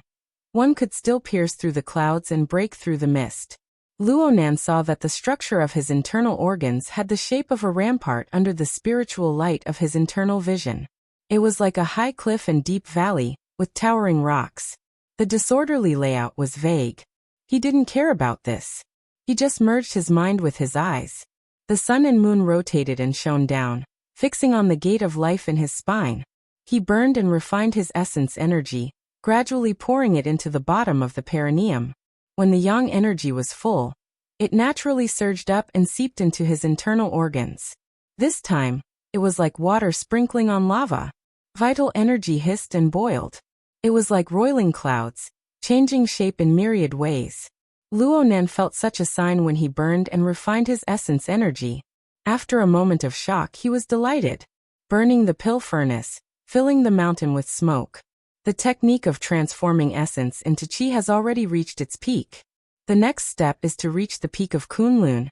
one could still pierce through the clouds and break through the mist. Luonan saw that the structure of his internal organs had the shape of a rampart under the spiritual light of his internal vision. It was like a high cliff and deep valley, with towering rocks. The disorderly layout was vague. He didn't care about this. He just merged his mind with his eyes. The sun and moon rotated and shone down, fixing on the gate of life in his spine. He burned and refined his essence energy, gradually pouring it into the bottom of the perineum. When the yang energy was full, it naturally surged up and seeped into his internal organs. This time, it was like water sprinkling on lava. Vital energy hissed and boiled. It was like roiling clouds, changing shape in myriad ways. Luonan felt such a sign when he burned and refined his essence energy. After a moment of shock, he was delighted. Burning the pill furnace, filling the mountain with smoke. The technique of transforming essence into qi has already reached its peak. The next step is to reach the peak of Kunlun,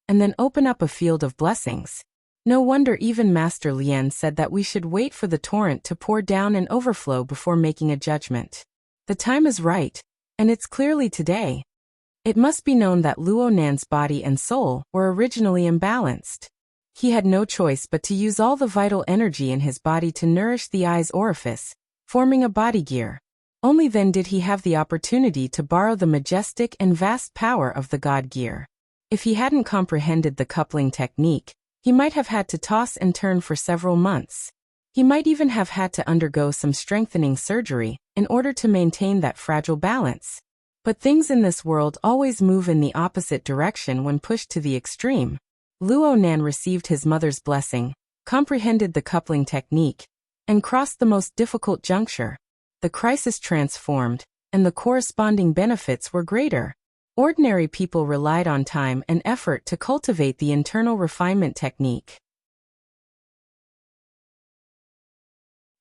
and then open up a field of blessings. No wonder even Master Lien said that we should wait for the torrent to pour down and overflow before making a judgment. The time is right, and it's clearly today. It must be known that Luonan's body and soul were originally imbalanced. He had no choice but to use all the vital energy in his body to nourish the eye's orifice, forming a body gear. Only then did he have the opportunity to borrow the majestic and vast power of the god gear. If he hadn't comprehended the coupling technique, he might have had to toss and turn for several months. He might even have had to undergo some strengthening surgery in order to maintain that fragile balance. But things in this world always move in the opposite direction when pushed to the extreme. Luonan received his mother's blessing, comprehended the coupling technique, and crossed the most difficult juncture. The crisis transformed, and the corresponding benefits were greater. Ordinary people relied on time and effort to cultivate the internal refinement technique.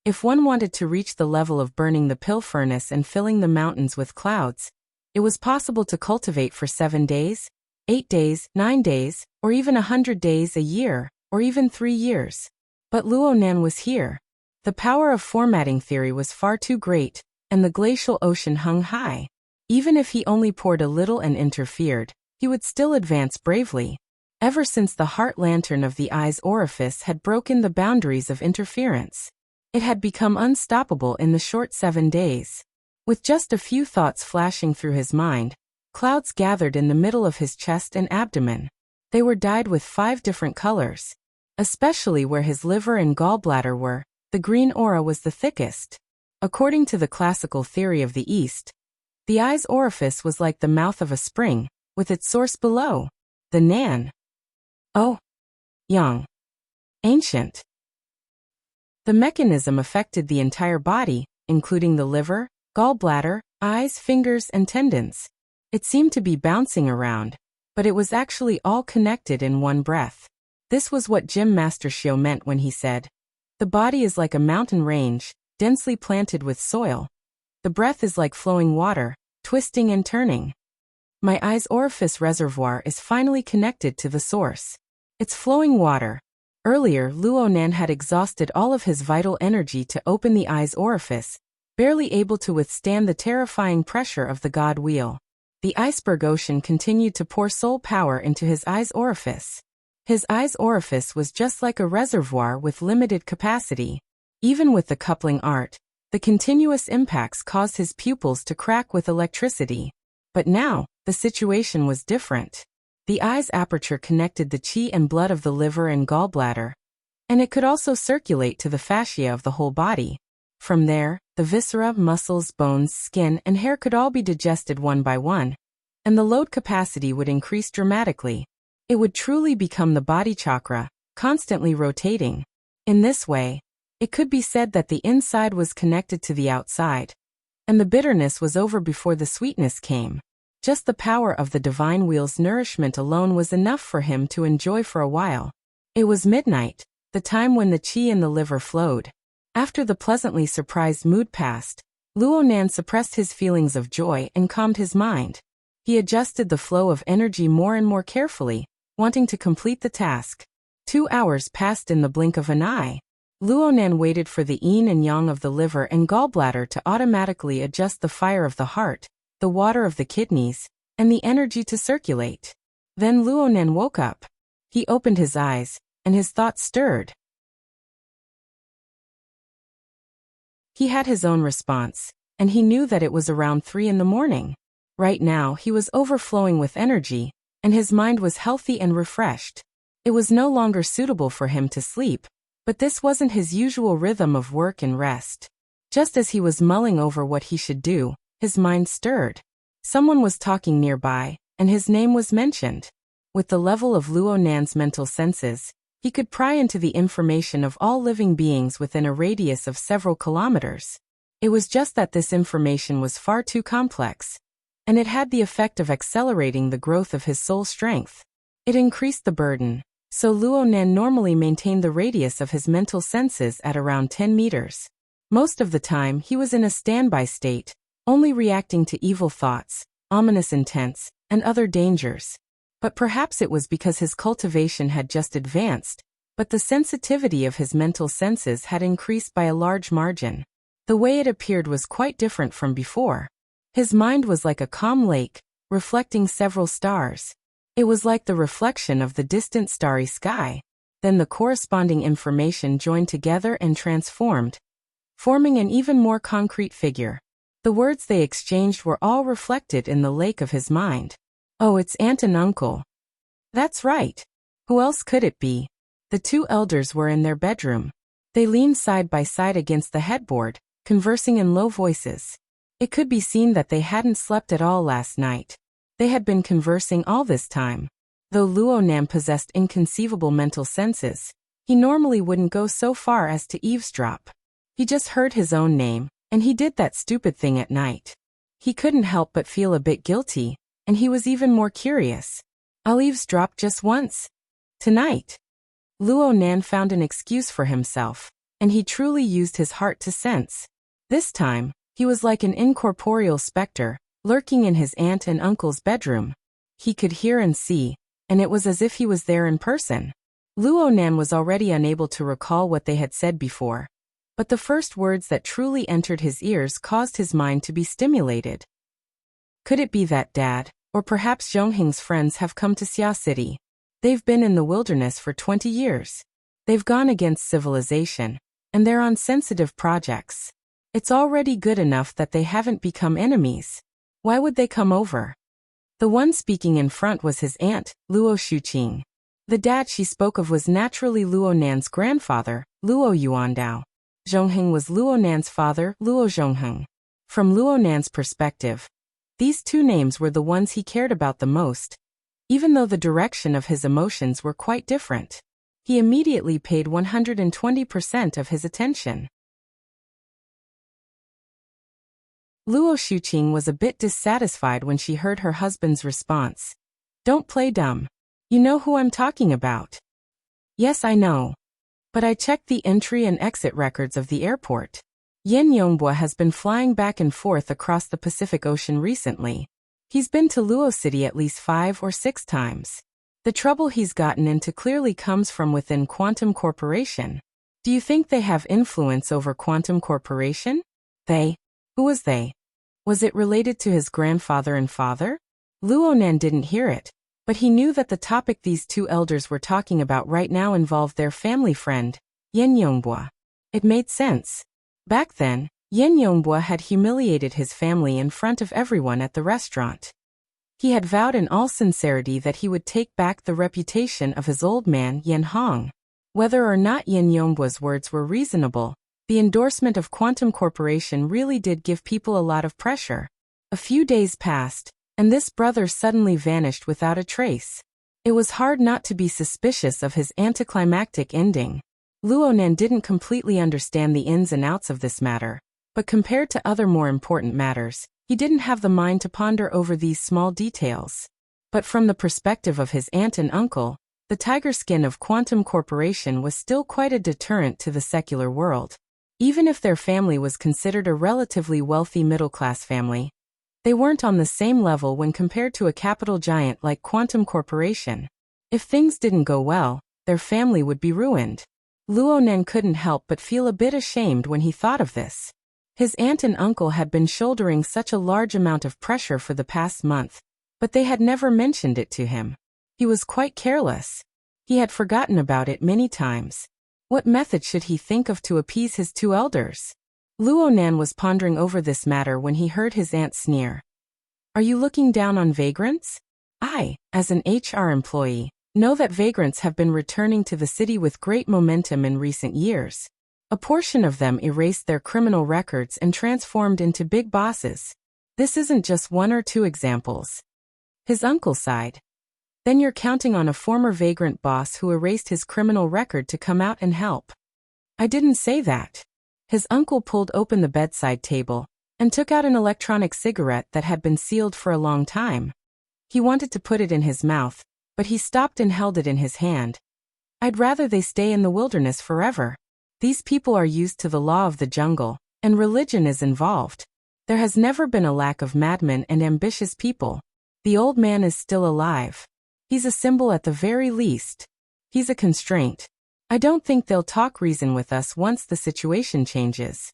If one wanted to reach the level of burning the pill furnace and filling the mountains with clouds, it was possible to cultivate for 7 days, 8 days, 9 days, or even 100 days a year, or even 3 years. But Luonan was here. The power of formatting theory was far too great, and the glacial ocean hung high. Even if he only poured a little and interfered, he would still advance bravely. Ever since the heart lantern of the eye's orifice had broken the boundaries of interference, it had become unstoppable in the short 7 days. With just a few thoughts flashing through his mind, clouds gathered in the middle of his chest and abdomen. They were dyed with 5 different colors. Especially where his liver and gallbladder were, the green aura was the thickest. According to the classical theory of the East, the eye's orifice was like the mouth of a spring, with its source below. The Nan. Oh. Yang. Ancient. The mechanism affected the entire body, including the liver, gallbladder, eyes, fingers, and tendons. It seemed to be bouncing around, but it was actually all connected in one breath. This was what Gym Master Xiao meant when he said, "The body is like a mountain range, densely planted with soil. The breath is like flowing water, twisting and turning. My eye's orifice reservoir is finally connected to the source. It's flowing water." Earlier, Luonan had exhausted all of his vital energy to open the eye's orifice, barely able to withstand the terrifying pressure of the god wheel. The iceberg ocean continued to pour soul power into his eye's orifice. His eye's orifice was just like a reservoir with limited capacity. Even with the coupling art, the continuous impacts caused his pupils to crack with electricity. But now, the situation was different. The eye's aperture connected the qi and blood of the liver and gallbladder, and it could also circulate to the fascia of the whole body. From there, the viscera, muscles, bones, skin, and hair could all be digested one by one, and the load capacity would increase dramatically. It would truly become the body chakra, constantly rotating. In this way, it could be said that the inside was connected to the outside, and the bitterness was over before the sweetness came. Just the power of the divine wheel's nourishment alone was enough for him to enjoy for a while. It was midnight, the time when the qi in the liver flowed. After the pleasantly surprised mood passed, Luonan suppressed his feelings of joy and calmed his mind. He adjusted the flow of energy more and more carefully, wanting to complete the task. 2 hours passed in the blink of an eye. Luonan waited for the yin and yang of the liver and gallbladder to automatically adjust the fire of the heart, the water of the kidneys, and the energy to circulate. Then Luonan woke up. He opened his eyes, and his thoughts stirred. He had his own response, and he knew that it was around 3 in the morning. Right now, he was overflowing with energy, and his mind was healthy and refreshed. It was no longer suitable for him to sleep, but this wasn't his usual rhythm of work and rest. Just as he was mulling over what he should do, his mind stirred. Someone was talking nearby, and his name was mentioned. With the level of Luonan's mental senses, he could pry into the information of all living beings within a radius of several kilometers. It was just that this information was far too complex, and it had the effect of accelerating the growth of his soul strength. It increased the burden, so Luonan normally maintained the radius of his mental senses at around 10 meters. Most of the time, he was in a standby state, only reacting to evil thoughts, ominous intents, and other dangers. But perhaps it was because his cultivation had just advanced, but the sensitivity of his mental senses had increased by a large margin. The way it appeared was quite different from before. His mind was like a calm lake, reflecting several stars. It was like the reflection of the distant starry sky. Then the corresponding information joined together and transformed, forming an even more concrete figure. The words they exchanged were all reflected in the lake of his mind. "Oh, it's aunt and uncle." "That's right. Who else could it be?" The two elders were in their bedroom. They leaned side by side against the headboard, conversing in low voices. It could be seen that they hadn't slept at all last night. They had been conversing all this time. Though Luonan possessed inconceivable mental senses, he normally wouldn't go so far as to eavesdrop. He just heard his own name, and he did that stupid thing at night. He couldn't help but feel a bit guilty, and he was even more curious. "I'll eavesdrop just once. Tonight." Luonan found an excuse for himself, and he truly used his heart to sense. This time, he was like an incorporeal specter, lurking in his aunt and uncle's bedroom. He could hear and see, and it was as if he was there in person. Luonan was already unable to recall what they had said before, but the first words that truly entered his ears caused his mind to be stimulated. Could it be that Dad, or perhaps Zhongheng's friends have come to Xia City? They've been in the wilderness for 20 years. They've gone against civilization, and they're on sensitive projects. It's already good enough that they haven't become enemies. Why would they come over? The one speaking in front was his aunt, Luo Shuqing. The dad she spoke of was naturally Luonan's grandfather, Luo Yuandao. Zhongheng was Luonan's father, Luo Zhongheng. From Luonan's perspective, these two names were the ones he cared about the most, even though the direction of his emotions were quite different. He immediately paid 120% of his attention. Luo Shuqing was a bit dissatisfied when she heard her husband's response. Don't play dumb. You know who I'm talking about. Yes, I know. But I checked the entry and exit records of the airport. Yin Yongbua has been flying back and forth across the Pacific Ocean recently. He's been to Luo City at least 5 or 6 times. The trouble he's gotten into clearly comes from within Quantum Corporation. Do you think they have influence over Quantum Corporation? They? Who was they? Was it related to his grandfather and father? Luonan didn't hear it, but he knew that the topic these two elders were talking about right now involved their family friend, Yin Yongbua. It made sense. Back then, Yin Yongbua had humiliated his family in front of everyone at the restaurant. He had vowed in all sincerity that he would take back the reputation of his old man Yin Hong. Whether or not Yin Yongbua's words were reasonable, the endorsement of Quantum Corporation really did give people a lot of pressure. A few days passed, and this brother suddenly vanished without a trace. It was hard not to be suspicious of his anticlimactic ending. Luonan didn't completely understand the ins and outs of this matter, but compared to other more important matters, he didn't have the mind to ponder over these small details. But from the perspective of his aunt and uncle, the tiger skin of Quantum Corporation was still quite a deterrent to the secular world. Even if their family was considered a relatively wealthy middle-class family, they weren't on the same level when compared to a capital giant like Quantum Corporation. If things didn't go well, their family would be ruined. Luonan couldn't help but feel a bit ashamed when he thought of this. His aunt and uncle had been shouldering such a large amount of pressure for the past month, but they had never mentioned it to him. He was quite careless. He had forgotten about it many times. What method should he think of to appease his two elders? Luonan was pondering over this matter when he heard his aunt sneer. Are you looking down on vagrants? I, as an HR employee, know that vagrants have been returning to the city with great momentum in recent years. A portion of them erased their criminal records and transformed into big bosses. This isn't just 1 or 2 examples. His uncle sighed. Then you're counting on a former vagrant boss who erased his criminal record to come out and help. I didn't say that. His uncle pulled open the bedside table and took out an electronic cigarette that had been sealed for a long time. He wanted to put it in his mouth, but he stopped and held it in his hand. I'd rather they stay in the wilderness forever. These people are used to the law of the jungle, and religion is involved. There has never been a lack of madmen and ambitious people. The old man is still alive. He's a symbol at the very least. He's a constraint. I don't think they'll talk reason with us once the situation changes.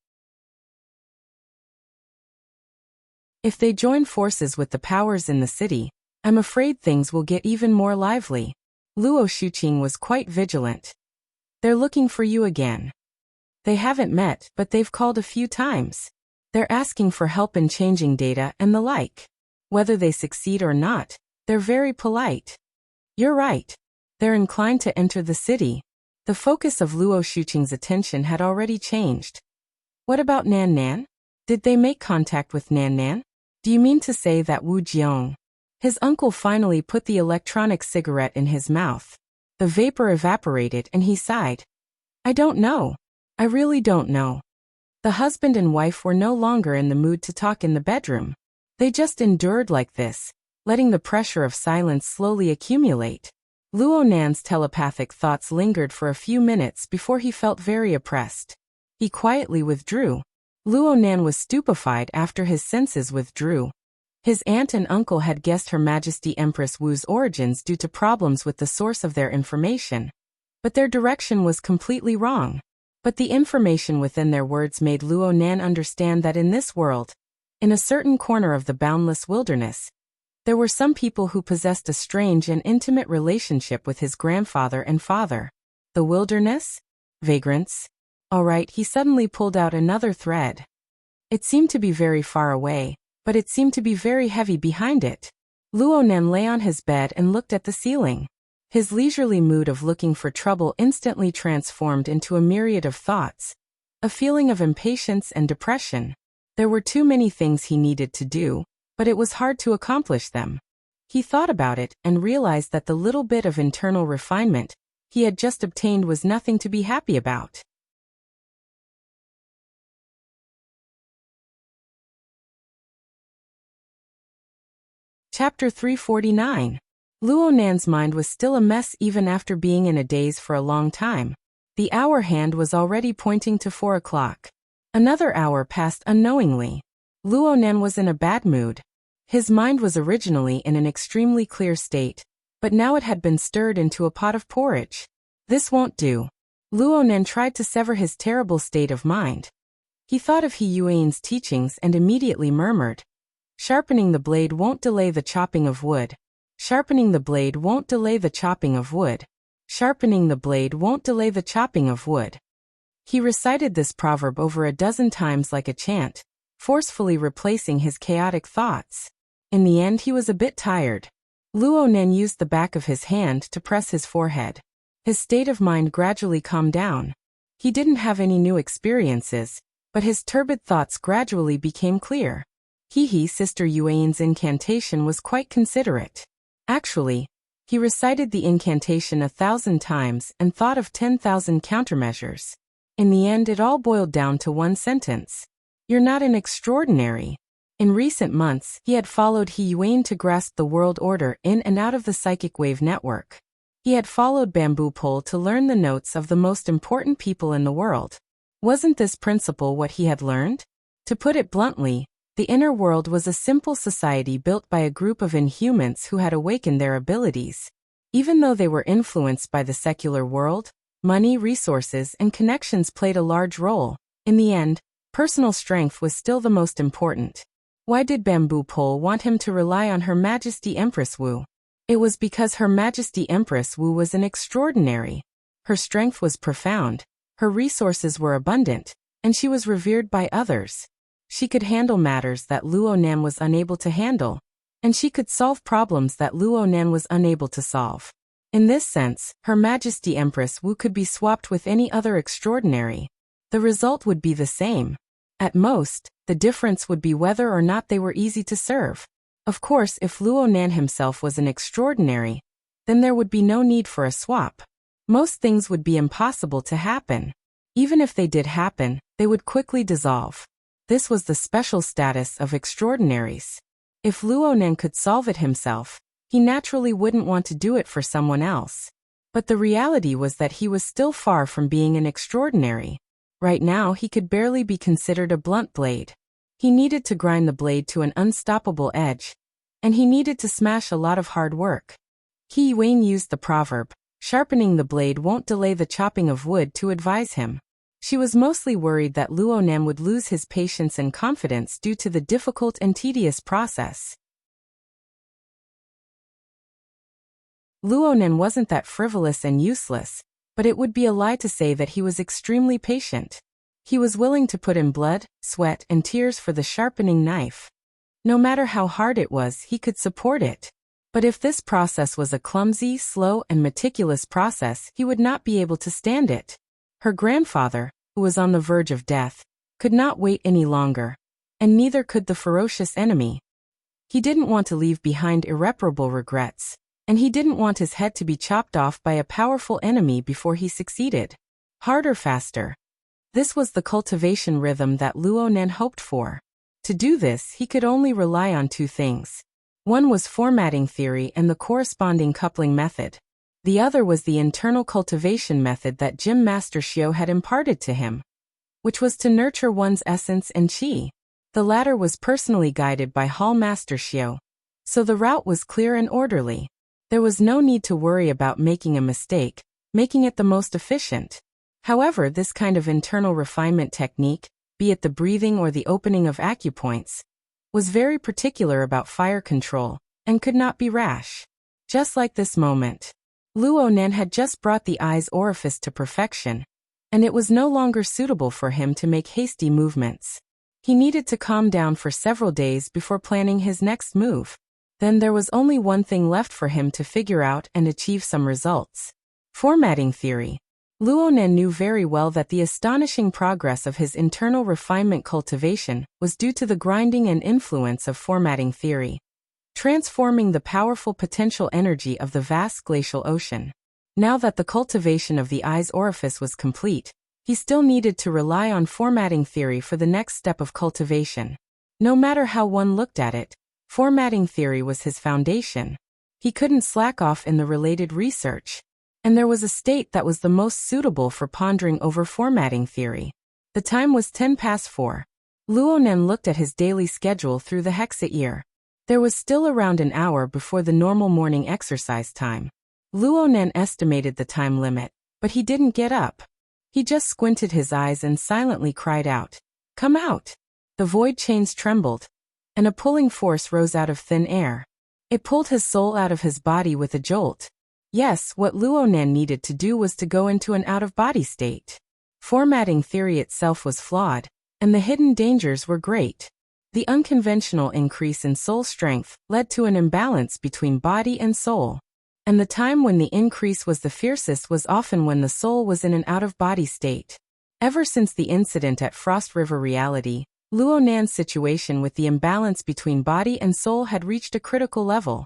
If they join forces with the powers in the city, I'm afraid things will get even more lively. Luo Shuqing was quite vigilant. They're looking for you again. They haven't met, but they've called a few times. They're asking for help in changing data and the like. Whether they succeed or not, they're very polite. You're right. They're inclined to enter the city. The focus of Luo Shuqing's attention had already changed. What about Nan Nan? Did they make contact with Nan Nan? Do you mean to say that Wu Jiong? His uncle finally put the electronic cigarette in his mouth. The vapor evaporated and he sighed. I don't know. I really don't know. The husband and wife were no longer in the mood to talk in the bedroom. They just endured like this, letting the pressure of silence slowly accumulate. Luonan's telepathic thoughts lingered for a few minutes before he felt very oppressed. He quietly withdrew. Luonan was stupefied after his senses withdrew. His aunt and uncle had guessed Her Majesty Empress Wu's origins due to problems with the source of their information. But their direction was completely wrong. But the information within their words made Luonan understand that in this world, in a certain corner of the boundless wilderness, there were some people who possessed a strange and intimate relationship with his grandfather and father. The wilderness? Vagrants? All right, he suddenly pulled out another thread. It seemed to be very far away, but it seemed to be very heavy behind it. Luonan lay on his bed and looked at the ceiling. His leisurely mood of looking for trouble instantly transformed into a myriad of thoughts, a feeling of impatience and depression. There were too many things he needed to do, but it was hard to accomplish them. He thought about it and realized that the little bit of internal refinement he had just obtained was nothing to be happy about. Chapter 349. Luo Nan's mind was still a mess even after being in a daze for a long time. The hour hand was already pointing to 4 o'clock. Another hour passed unknowingly. Luo Nan was in a bad mood. His mind was originally in an extremely clear state, but now it had been stirred into a pot of porridge. This won't do. Luo Nan tried to sever his terrible state of mind. He thought of He Yuan's teachings and immediately murmured, "Sharpening the blade won't delay the chopping of wood. Sharpening the blade won't delay the chopping of wood. Sharpening the blade won't delay the chopping of wood." He recited this proverb over a dozen times like a chant, forcefully replacing his chaotic thoughts. In the end he was a bit tired. Luo Nan used the back of his hand to press his forehead. His state of mind gradually calmed down. He didn't have any new experiences, but his turbid thoughts gradually became clear. Sister Yuan's incantation was quite considerate. Actually, he recited the incantation 1,000 times and thought of 10,000 countermeasures. In the end it all boiled down to one sentence. "You're not an extraordinary." In recent months, he had followed He Yuan to grasp the world order in and out of the psychic wave network. He had followed Bamboo Pole to learn the notes of the most important people in the world. Wasn't this principle what he had learned? To put it bluntly, the inner world was a simple society built by a group of inhumans who had awakened their abilities. Even though they were influenced by the secular world, money, resources, and connections played a large role. In the end, personal strength was still the most important. Why did Bamboo Pole want him to rely on Her Majesty Empress Wu? It was because Her Majesty Empress Wu was an extraordinary. Her strength was profound, her resources were abundant, and she was revered by others. She could handle matters that Luo Nan was unable to handle, and she could solve problems that Luo Nan was unable to solve. In this sense, Her Majesty Empress Wu could be swapped with any other extraordinary. The result would be the same. At most, the difference would be whether or not they were easy to serve. Of course, if Luo Nan himself was an extraordinary, then there would be no need for a swap. Most things would be impossible to happen. Even if they did happen, they would quickly dissolve. This was the special status of extraordinaries. If Luo Nan could solve it himself, he naturally wouldn't want to do it for someone else. But the reality was that he was still far from being an extraordinary. Right now he could barely be considered a blunt blade. He needed to grind the blade to an unstoppable edge, and he needed to smash a lot of hard work. He Yuan used the proverb, "Sharpening the blade won't delay the chopping of wood," to advise him. She was mostly worried that Luo Nan would lose his patience and confidence due to the difficult and tedious process. Luo Nan wasn't that frivolous and useless, but it would be a lie to say that he was extremely patient. He was willing to put in blood, sweat, and tears for the sharpening knife. No matter how hard it was, he could support it. But if this process was a clumsy, slow, and meticulous process, he would not be able to stand it. Her grandfather, who was on the verge of death, could not wait any longer, and neither could the ferocious enemy. He didn't want to leave behind irreparable regrets, and he didn't want his head to be chopped off by a powerful enemy before he succeeded. Harder, faster. This was the cultivation rhythm that Luo Nan hoped for. To do this, he could only rely on two things. One was formatting theory and the corresponding coupling method. The other was the internal cultivation method that Gym Master Xiao had imparted to him, which was to nurture one's essence and qi. The latter was personally guided by Hall Master Xiao, so the route was clear and orderly. There was no need to worry about making a mistake, making it the most efficient. However, this kind of internal refinement technique, be it the breathing or the opening of acupoints, was very particular about fire control, and could not be rash. Just like this moment, Luo Nan had just brought the eye's orifice to perfection, and it was no longer suitable for him to make hasty movements. He needed to calm down for several days before planning his next move. Then there was only one thing left for him to figure out and achieve some results. Formatting theory. Luo Nan knew very well that the astonishing progress of his internal refinement cultivation was due to the grinding and influence of formatting theory, transforming the powerful potential energy of the vast glacial ocean. Now that the cultivation of the eye's orifice was complete, he still needed to rely on formatting theory for the next step of cultivation. No matter how one looked at it, formatting theory was his foundation. He couldn't slack off in the related research. And there was a state that was the most suitable for pondering over formatting theory. The time was 4:10. Luonan looked at his daily schedule through the hexa-ear. There was still around an hour before the normal morning exercise time. Luonan estimated the time limit, but he didn't get up. He just squinted his eyes and silently cried out, "Come out!" The void chains trembled, and a pulling force rose out of thin air. It pulled his soul out of his body with a jolt. Yes, what Luonan needed to do was to go into an out-of-body state. Formatting theory itself was flawed, and the hidden dangers were great. The unconventional increase in soul strength led to an imbalance between body and soul. And the time when the increase was the fiercest was often when the soul was in an out-of-body state. Ever since the incident at Frost River Reality, Luonan's situation with the imbalance between body and soul had reached a critical level.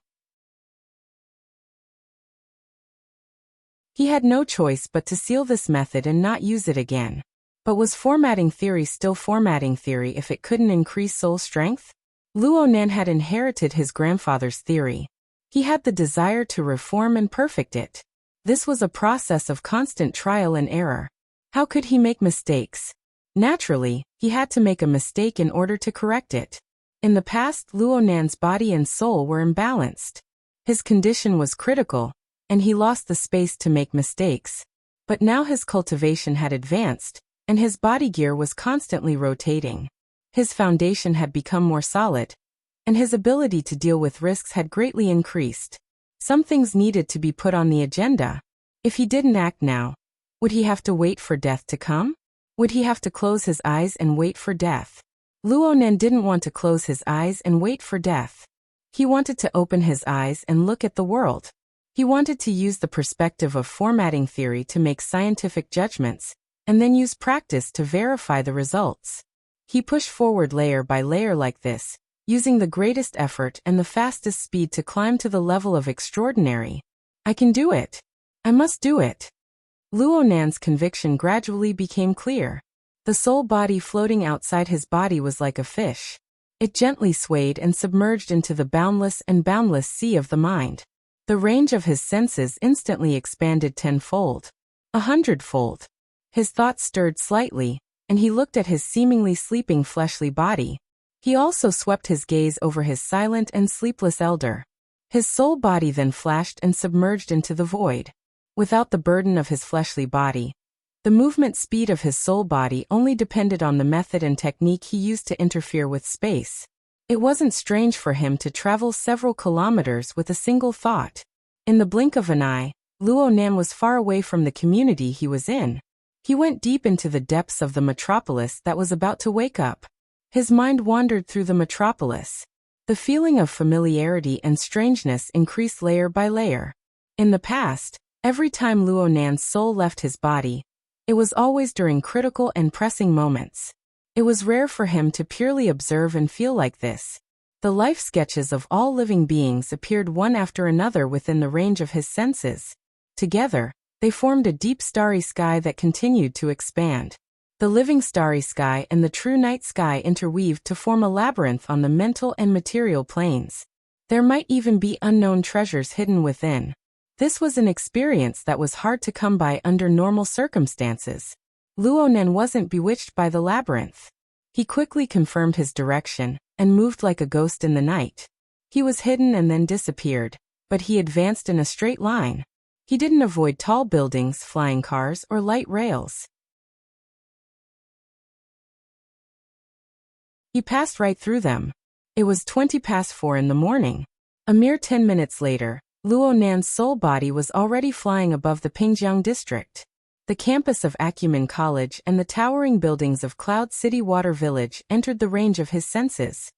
He had no choice but to seal this method and not use it again. But was formatting theory still formatting theory if it couldn't increase soul strength? Luonan had inherited his grandfather's theory. He had the desire to reform and perfect it. This was a process of constant trial and error. How could he make mistakes? Naturally, he had to make a mistake in order to correct it. In the past, Luonan's body and soul were imbalanced. His condition was critical, and he lost the space to make mistakes. But now his cultivation had advanced, and his body gear was constantly rotating. His foundation had become more solid, and his ability to deal with risks had greatly increased. Some things needed to be put on the agenda. If he didn't act now, would he have to wait for death to come? Would he have to close his eyes and wait for death? Luonan didn't want to close his eyes and wait for death. He wanted to open his eyes and look at the world. He wanted to use the perspective of formatting theory to make scientific judgments, and then use practice to verify the results. He pushed forward layer by layer like this, using the greatest effort and the fastest speed to climb to the level of extraordinary. I can do it. I must do it. Luonan's conviction gradually became clear. The soul body floating outside his body was like a fish. It gently swayed and submerged into the boundless and boundless sea of the mind. The range of his senses instantly expanded 10-fold, 100-fold. His thoughts stirred slightly, and he looked at his seemingly sleeping fleshly body. He also swept his gaze over his silent and sleepless elder. His soul body then flashed and submerged into the void. Without the burden of his fleshly body, the movement speed of his soul body only depended on the method and technique he used to interfere with space. It wasn't strange for him to travel several kilometers with a single thought. In the blink of an eye, Luonan was far away from the community he was in. He went deep into the depths of the metropolis that was about to wake up. His mind wandered through the metropolis. The feeling of familiarity and strangeness increased layer by layer. In the past, every time Luonan's soul left his body, it was always during critical and pressing moments. It was rare for him to purely observe and feel like this. The life sketches of all living beings appeared one after another within the range of his senses. Together, they formed a deep starry sky that continued to expand. The living starry sky and the true night sky interweaved to form a labyrinth on the mental and material planes. There might even be unknown treasures hidden within. This was an experience that was hard to come by under normal circumstances. Luonan wasn't bewitched by the labyrinth. He quickly confirmed his direction and moved like a ghost in the night. He was hidden and then disappeared, but he advanced in a straight line. He didn't avoid tall buildings, flying cars, or light rails. He passed right through them. It was 4:20 in the morning. A mere 10 minutes later, Luonan's soul body was already flying above the Pingjiang district. The campus of Acumen College and the towering buildings of Cloud City Water Village entered the range of his senses.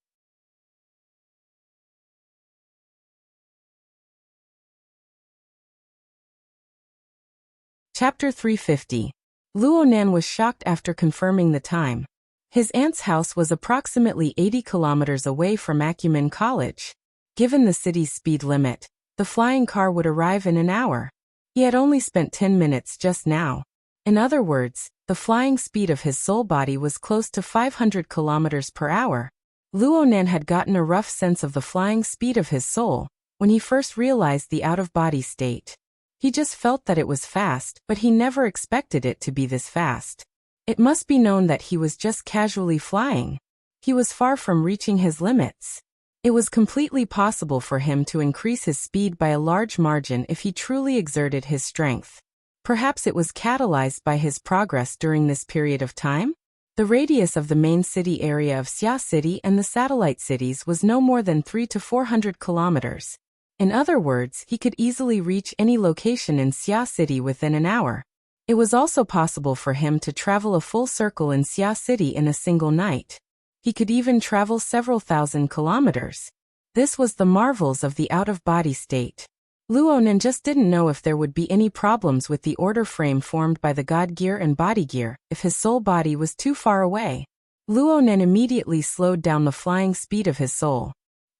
Chapter 350. Luonan was shocked after confirming the time. His aunt's house was approximately 80 kilometers away from Acumen College. Given the city's speed limit, the flying car would arrive in an hour. He had only spent 10 minutes just now. In other words, the flying speed of his soul body was close to 500 kilometers per hour. Luonan had gotten a rough sense of the flying speed of his soul when he first realized the out-of-body state. He just felt that it was fast, but he never expected it to be this fast. It must be known that he was just casually flying. He was far from reaching his limits. It was completely possible for him to increase his speed by a large margin if he truly exerted his strength. Perhaps it was catalyzed by his progress during this period of time? The radius of the main city area of Xia City and the satellite cities was no more than 300 to 400 kilometers. In other words, he could easily reach any location in Xia City within an hour. It was also possible for him to travel a full circle in Xia City in a single night. He could even travel several thousand kilometers. This was the marvels of the out-of-body state. Luonan just didn't know if there would be any problems with the order frame formed by the God Gear and Body Gear if his soul body was too far away. Luonan immediately slowed down the flying speed of his soul.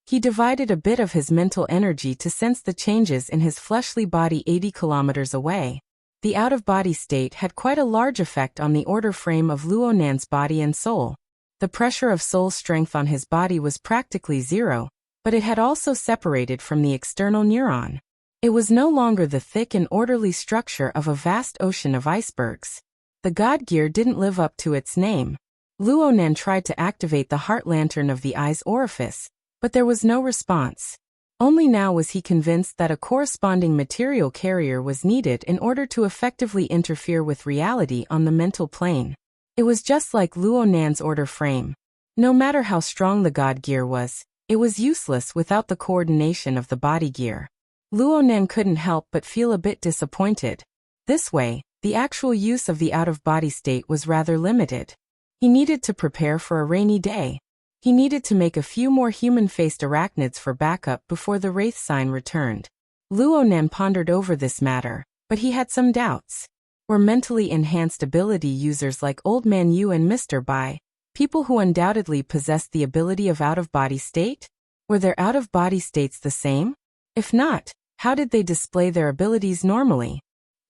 He divided a bit of his mental energy to sense the changes in his fleshly body 80 kilometers away. The out-of-body state had quite a large effect on the order frame of Luonan's body and soul. The pressure of soul strength on his body was practically zero, but it had also separated from the external neuron. It was no longer the thick and orderly structure of a vast ocean of icebergs. The God Gear didn't live up to its name. Luonan tried to activate the heart lantern of the eye's orifice, but there was no response. Only now was he convinced that a corresponding material carrier was needed in order to effectively interfere with reality on the mental plane. It was just like Luonan's order frame. No matter how strong the God Gear was, it was useless without the coordination of the body gear. Luonan couldn't help but feel a bit disappointed. This way, the actual use of the out-of-body state was rather limited. He needed to prepare for a rainy day. He needed to make a few more human-faced arachnids for backup before the Wraith sign returned. Luonan pondered over this matter, but he had some doubts. Were mentally enhanced ability users like Old Man Yu and Mr. Bai, people who undoubtedly possessed the ability of out-of-body state? Were their out-of-body states the same? If not, how did they display their abilities normally?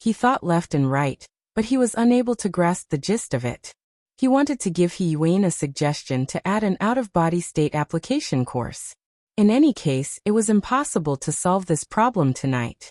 He thought left and right, but he was unable to grasp the gist of it. He wanted to give He Yuan a suggestion to add an out-of-body state application course. In any case, it was impossible to solve this problem tonight.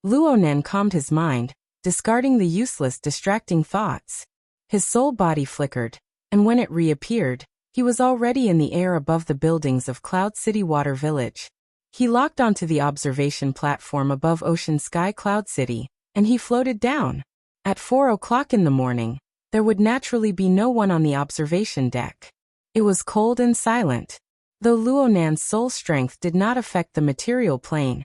Luonan calmed his mind, discarding the useless distracting thoughts. His soul body flickered, and when it reappeared, he was already in the air above the buildings of Cloud City Water Village. He locked onto the observation platform above Ocean Sky Cloud City, and he floated down. At 4 o'clock in the morning, there would naturally be no one on the observation deck. It was cold and silent. Though Luonan's soul strength did not affect the material plane,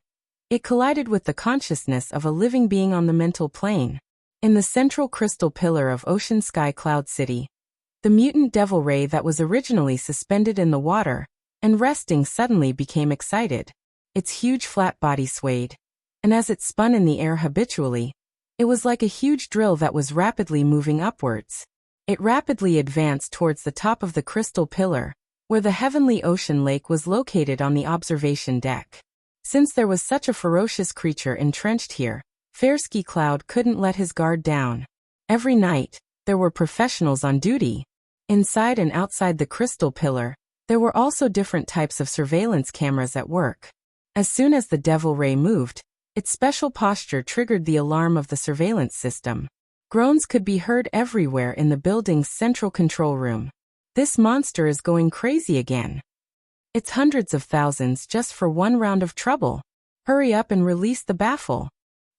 it collided with the consciousness of a living being on the mental plane. In the central crystal pillar of Ocean Sky Cloud City, the mutant devil ray that was originally suspended in the water and resting suddenly became excited. Its huge flat body swayed, and as it spun in the air habitually, it was like a huge drill that was rapidly moving upwards. It rapidly advanced towards the top of the crystal pillar, where the heavenly ocean lake was located on the observation deck. Since there was such a ferocious creature entrenched here, Fairski Cloud couldn't let his guard down. Every night, there were professionals on duty. Inside and outside the crystal pillar, there were also different types of surveillance cameras at work. As soon as the devil ray moved, its special posture triggered the alarm of the surveillance system. Groans could be heard everywhere in the building's central control room. This monster is going crazy again. It's hundreds of thousands just for one round of trouble. Hurry up and release the baffle.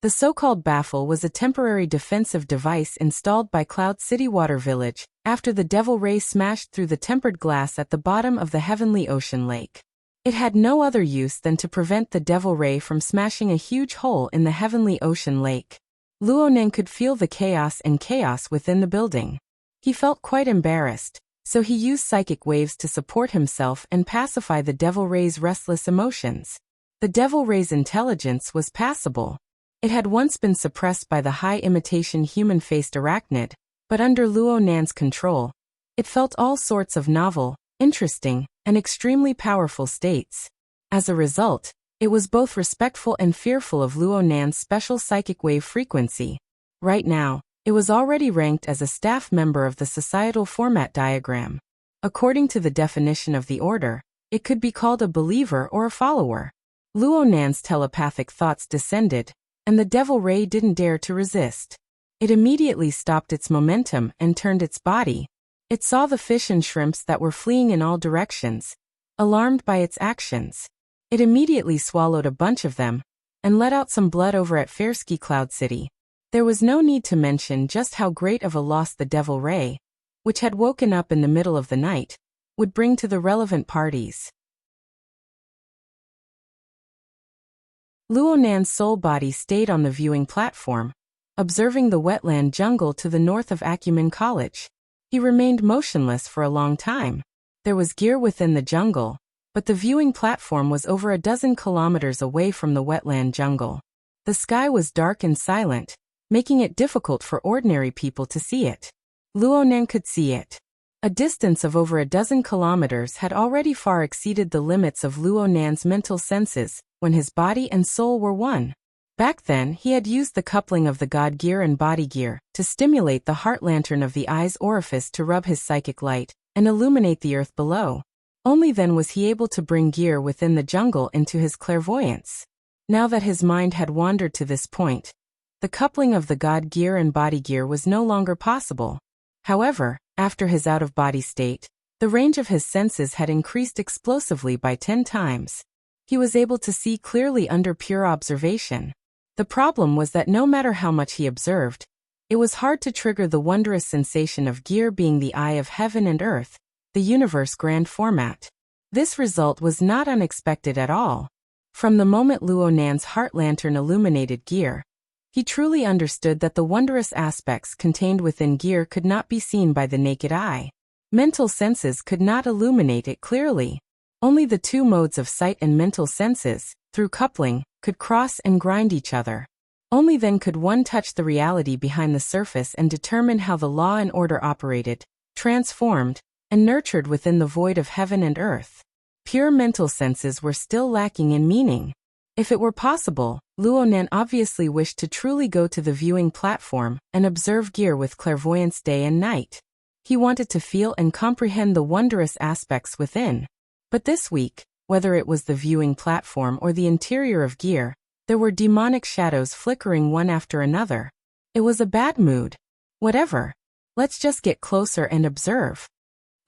The so-called baffle was a temporary defensive device installed by Cloud City Water Village after the devil ray smashed through the tempered glass at the bottom of the heavenly ocean lake. It had no other use than to prevent the devil ray from smashing a huge hole in the heavenly ocean lake. Luonan could feel the chaos within the building. He felt quite embarrassed, so he used psychic waves to support himself and pacify the devil ray's restless emotions. The devil ray's intelligence was passable. It had once been suppressed by the high imitation human-faced arachnid, but under Luonan's control, it felt all sorts of novel, interesting, and extremely powerful states. As a result, it was both respectful and fearful of Luonan's special psychic wave frequency. Right now, it was already ranked as a staff member of the societal format diagram. According to the definition of the order, It could be called a believer or a follower. Luo Nan's telepathic thoughts descended, and the devil ray didn't dare to resist. It immediately stopped its momentum and turned its body. It saw the fish and shrimps that were fleeing in all directions. Alarmed by its actions, it immediately swallowed a bunch of them and let out some blood over at Fairsky Cloud City. There was no need to mention just how great of a loss the devil ray, which had woken up in the middle of the night, would bring to the relevant parties. Luo Nan's soul body stayed on the viewing platform, observing the wetland jungle to the north of Acumen College. He remained motionless for a long time. There was gear within the jungle, but the viewing platform was over a dozen kilometers away from the wetland jungle. The sky was dark and silent, making it difficult for ordinary people to see it. Luo Nan could see it. A distance of over a dozen kilometers had already far exceeded the limits of Luo Nan's mental senses when his body and soul were one. Back then, he had used the coupling of the God gear and body gear to stimulate the heart lantern of the eye's orifice to rub his psychic light and illuminate the earth below. Only then was he able to bring gear within the jungle into his clairvoyance. Now that his mind had wandered to this point, the coupling of the God gear and body gear was no longer possible. However, after his out-of-body state, the range of his senses had increased explosively by 10 times. He was able to see clearly under pure observation. The problem was that no matter how much he observed, it was hard to trigger the wondrous sensation of gear being the eye of heaven and earth, the universe grand format. This result was not unexpected at all. From the moment Luo Nan's heart lantern illuminated gear, he truly understood that the wondrous aspects contained within gear could not be seen by the naked eye. Mental senses could not illuminate it clearly. Only the two modes of sight and mental senses, through coupling, could cross and grind each other. Only then could one touch the reality behind the surface and determine how the law and order operated, transformed, and nurtured within the void of heaven and earth. Pure mental senses were still lacking in meaning. If it were possible, Luo Nan obviously wished to truly go to the viewing platform and observe gear with clairvoyance day and night. He wanted to feel and comprehend the wondrous aspects within. But this week, whether it was the viewing platform or the interior of gear, there were demonic shadows flickering one after another. It was a bad mood. Whatever. Let's just get closer and observe.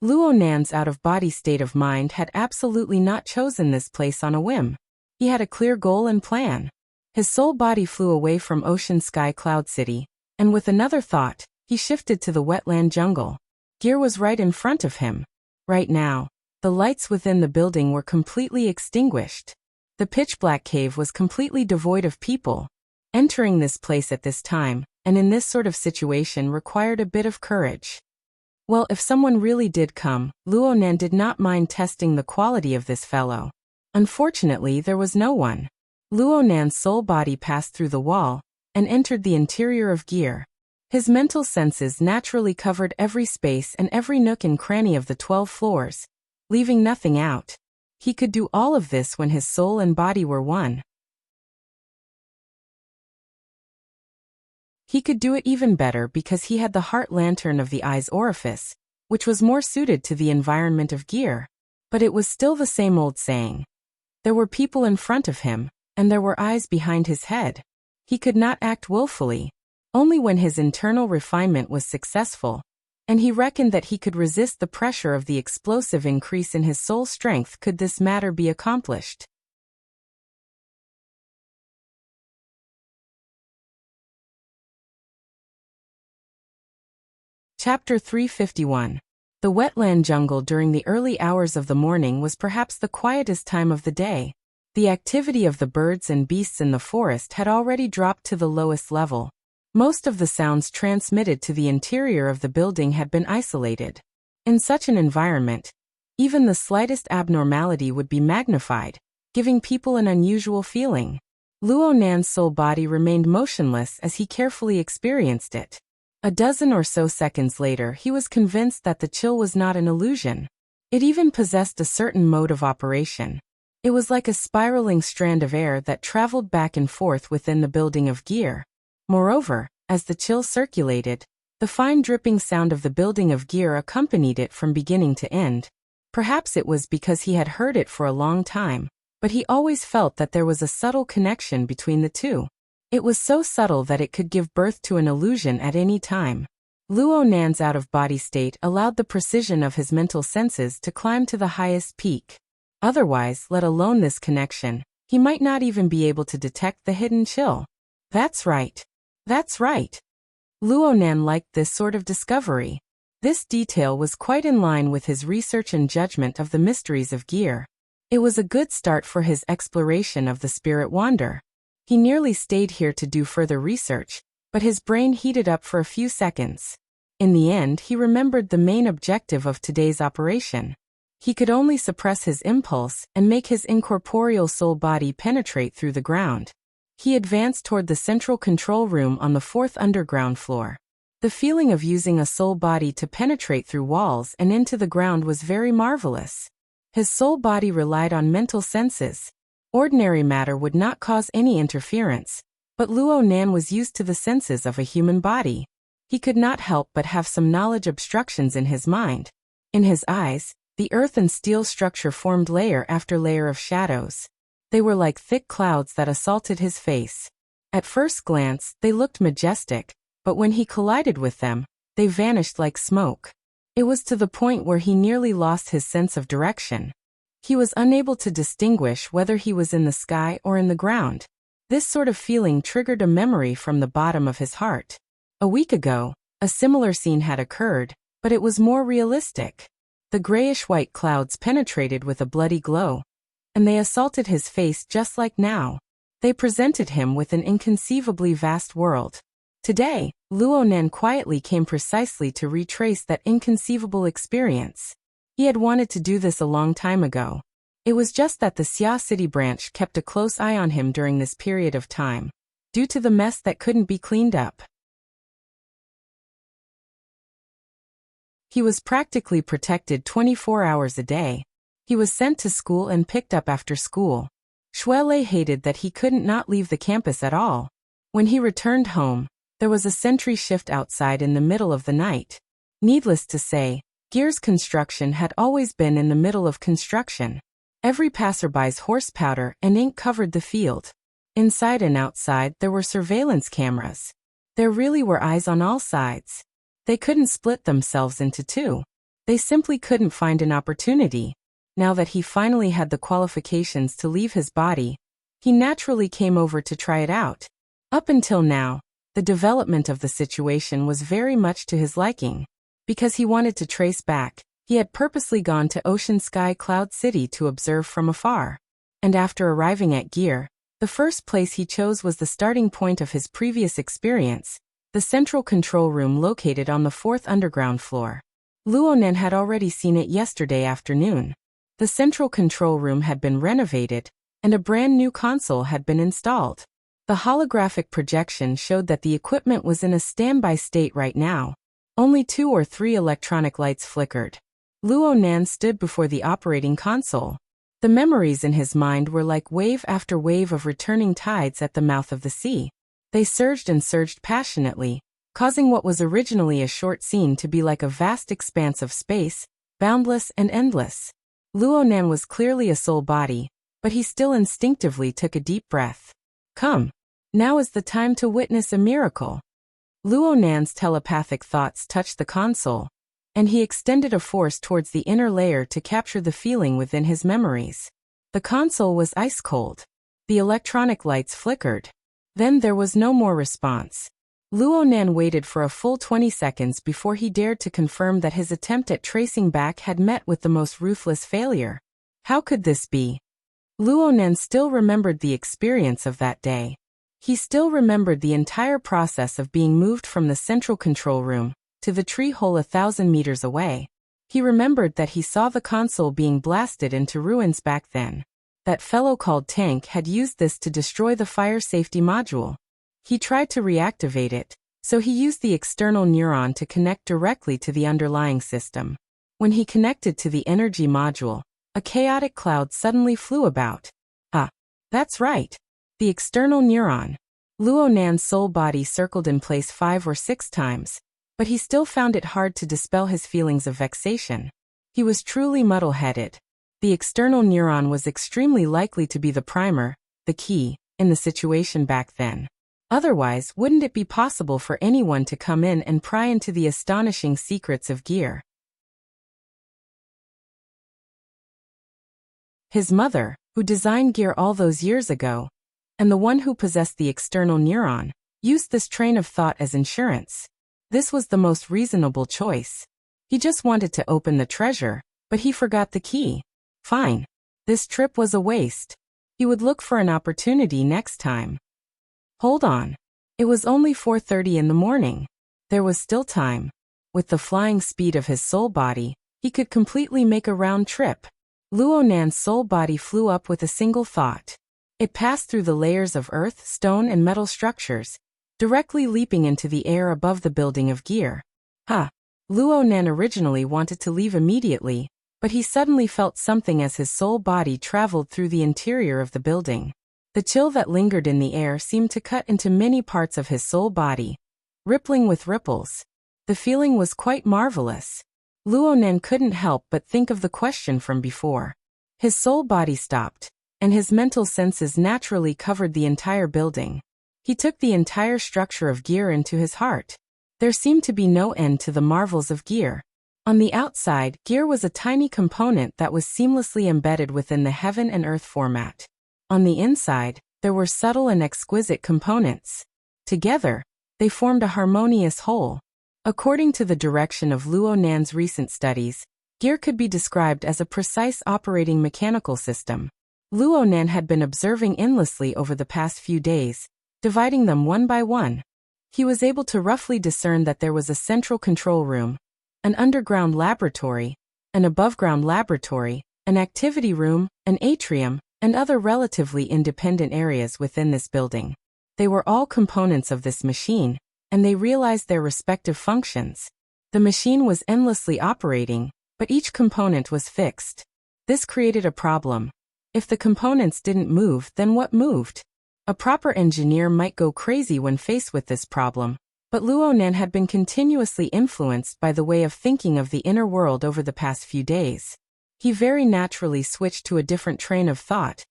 Luo Nan's out-of-body state of mind had absolutely not chosen this place on a whim. He had a clear goal and plan. His soul body flew away from Ocean Sky Cloud City, and with another thought, he shifted to the wetland jungle. Gear was right in front of him. Right now, the lights within the building were completely extinguished. The pitch-black cave was completely devoid of people. Entering this place at this time, and in this sort of situation, required a bit of courage. Well, if someone really did come, Luo Nan did not mind testing the quality of this fellow. Unfortunately, there was no one. Luo Nan's soul body passed through the wall and entered the interior of gear. His mental senses naturally covered every space and every nook and cranny of the 12 floors, leaving nothing out. He could do all of this when his soul and body were one. He could do it even better because he had the heart lantern of the eye's orifice, which was more suited to the environment of gear. But it was still the same old saying. There were people in front of him, and there were eyes behind his head. He could not act willfully. Only when his internal refinement was successful, and he reckoned that he could resist the pressure of the explosive increase in his soul strength, could this matter be accomplished. Chapter 351. The wetland jungle during the early hours of the morning was perhaps the quietest time of the day. The activity of the birds and beasts in the forest had already dropped to the lowest level. Most of the sounds transmitted to the interior of the building had been isolated. In such an environment, even the slightest abnormality would be magnified, giving people an unusual feeling. Luo Nan's soul body remained motionless as he carefully experienced it. A dozen or so seconds later, he was convinced that the chill was not an illusion. It even possessed a certain mode of operation. It was like a spiraling strand of air that traveled back and forth within the building of gear. Moreover, as the chill circulated, the fine dripping sound of the building of gear accompanied it from beginning to end. Perhaps it was because he had heard it for a long time, but he always felt that there was a subtle connection between the two. It was so subtle that it could give birth to an illusion at any time. Luo Nan's out-of-body state allowed the precision of his mental senses to climb to the highest peak. Otherwise, let alone this connection, he might not even be able to detect the hidden chill. That's right. That's right. Luo Nan liked this sort of discovery. This detail was quite in line with his research and judgment of the mysteries of gear. It was a good start for his exploration of the spirit wander. He nearly stayed here to do further research, but his brain heated up for a few seconds. In the end, he remembered the main objective of today's operation. He could only suppress his impulse and make his incorporeal soul body penetrate through the ground. He advanced toward the central control room on the 4th underground floor. The feeling of using a soul body to penetrate through walls and into the ground was very marvelous. His soul body relied on mental senses. Ordinary matter would not cause any interference, but Luo Nan was used to the senses of a human body. He could not help but have some knowledge obstructions in his mind. In his eyes, the earth and steel structure formed layer after layer of shadows. They were like thick clouds that assaulted his face. At first glance, they looked majestic, but when he collided with them, they vanished like smoke. It was to the point where he nearly lost his sense of direction. He was unable to distinguish whether he was in the sky or in the ground. This sort of feeling triggered a memory from the bottom of his heart. A week ago, a similar scene had occurred, but it was more realistic. The grayish-white clouds penetrated with a bloody glow, and they assaulted his face just like now. They presented him with an inconceivably vast world. Today, Luo Nan quietly came precisely to retrace that inconceivable experience. He had wanted to do this a long time ago. It was just that the Xia City branch kept a close eye on him during this period of time, due to the mess that couldn't be cleaned up. He was practically protected 24 hours a day. He was sent to school and picked up after school. Shuelei hated that he couldn't not leave the campus at all. When he returned home, there was a sentry shift outside in the middle of the night. Needless to say, Gear's construction had always been in the middle of construction. Every passerby's horse powder and ink covered the field. Inside and outside there were surveillance cameras. There really were eyes on all sides. They couldn't split themselves into two. They simply couldn't find an opportunity. Now that he finally had the qualifications to leave his body, he naturally came over to try it out. Up until now, the development of the situation was very much to his liking. Because he wanted to trace back, he had purposely gone to Ocean Sky Cloud City to observe from afar. And after arriving at Gear, the first place he chose was the starting point of his previous experience, the central control room located on the 4th underground floor. Luo Nan had already seen it yesterday afternoon. The central control room had been renovated, and a brand new console had been installed. The holographic projection showed that the equipment was in a standby state right now. Only 2 or 3 electronic lights flickered. Luo Nan stood before the operating console. The memories in his mind were like wave after wave of returning tides at the mouth of the sea. They surged and surged passionately, causing what was originally a short scene to be like a vast expanse of space, boundless and endless. Luo Nan was clearly a soul body, but he still instinctively took a deep breath. Come. Now is the time to witness a miracle. Luo Nan's telepathic thoughts touched the console, and he extended a force towards the inner layer to capture the feeling within his memories. The console was ice cold. The electronic lights flickered. Then there was no more response. Luo Nan waited for a full 20 seconds before he dared to confirm that his attempt at tracing back had met with the most ruthless failure. How could this be? Luo Nan still remembered the experience of that day. He still remembered the entire process of being moved from the central control room to the tree hole 1,000 meters away. He remembered that he saw the console being blasted into ruins back then. That fellow called Tank had used this to destroy the fire safety module. He tried to reactivate it, so he used the external neuron to connect directly to the underlying system. When he connected to the energy module, a chaotic cloud suddenly flew about. That's right. The external neuron. Luo Nan's soul body circled in place 5 or 6 times, but he still found it hard to dispel his feelings of vexation. He was truly muddle-headed. The external neuron was extremely likely to be the primer, the key, in the situation back then. Otherwise, wouldn't it be possible for anyone to come in and pry into the astonishing secrets of gear? His mother, who designed gear all those years ago, and the one who possessed the external neuron, used this train of thought as insurance. This was the most reasonable choice. He just wanted to open the treasure, but he forgot the key. Fine. This trip was a waste. He would look for an opportunity next time. Hold on. It was only 4:30 in the morning. There was still time. With the flying speed of his soul body, he could completely make a round trip. Luo Nan's soul body flew up with a single thought. It passed through the layers of earth, stone and metal structures, directly leaping into the air above the building of gear. Luo Nan originally wanted to leave immediately, but he suddenly felt something as his soul body traveled through the interior of the building. The chill that lingered in the air seemed to cut into many parts of his soul body, rippling with ripples. The feeling was quite marvelous. Luo Nan couldn't help but think of the question from before. His soul body stopped, and his mental senses naturally covered the entire building. He took the entire structure of gear into his heart. There seemed to be no end to the marvels of gear. On the outside, gear was a tiny component that was seamlessly embedded within the heaven and earth format. On the inside, there were subtle and exquisite components. Together, they formed a harmonious whole. According to the direction of Luo Nan's recent studies, gear could be described as a precise operating mechanical system. Luo Nan had been observing endlessly over the past few days, dividing them one by one. He was able to roughly discern that there was a central control room, an underground laboratory, an above-ground laboratory, an activity room, an atrium, and other relatively independent areas within this building. They were all components of this machine, and they realized their respective functions. The machine was endlessly operating, but each component was fixed. This created a problem. If the components didn't move, then what moved? A proper engineer might go crazy when faced with this problem, but Luo Nan had been continuously influenced by the way of thinking of the inner world over the past few days. He very naturally switched to a different train of thought.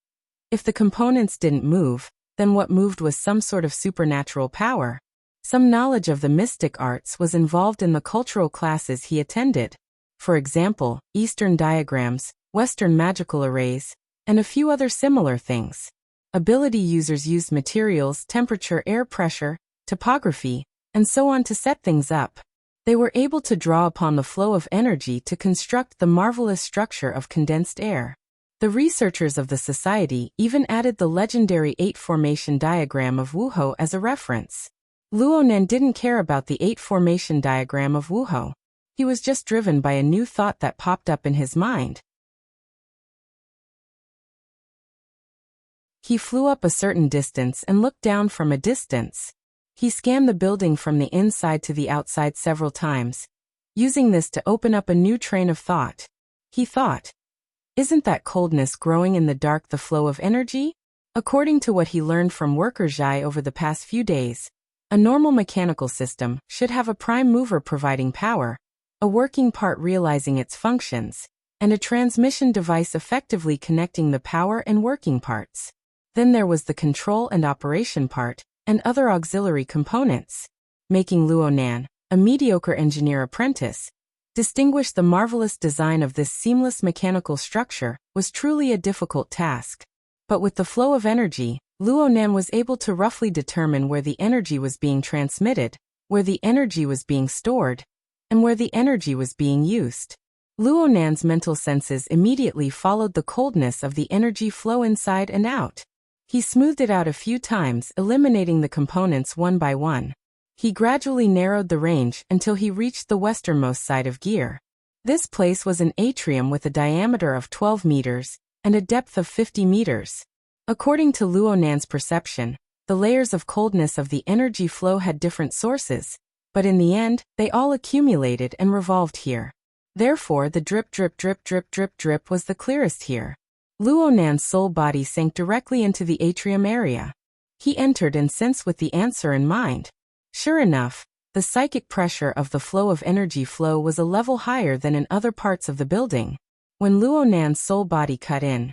If the components didn't move, then what moved was some sort of supernatural power. Some knowledge of the mystic arts was involved in the cultural classes he attended. For example, Eastern diagrams, Western magical arrays, and a few other similar things. Ability users used materials, temperature, air pressure, topography, and so on to set things up. They were able to draw upon the flow of energy to construct the marvelous structure of condensed air. The researchers of the society even added the legendary 8-formation diagram of Wuho as a reference. Luo Nan didn't care about the 8-formation diagram of Wuho. He was just driven by a new thought that popped up in his mind. He flew up a certain distance and looked down from a distance. He scanned the building from the inside to the outside several times, using this to open up a new train of thought. He thought, isn't that coldness growing in the dark the flow of energy? According to what he learned from worker Zhai over the past few days, a normal mechanical system should have a prime mover providing power, a working part realizing its functions, and a transmission device effectively connecting the power and working parts. Then there was the control and operation part, and other auxiliary components. Making Luo Nan, a mediocre engineer apprentice, distinguish the marvelous design of this seamless mechanical structure was truly a difficult task. But with the flow of energy, Luo Nan was able to roughly determine where the energy was being transmitted, where the energy was being stored, and where the energy was being used. Luo Nan's mental senses immediately followed the coldness of the energy flow inside and out. He smoothed it out a few times, eliminating the components one by one. He gradually narrowed the range until he reached the westernmost side of gear. This place was an atrium with a diameter of 12 meters and a depth of 50 meters. According to Luo Nan's perception, the layers of coldness of the energy flow had different sources, but in the end, they all accumulated and revolved here. Therefore, the drip drip drip drip drip drip was the clearest here. Luo Nan's soul body sank directly into the atrium area. He entered and sensed with the answer in mind. Sure enough, The psychic pressure of the flow of energy flow was a level higher than in other parts of the building. When Luo Nan's soul body cut in,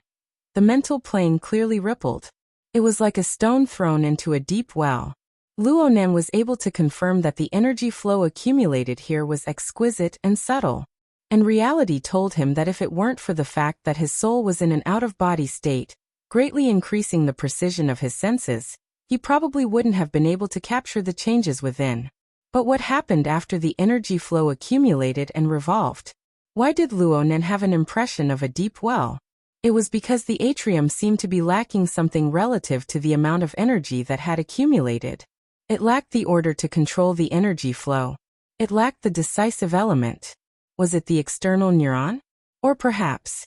the mental plane clearly rippled. It was like a stone thrown into a deep well. Luo Nan was able to confirm that the energy flow accumulated here was exquisite and subtle. And reality told him that if it weren't for the fact that his soul was in an out-of-body state, greatly increasing the precision of his senses, he probably wouldn't have been able to capture the changes within. But what happened after the energy flow accumulated and revolved? Why did Luo Nan have an impression of a deep well? It was because the atrium seemed to be lacking something relative to the amount of energy that had accumulated. It lacked the order to control the energy flow. It lacked the decisive element. Was it the external neuron? Or perhaps?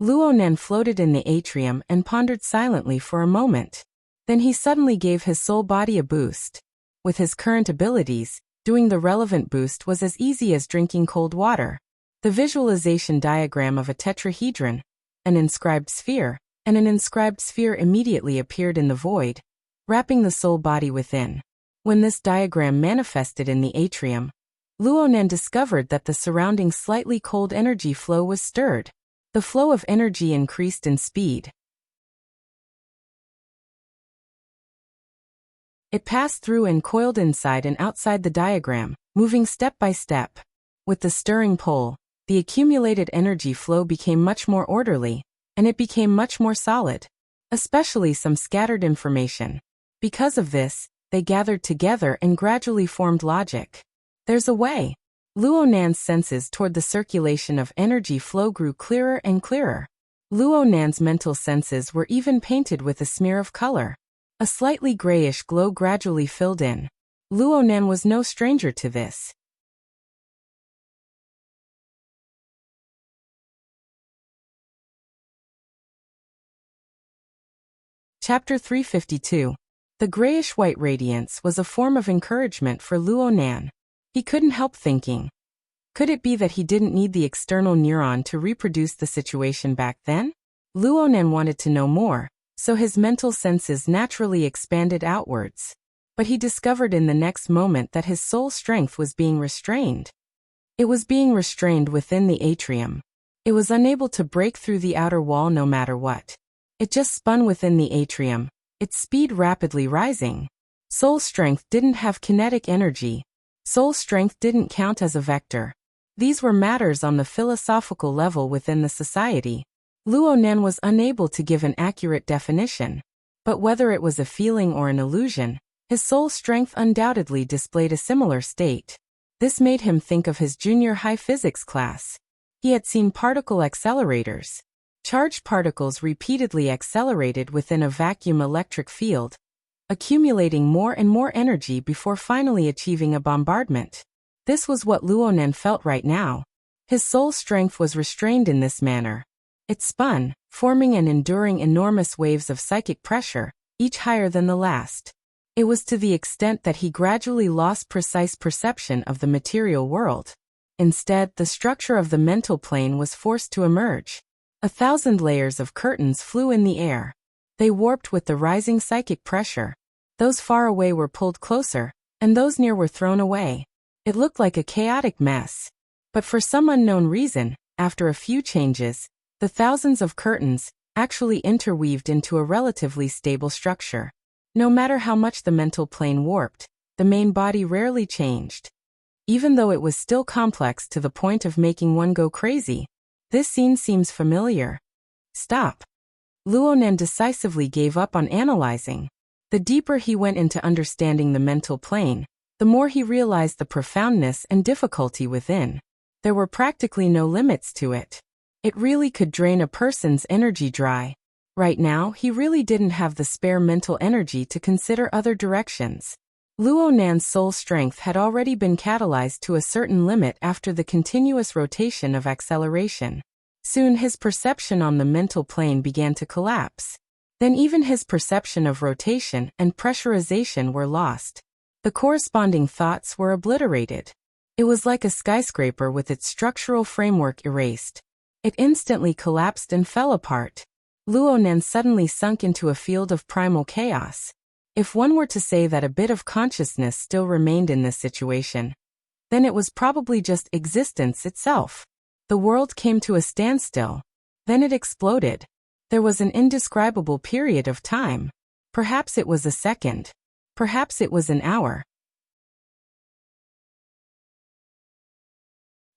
Luo Nan floated in the atrium and pondered silently for a moment. Then he suddenly gave his soul body a boost. With his current abilities, doing the relevant boost was as easy as drinking cold water. The visualization diagram of a tetrahedron, an inscribed sphere, and an inscribed sphere immediately appeared in the void, wrapping the soul body within. When this diagram manifested in the atrium, Luo Nan discovered that the surrounding slightly cold energy flow was stirred. The flow of energy increased in speed. It passed through and coiled inside and outside the diagram, moving step by step. With the stirring pull, the accumulated energy flow became much more orderly, and it became much more solid, especially some scattered information. Because of this, they gathered together and gradually formed logic. There's a way. Luo Nan's senses toward the circulation of energy flow grew clearer and clearer. Luo Nan's mental senses were even painted with a smear of color. A slightly grayish glow gradually filled in. Luo Nan was no stranger to this. Chapter 352. The grayish-white radiance was a form of encouragement for Luo Nan. He couldn't help thinking. Could it be that he didn't need the external neuron to reproduce the situation back then? Luo Nan wanted to know more, so his mental senses naturally expanded outwards. But he discovered in the next moment that his soul strength was being restrained. It was being restrained within the atrium. It was unable to break through the outer wall no matter what. It just spun within the atrium, its speed rapidly rising. Soul strength didn't have kinetic energy. Soul strength didn't count as a vector. These were matters on the philosophical level within the society. Luo Nan was unable to give an accurate definition. But whether it was a feeling or an illusion, his soul strength undoubtedly displayed a similar state. This made him think of his junior high physics class. He had seen particle accelerators. Charged particles repeatedly accelerated within a vacuum electric field, accumulating more and more energy before finally achieving a bombardment. This was what Luo Nan felt right now. His soul strength was restrained in this manner. It spun, forming and enduring enormous waves of psychic pressure, each higher than the last. It was to the extent that he gradually lost precise perception of the material world. Instead, the structure of the mental plane was forced to emerge. 1,000 layers of curtains flew in the air. They warped with the rising psychic pressure. Those far away were pulled closer, and those near were thrown away. It looked like a chaotic mess. But for some unknown reason, after a few changes, the thousands of curtains actually interweaved into a relatively stable structure. No matter how much the mental plane warped, the main body rarely changed. Even though it was still complex to the point of making one go crazy. This scene seems familiar. Stop. Luo Nan decisively gave up on analyzing. The deeper he went into understanding the mental plane, the more he realized the profoundness and difficulty within. There were practically no limits to it. It really could drain a person's energy dry. Right now, he really didn't have the spare mental energy to consider other directions. Luo Nan's soul strength had already been catalyzed to a certain limit after the continuous rotation of acceleration. Soon his perception on the mental plane began to collapse. Then even his perception of rotation and pressurization were lost. The corresponding thoughts were obliterated. It was like a skyscraper with its structural framework erased. It instantly collapsed and fell apart. Luo Nan suddenly sunk into a field of primal chaos. If one were to say that a bit of consciousness still remained in this situation, then it was probably just existence itself. The world came to a standstill. Then it exploded. There was an indescribable period of time. Perhaps it was a second. Perhaps it was an hour.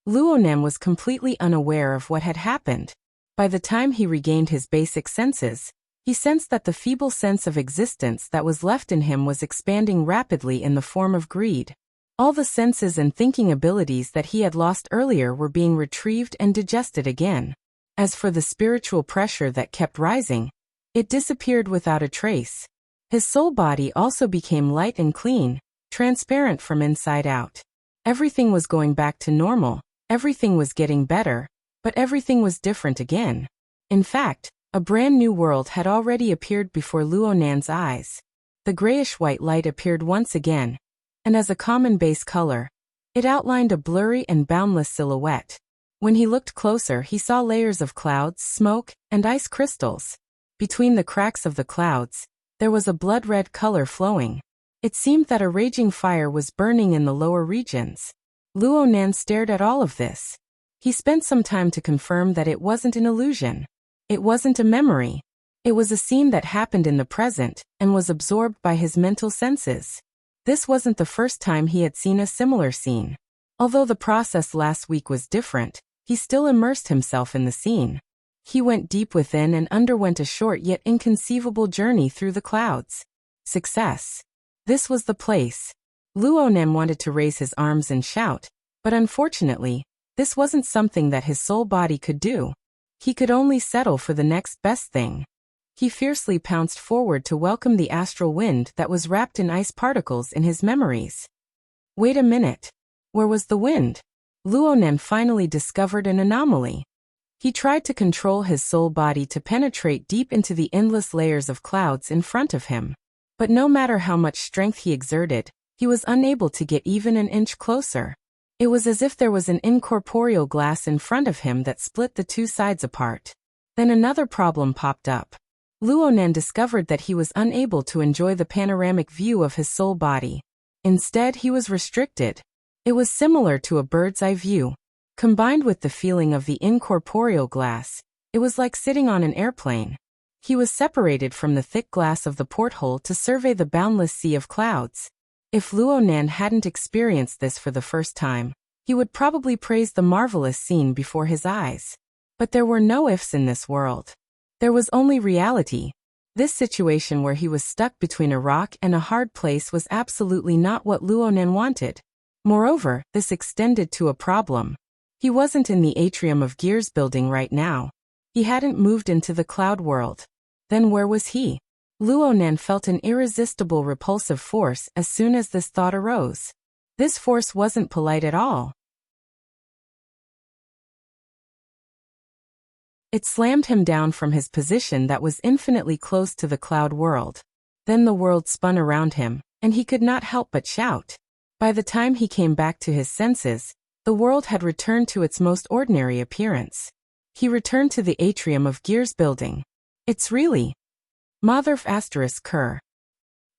Luonan was completely unaware of what had happened. By the time he regained his basic senses, he sensed that the feeble sense of existence that was left in him was expanding rapidly in the form of greed. All the senses and thinking abilities that he had lost earlier were being retrieved and digested again. As for the spiritual pressure that kept rising, it disappeared without a trace. His soul body also became light and clean, transparent from inside out. Everything was going back to normal, everything was getting better, but everything was different again. In fact, a brand new world had already appeared before Luonan's eyes. The grayish-white light appeared once again, and as a common base color, it outlined a blurry and boundless silhouette. When he looked closer, he saw layers of clouds, smoke, and ice crystals. Between the cracks of the clouds, there was a blood-red color flowing. It seemed that a raging fire was burning in the lower regions. Luonan stared at all of this. He spent some time to confirm that it wasn't an illusion. It wasn't a memory. It was a scene that happened in the present and was absorbed by his mental senses. This wasn't the first time he had seen a similar scene. Although the process last week was different, he still immersed himself in the scene. He went deep within and underwent a short yet inconceivable journey through the clouds. Success. This was the place. Luonan wanted to raise his arms and shout, but unfortunately, this wasn't something that his soul body could do. He could only settle for the next best thing. He fiercely pounced forward to welcome the astral wind that was wrapped in ice particles in his memories. Wait a minute. Where was the wind? Luonan finally discovered an anomaly. He tried to control his soul body to penetrate deep into the endless layers of clouds in front of him. But no matter how much strength he exerted, he was unable to get even an inch closer. It was as if there was an incorporeal glass in front of him that split the two sides apart. Then another problem popped up. Luonan discovered that he was unable to enjoy the panoramic view of his soul body. Instead, he was restricted. It was similar to a bird's-eye view. Combined with the feeling of the incorporeal glass, it was like sitting on an airplane. He was separated from the thick glass of the porthole to survey the boundless sea of clouds. If Luonan hadn't experienced this for the first time, he would probably praise the marvelous scene before his eyes. But there were no ifs in this world. There was only reality. This situation where he was stuck between a rock and a hard place was absolutely not what Luonan wanted. Moreover, this extended to a problem. He wasn't in the atrium of Gears building right now. He hadn't moved into the cloud world. Then where was he? Luonan felt an irresistible repulsive force as soon as this thought arose. This force wasn't polite at all. It slammed him down from his position that was infinitely close to the cloud world. Then the world spun around him, and he could not help but shout. By the time he came back to his senses, the world had returned to its most ordinary appearance. He returned to the atrium of Gears building. It's really Motherf ****.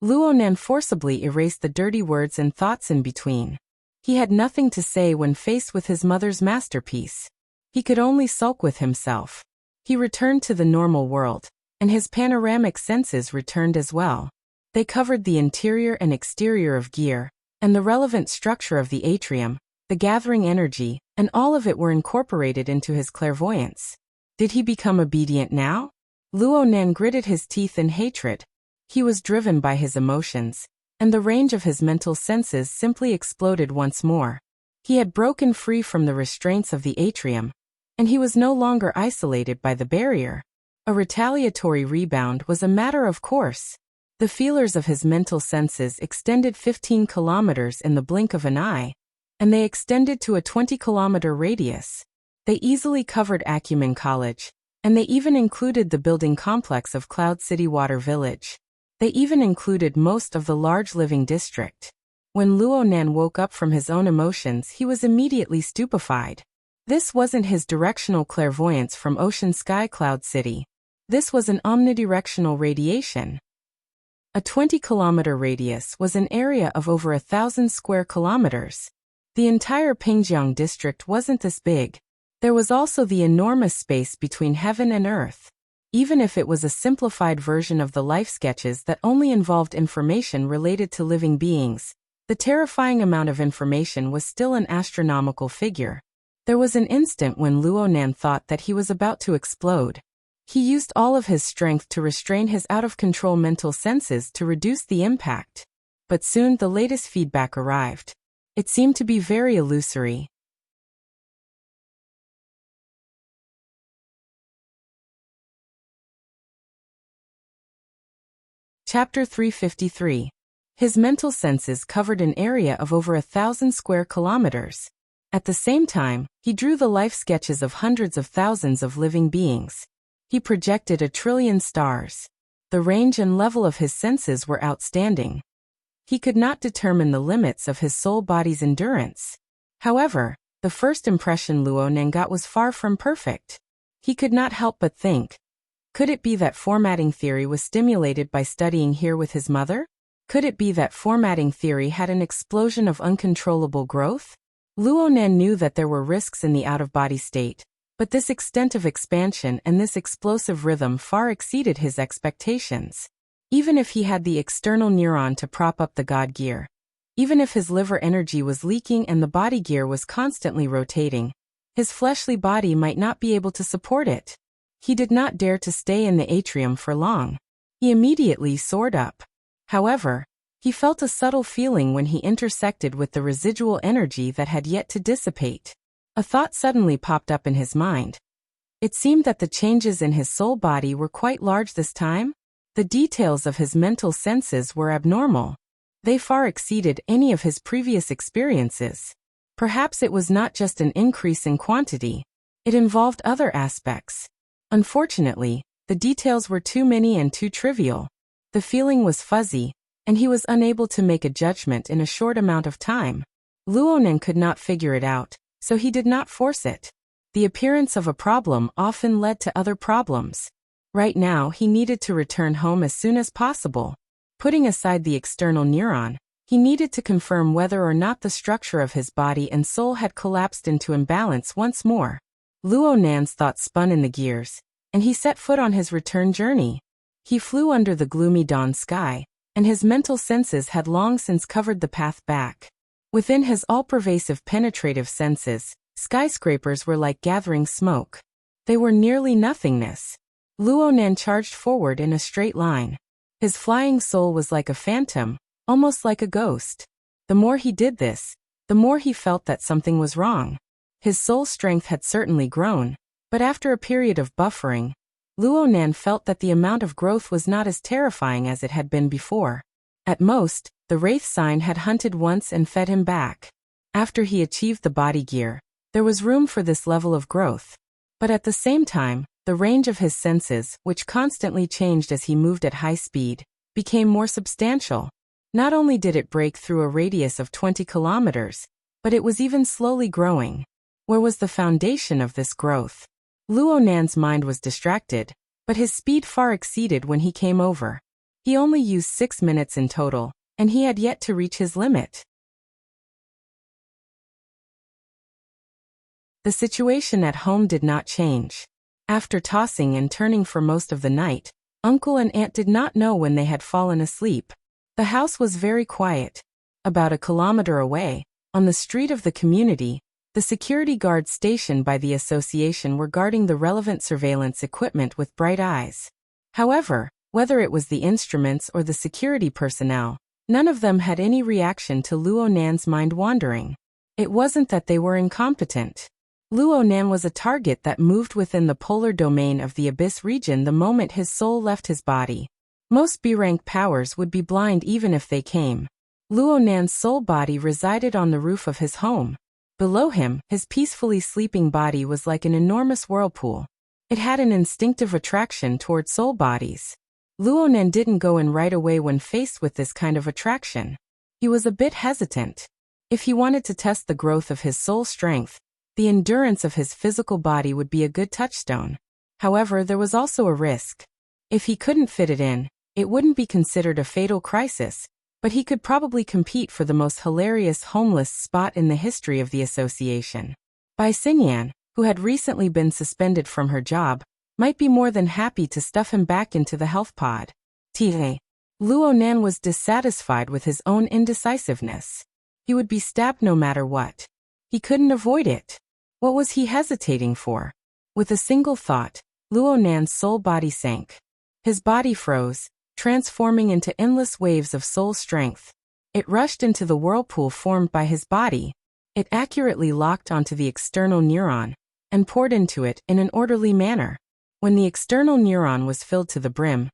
Luonan forcibly erased the dirty words and thoughts in between. He had nothing to say when faced with his mother's masterpiece. He could only sulk with himself. He returned to the normal world, and his panoramic senses returned as well. They covered the interior and exterior of Gear, and the relevant structure of the atrium, the gathering energy, and all of it were incorporated into his clairvoyance. Did he become obedient now? Luonan gritted his teeth in hatred. He was driven by his emotions, and the range of his mental senses simply exploded once more. He had broken free from the restraints of the atrium, and he was no longer isolated by the barrier. A retaliatory rebound was a matter of course. The feelers of his mental senses extended 15 kilometers in the blink of an eye, and they extended to a 20-kilometer radius. They easily covered Acumen College, and they even included the building complex of Cloud City Water Village. They even included most of the large living district. When Luonan woke up from his own emotions, he was immediately stupefied. This wasn't his directional clairvoyance from Ocean Sky Cloud City. This was an omnidirectional radiation. A 20-kilometer radius was an area of over 1,000 square kilometers. The entire Pingjiang district wasn't this big. There was also the enormous space between heaven and earth. Even if it was a simplified version of the life sketches that only involved information related to living beings, the terrifying amount of information was still an astronomical figure. There was an instant when Luonan thought that he was about to explode. He used all of his strength to restrain his out-of-control mental senses to reduce the impact. But soon the latest feedback arrived. It seemed to be very illusory. Chapter 353. His mental senses covered an area of over 1,000 square kilometers. At the same time, he drew the life sketches of hundreds of thousands of living beings. He projected 1 trillion stars. The range and level of his senses were outstanding. He could not determine the limits of his soul body's endurance. However, the first impression Luonan got was far from perfect. He could not help but think, could it be that formatting theory was stimulated by studying here with his mother? Could it be that formatting theory had an explosion of uncontrollable growth? Luonan knew that there were risks in the out-of-body state, but this extent of expansion and this explosive rhythm far exceeded his expectations. Even if he had the external neuron to prop up the God gear, even if his liver energy was leaking and the body gear was constantly rotating, his fleshly body might not be able to support it. He did not dare to stay in the atrium for long. He immediately soared up. However, he felt a subtle feeling when he intersected with the residual energy that had yet to dissipate. A thought suddenly popped up in his mind. It seemed that the changes in his soul body were quite large this time. The details of his mental senses were abnormal. They far exceeded any of his previous experiences. Perhaps it was not just an increase in quantity. It involved other aspects. Unfortunately, the details were too many and too trivial. The feeling was fuzzy, and he was unable to make a judgment in a short amount of time. Luonan could not figure it out, so he did not force it. The appearance of a problem often led to other problems. Right now he needed to return home as soon as possible. Putting aside the external neuron, he needed to confirm whether or not the structure of his body and soul had collapsed into imbalance once more. Luonan's thoughts spun in the gears, and he set foot on his return journey. He flew under the gloomy dawn sky, and his mental senses had long since covered the path back. Within his all-pervasive penetrative senses, skyscrapers were like gathering smoke. They were nearly nothingness. Luonan charged forward in a straight line. His flying soul was like a phantom, almost like a ghost. The more he did this, the more he felt that something was wrong. His soul strength had certainly grown, but after a period of buffering, Luonan felt that the amount of growth was not as terrifying as it had been before. At most, the Wraith sign had hunted once and fed him back. After he achieved the body gear, there was room for this level of growth. But at the same time, the range of his senses, which constantly changed as he moved at high speed, became more substantial. Not only did it break through a radius of 20 kilometers, but it was even slowly growing. Where was the foundation of this growth? Luonan's mind was distracted, but his speed far exceeded when he came over. He only used 6 minutes in total, and he had yet to reach his limit. The situation at home did not change. After tossing and turning for most of the night, Uncle and Aunt did not know when they had fallen asleep. The house was very quiet. About a kilometer away, on the street of the community, the security guards stationed by the association were guarding the relevant surveillance equipment with bright eyes. However, whether it was the instruments or the security personnel, none of them had any reaction to Luonan's mind wandering. It wasn't that they were incompetent. Luonan was a target that moved within the polar domain of the Abyss region the moment his soul left his body. Most B-rank powers would be blind even if they came. Luonan's soul body resided on the roof of his home. Below him, his peacefully sleeping body was like an enormous whirlpool. It had an instinctive attraction toward soul bodies. Luonan didn't go in right away when faced with this kind of attraction. He was a bit hesitant. If he wanted to test the growth of his soul strength, the endurance of his physical body would be a good touchstone. However, there was also a risk. If he couldn't fit it in, It wouldn't be considered a fatal crisis, but he could probably compete for the most hilarious homeless spot in the history of the association. Bai Xingyan, who had recently been suspended from her job, might be more than happy to stuff him back into the health pod. Luo Nan was dissatisfied with his own indecisiveness. He would be stabbed no matter what. He couldn't avoid it. What was he hesitating for? With a single thought, Luo Nan's soul body sank. His body froze, transforming into endless waves of soul strength. It rushed into the whirlpool formed by his body. It accurately locked onto the external neuron and poured into it in an orderly manner. When the external neuron was filled to the brim,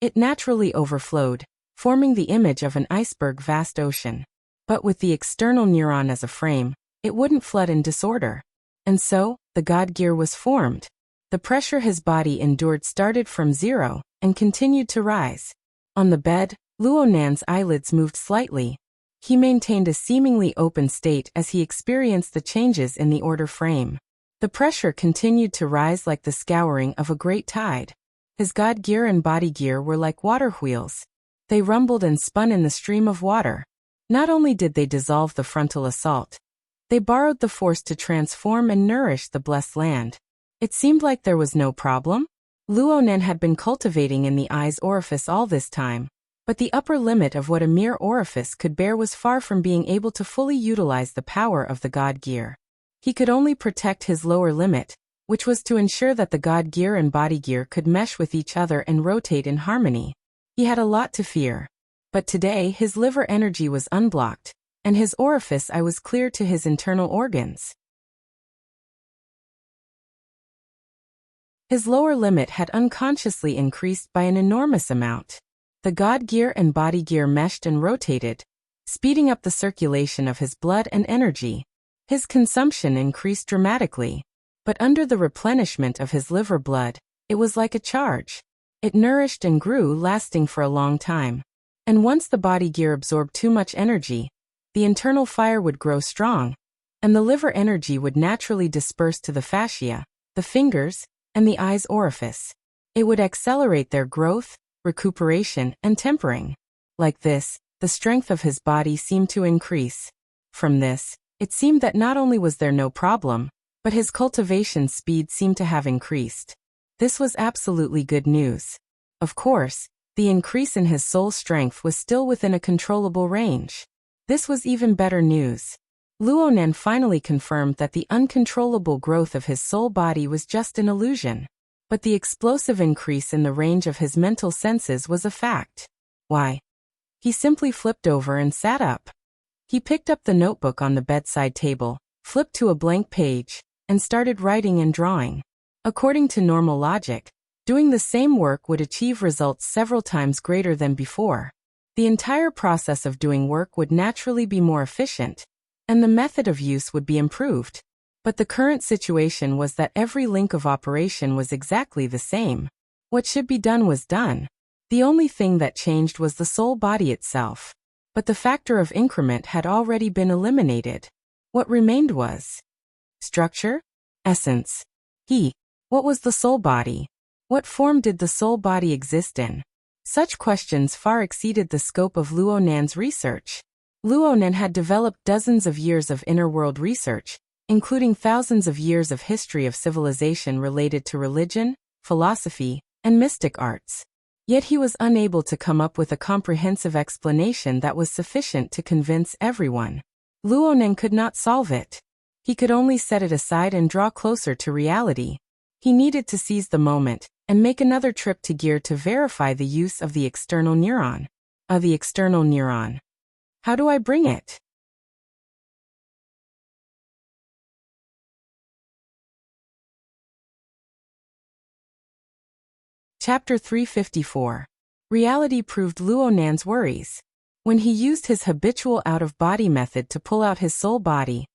it naturally overflowed, forming the image of an iceberg vast ocean. But with the external neuron as a frame, it wouldn't flood in disorder. And so, the God Gear was formed. The pressure his body endured started from zero and continued to rise. On the bed, Luo Nan's eyelids moved slightly. He maintained a seemingly open state as he experienced the changes in the order frame. The pressure continued to rise like the scouring of a great tide. His God Gear and body gear were like water wheels. They rumbled and spun in the stream of water. Not only did they dissolve the frontal assault, they borrowed the force to transform and nourish the blessed land. It seemed like there was no problem. Luo Nan had been cultivating in the eye's orifice all this time, but the upper limit of what a mere orifice could bear was far from being able to fully utilize the power of the God Gear. He could only protect his lower limit, which was to ensure that the God Gear and body gear could mesh with each other and rotate in harmony. He had a lot to fear. But today his liver energy was unblocked, and his orifice eye was clear to his internal organs. His lower limit had unconsciously increased by an enormous amount. The God Gear and body gear meshed and rotated, speeding up the circulation of his blood and energy. His consumption increased dramatically, but under the replenishment of his liver blood, it was like a charge. It nourished and grew, lasting for a long time. And once the body gear absorbed too much energy, the internal fire would grow strong, and the liver energy would naturally disperse to the fascia, the fingers, and the eye's orifice. It would accelerate their growth, recuperation, and tempering. Like this, the strength of his body seemed to increase. From this, it seemed that not only was there no problem, but his cultivation speed seemed to have increased. This was absolutely good news. Of course, the increase in his soul strength was still within a controllable range. This was even better news. Luo Nan finally confirmed that the uncontrollable growth of his soul body was just an illusion. But the explosive increase in the range of his mental senses was a fact. Why? He simply flipped over and sat up. He picked up the notebook on the bedside table, flipped to a blank page, and started writing and drawing. According to normal logic, doing the same work would achieve results several times greater than before. The entire process of doing work would naturally be more efficient, and the method of use would be improved. But the current situation was that every link of operation was exactly the same. What should be done was done. The only thing that changed was the soul body itself. But the factor of increment had already been eliminated. What remained was structure, essence. What was the soul body? What form did the soul body exist in? Such questions far exceeded the scope of Luo Nan's research. Luo Nan had developed dozens of years of inner world research, including thousands of years of history of civilization related to religion, philosophy, and mystic arts. Yet he was unable to come up with a comprehensive explanation that was sufficient to convince everyone. Luo Nan could not solve it. He could only set it aside and draw closer to reality. He needed to seize the moment and make another trip to Gear to verify the use of the external neuron. How do I bring it? Chapter 354. Reality proved Luo Nan's worries. When he used his habitual out-of-body method to pull out his soul body,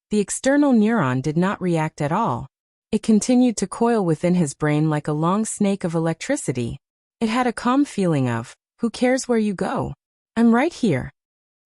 the external neuron did not react at all. It continued to coil within his brain like a long snake of electricity. It had a calm feeling of, who cares where you go? I'm right here.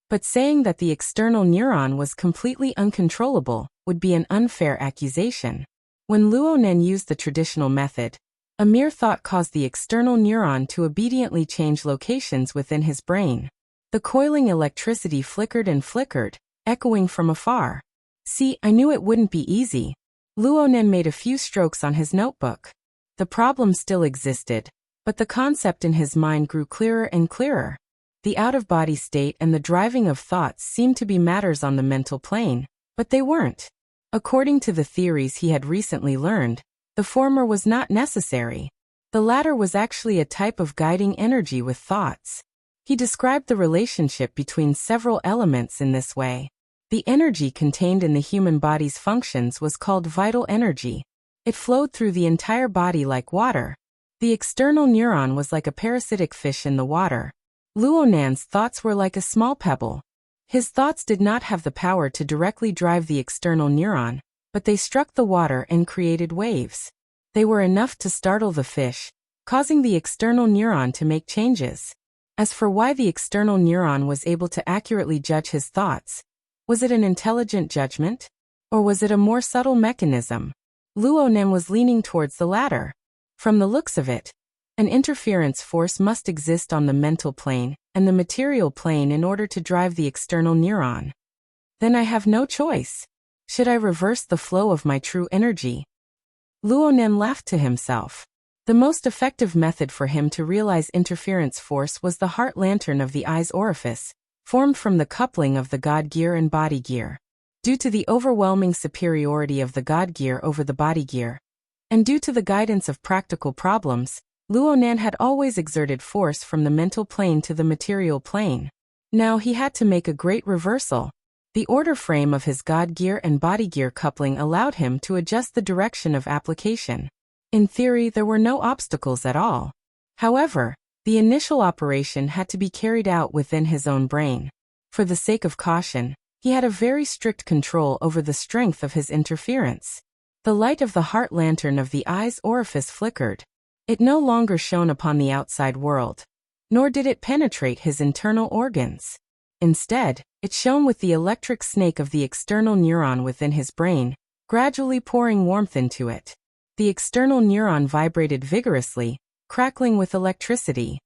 But saying that the external neuron was completely uncontrollable would be an unfair accusation. When Luo Nan used the traditional method, A mere thought caused the external neuron to obediently change locations within his brain. The coiling electricity flickered and flickered, echoing from afar. See, I knew it wouldn't be easy. Luonen made a few strokes on his notebook. The problem still existed, but the concept in his mind grew clearer and clearer. The out-of-body state and the driving of thoughts seemed to be matters on the mental plane, but they weren't. According to the theories he had recently learned, the former was not necessary. The latter was actually a type of guiding energy with thoughts. He described the relationship between several elements in this way. The energy contained in the human body's functions was called vital energy. It flowed through the entire body like water. The external neuron was like a parasitic fish in the water. Luonan's thoughts were like a small pebble. His thoughts did not have the power to directly drive the external neuron, but they struck the water and created waves. They were enough to startle the fish, causing the external neuron to make changes. As for why the external neuron was able to accurately judge his thoughts, was it an intelligent judgment? Or was it a more subtle mechanism? Luonen was leaning towards the latter. From the looks of it, an interference force must exist on the mental plane and the material plane in order to drive the external neuron. Then I have no choice. Should I reverse the flow of my true energy? Luonen laughed to himself. The most effective method for him to realize interference force was the heart lantern of the eye's orifice, formed from the coupling of the God gear and body gear. Due to the overwhelming superiority of the God gear over the body gear, and due to the guidance of practical problems, Luonen had always exerted force from the mental plane to the material plane. Now he had to make a great reversal. The order frame of his God gear and body gear coupling allowed him to adjust the direction of application. In theory, there were no obstacles at all. However, the initial operation had to be carried out within his own brain. For the sake of caution, he had a very strict control over the strength of his interference. The light of the heart lantern of the eye's orifice flickered. It no longer shone upon the outside world, nor did it penetrate his internal organs. Instead, it shone with the electric snake of the external neuron within his brain, gradually pouring warmth into it. The external neuron vibrated vigorously, crackling with electricity.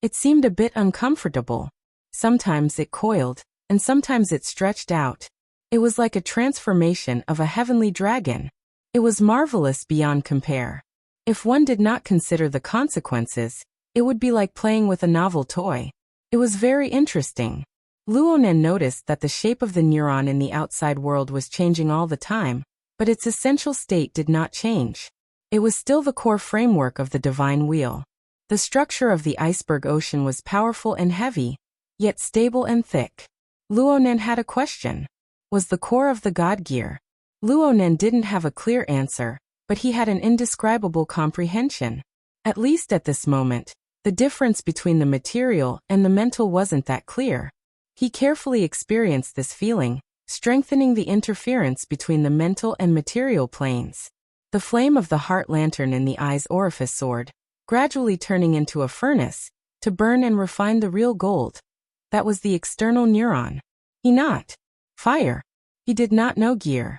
It seemed a bit uncomfortable. Sometimes it coiled, and sometimes it stretched out. It was like a transformation of a heavenly dragon. It was marvelous beyond compare. If one did not consider the consequences, it would be like playing with a novel toy. It was very interesting. Luonen noticed that the shape of the neuron in the outside world was changing all the time, but its essential state did not change. It was still the core framework of the divine wheel. The structure of the iceberg ocean was powerful and heavy, yet stable and thick. Luonen had a question. Was the core of the God gear? Luonen didn't have a clear answer, but he had an indescribable comprehension. At least at this moment, the difference between the material and the mental wasn't that clear. He carefully experienced this feeling, strengthening the interference between the mental and material planes. The flame of the heart lantern in the eye's orifice soared, gradually turning into a furnace, to burn and refine the real gold. That was the external neuron. He not fire. He did not know gear.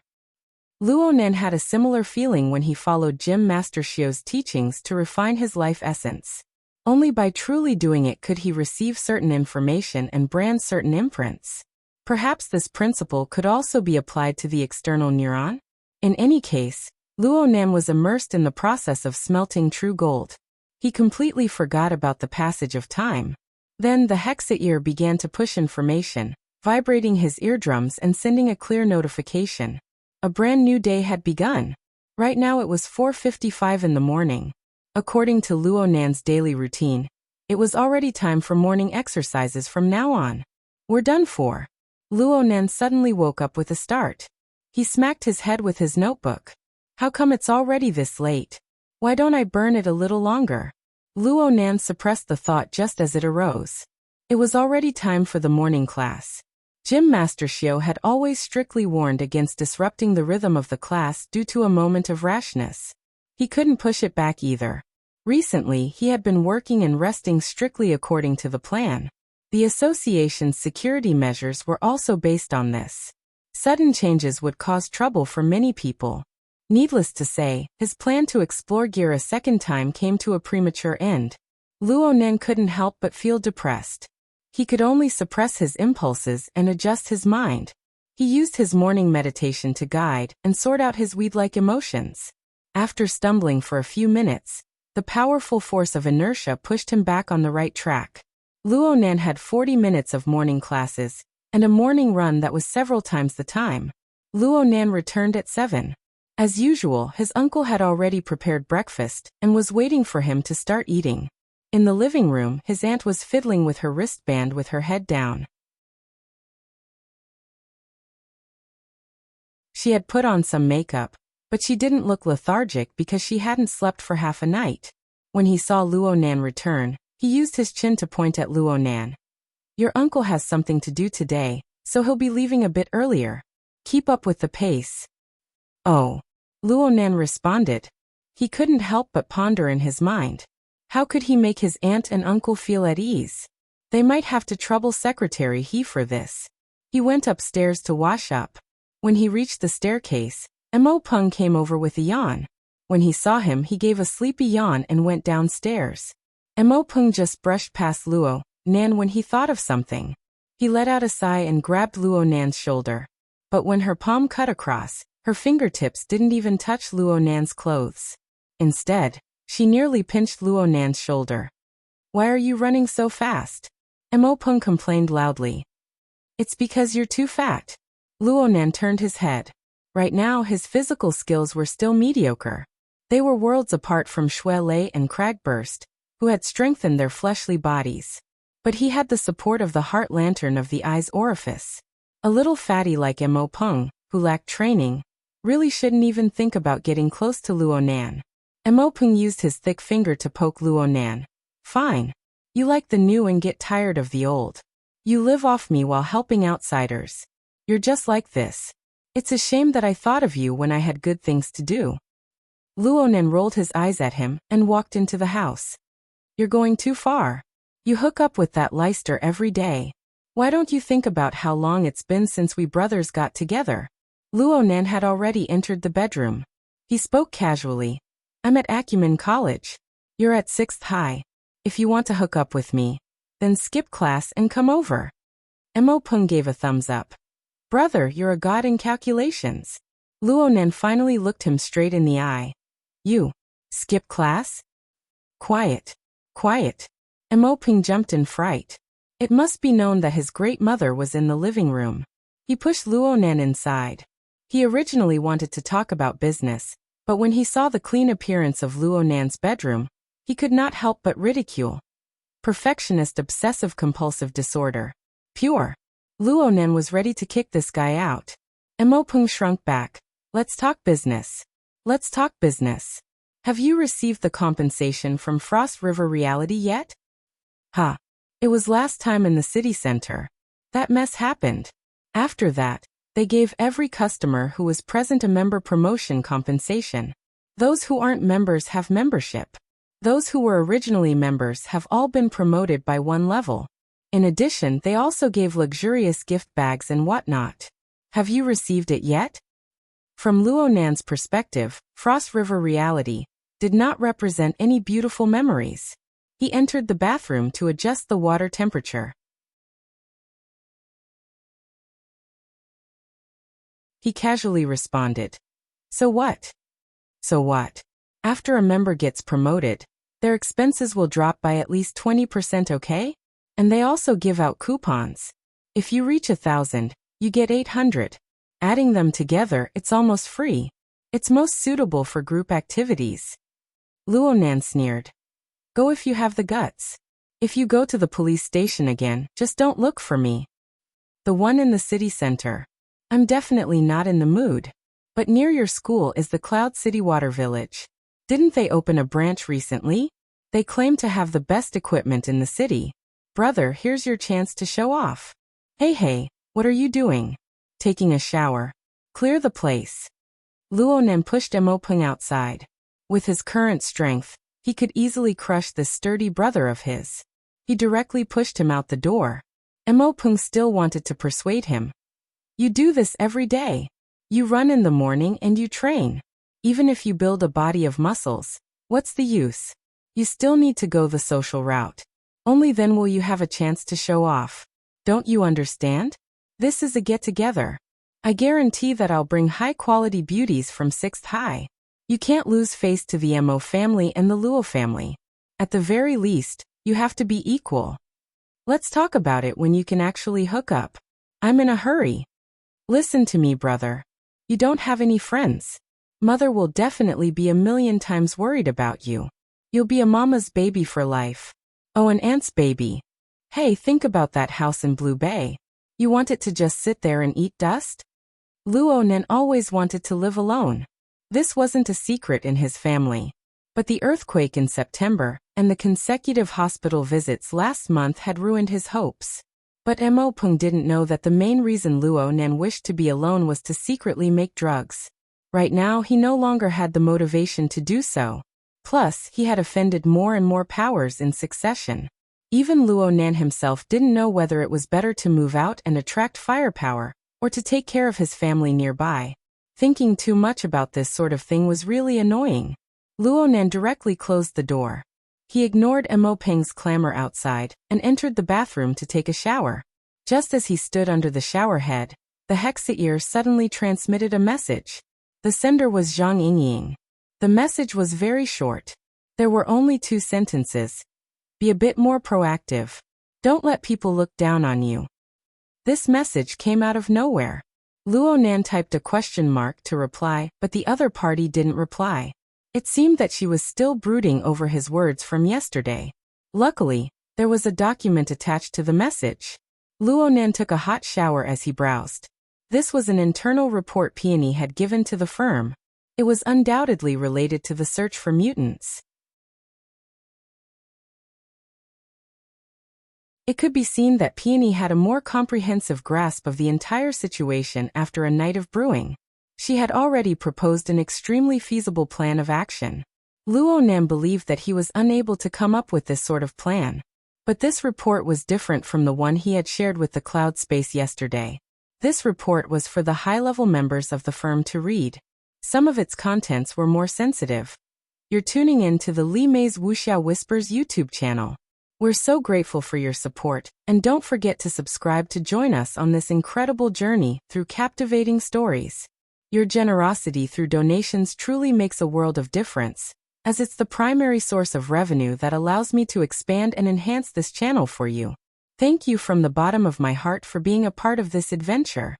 Luonen had a similar feeling when he followed Jim Master Shio's teachings to refine his life essence. Only by truly doing it could he receive certain information and brand certain imprints. Perhaps this principle could also be applied to the external neuron? In any case, Luonen was immersed in the process of smelting true gold. He completely forgot about the passage of time. Then the hexa ear began to push information, vibrating his eardrums and sending a clear notification. A brand new day had begun. Right now it was 4:55 in the morning. According to Luonan's daily routine, it was already time for morning exercises from now on. We're done for. Luonan suddenly woke up with a start. He smacked his head with his notebook. How come it's already this late? Why don't I burn it a little longer? Luonan suppressed the thought just as it arose. It was already time for the morning class. Gym Master Shio had always strictly warned against disrupting the rhythm of the class due to a moment of rashness. He couldn't push it back either. Recently, he had been working and resting strictly according to the plan. The association's security measures were also based on this. Sudden changes would cause trouble for many people. Needless to say, his plan to explore gear a second time came to a premature end. Luo Nan couldn't help but feel depressed. He could only suppress his impulses and adjust his mind. He used his morning meditation to guide and sort out his weed-like emotions. After stumbling for a few minutes, the powerful force of inertia pushed him back on the right track. Luo Nan had 40 minutes of morning classes, and a morning run that was several times the time. Luo Nan returned at 7. As usual, his uncle had already prepared breakfast and was waiting for him to start eating. In the living room, his aunt was fiddling with her wristband with her head down. She had put on some makeup, but she didn't look lethargic because she hadn't slept for half a night. When he saw Luo Nan return, he used his chin to point at Luo Nan. "Your uncle has something to do today, so he'll be leaving a bit earlier. Keep up with the pace." "Oh," Luo Nan responded. He couldn't help but ponder in his mind. How could he make his aunt and uncle feel at ease? They might have to trouble Secretary He for this. He went upstairs to wash up. When he reached the staircase, Mo Peng came over with a yawn. When he saw him, he gave a sleepy yawn and went downstairs. Mo Peng just brushed past Luo Nan when he thought of something. He let out a sigh and grabbed Luo Nan's shoulder. But when her palm cut across, her fingertips didn't even touch Luo Nan's clothes. Instead, she nearly pinched Luo Nan's shoulder. "Why are you running so fast?" Mo Peng complained loudly. "It's because you're too fat." Luo Nan turned his head. Right now, his physical skills were still mediocre. They were worlds apart from Shui Lei and Cragburst, who had strengthened their fleshly bodies. But he had the support of the heart lantern of the eye's orifice. A little fatty like Mo Peng, who lacked training, really shouldn't even think about getting close to Luo Nan. Mo Peng used his thick finger to poke Luo Nan. "Fine. You like the new and get tired of the old. You live off me while helping outsiders. You're just like this. It's a shame that I thought of you when I had good things to do." Luo Nan rolled his eyes at him and walked into the house. "You're going too far. You hook up with that Leicester every day. Why don't you think about how long it's been since we brothers got together?" Luo Nan had already entered the bedroom. He spoke casually. "I'm at Acumen College. You're at 6th High. If you want to hook up with me, then skip class and come over." Mo Peng gave a thumbs up. "Brother, you're a god in calculations." Luo Nan finally looked him straight in the eye. "You skip class?" Quiet. Quiet. Mo Peng jumped in fright. It must be known that his great mother was in the living room. He pushed Luo Nan inside. He originally wanted to talk about business, but when he saw the clean appearance of Luo Nan's bedroom, he could not help but ridicule. Perfectionist obsessive-compulsive disorder. Pure. Luo Nan was ready to kick this guy out. Mo Peng shrunk back. "Let's talk business. Let's talk business. Have you received the compensation from Frost River Reality yet?" "Huh. It was last time in the city center. That mess happened. After that, they gave every customer who was present a member promotion compensation. Those who aren't members have membership. Those who were originally members have all been promoted by 1 level. In addition, they also gave luxurious gift bags and whatnot. Have you received it yet?" From Luo Nan's perspective, Frost River Reality did not represent any beautiful memories. He entered the bathroom to adjust the water temperature. He casually responded, "So what? So what? After a member gets promoted, their expenses will drop by at least 20%, okay? And they also give out coupons. If you reach 1,000, you get 800. Adding them together, it's almost free. It's most suitable for group activities." Luo Nan sneered. "Go if you have the guts. If you go to the police station again, just don't look for me." "The one in the city center. I'm definitely not in the mood. But near your school is the Cloud City Water Village. Didn't they open a branch recently? They claim to have the best equipment in the city. Brother, here's your chance to show off." Hey, what are you doing?" "Taking a shower. Clear the place." Luo Nan pushed Mo Peng outside. With his current strength, he could easily crush this sturdy brother of his. He directly pushed him out the door. Mo Peng still wanted to persuade him. "You do this every day. You run in the morning and you train. Even if you build a body of muscles, what's the use? You still need to go the social route. Only then will you have a chance to show off. Don't you understand? This is a get-together. I guarantee that I'll bring high-quality beauties from 6th High. You can't lose face to the Mo family and the Luo family. At the very least, you have to be equal. Let's talk about it when you can actually hook up. I'm in a hurry. Listen to me, brother. You don't have any friends. Mother will definitely be a million times worried about you. You'll be a mama's baby for life. Oh, an aunt's baby. Hey, think about that house in Blue Bay. You want it to just sit there and eat dust? Luo Nen always wanted to live alone. This wasn't a secret in his family. But the earthquake in September and the consecutive hospital visits last month had ruined his hopes. But Mo Peng didn't know that the main reason Luo Nen wished to be alone was to secretly make drugs. Right now, he no longer had the motivation to do so. Plus, he had offended more and more powers in succession. Even Luo Nan himself didn't know whether it was better to move out and attract firepower, or to take care of his family nearby. Thinking too much about this sort of thing was really annoying. Luo Nan directly closed the door. He ignored Mo Peng's clamor outside and entered the bathroom to take a shower. Just as he stood under the shower head, the Hexa ear suddenly transmitted a message. The sender was Zhang Yingying. The message was very short. There were only 2 sentences. Be a bit more proactive. Don't let people look down on you. This message came out of nowhere. Luo Nan typed a question mark to reply, but the other party didn't reply. It seemed that she was still brooding over his words from yesterday. Luckily, there was a document attached to the message. Luo Nan took a hot shower as he browsed. This was an internal report Peony had given to the firm. It was undoubtedly related to the search for mutants. It could be seen that Peony had a more comprehensive grasp of the entire situation after a night of brewing. She had already proposed an extremely feasible plan of action. Luo Nan believed that he was unable to come up with this sort of plan. But this report was different from the one he had shared with the Cloud Space yesterday. This report was for the high-level members of the firm to read. Some of its contents were more sensitive. You're tuning in to the Li Mei's Wuxia Whispers YouTube channel. We're so grateful for your support, and don't forget to subscribe to join us on this incredible journey through captivating stories. Your generosity through donations truly makes a world of difference, as it's the primary source of revenue that allows me to expand and enhance this channel for you. Thank you from the bottom of my heart for being a part of this adventure.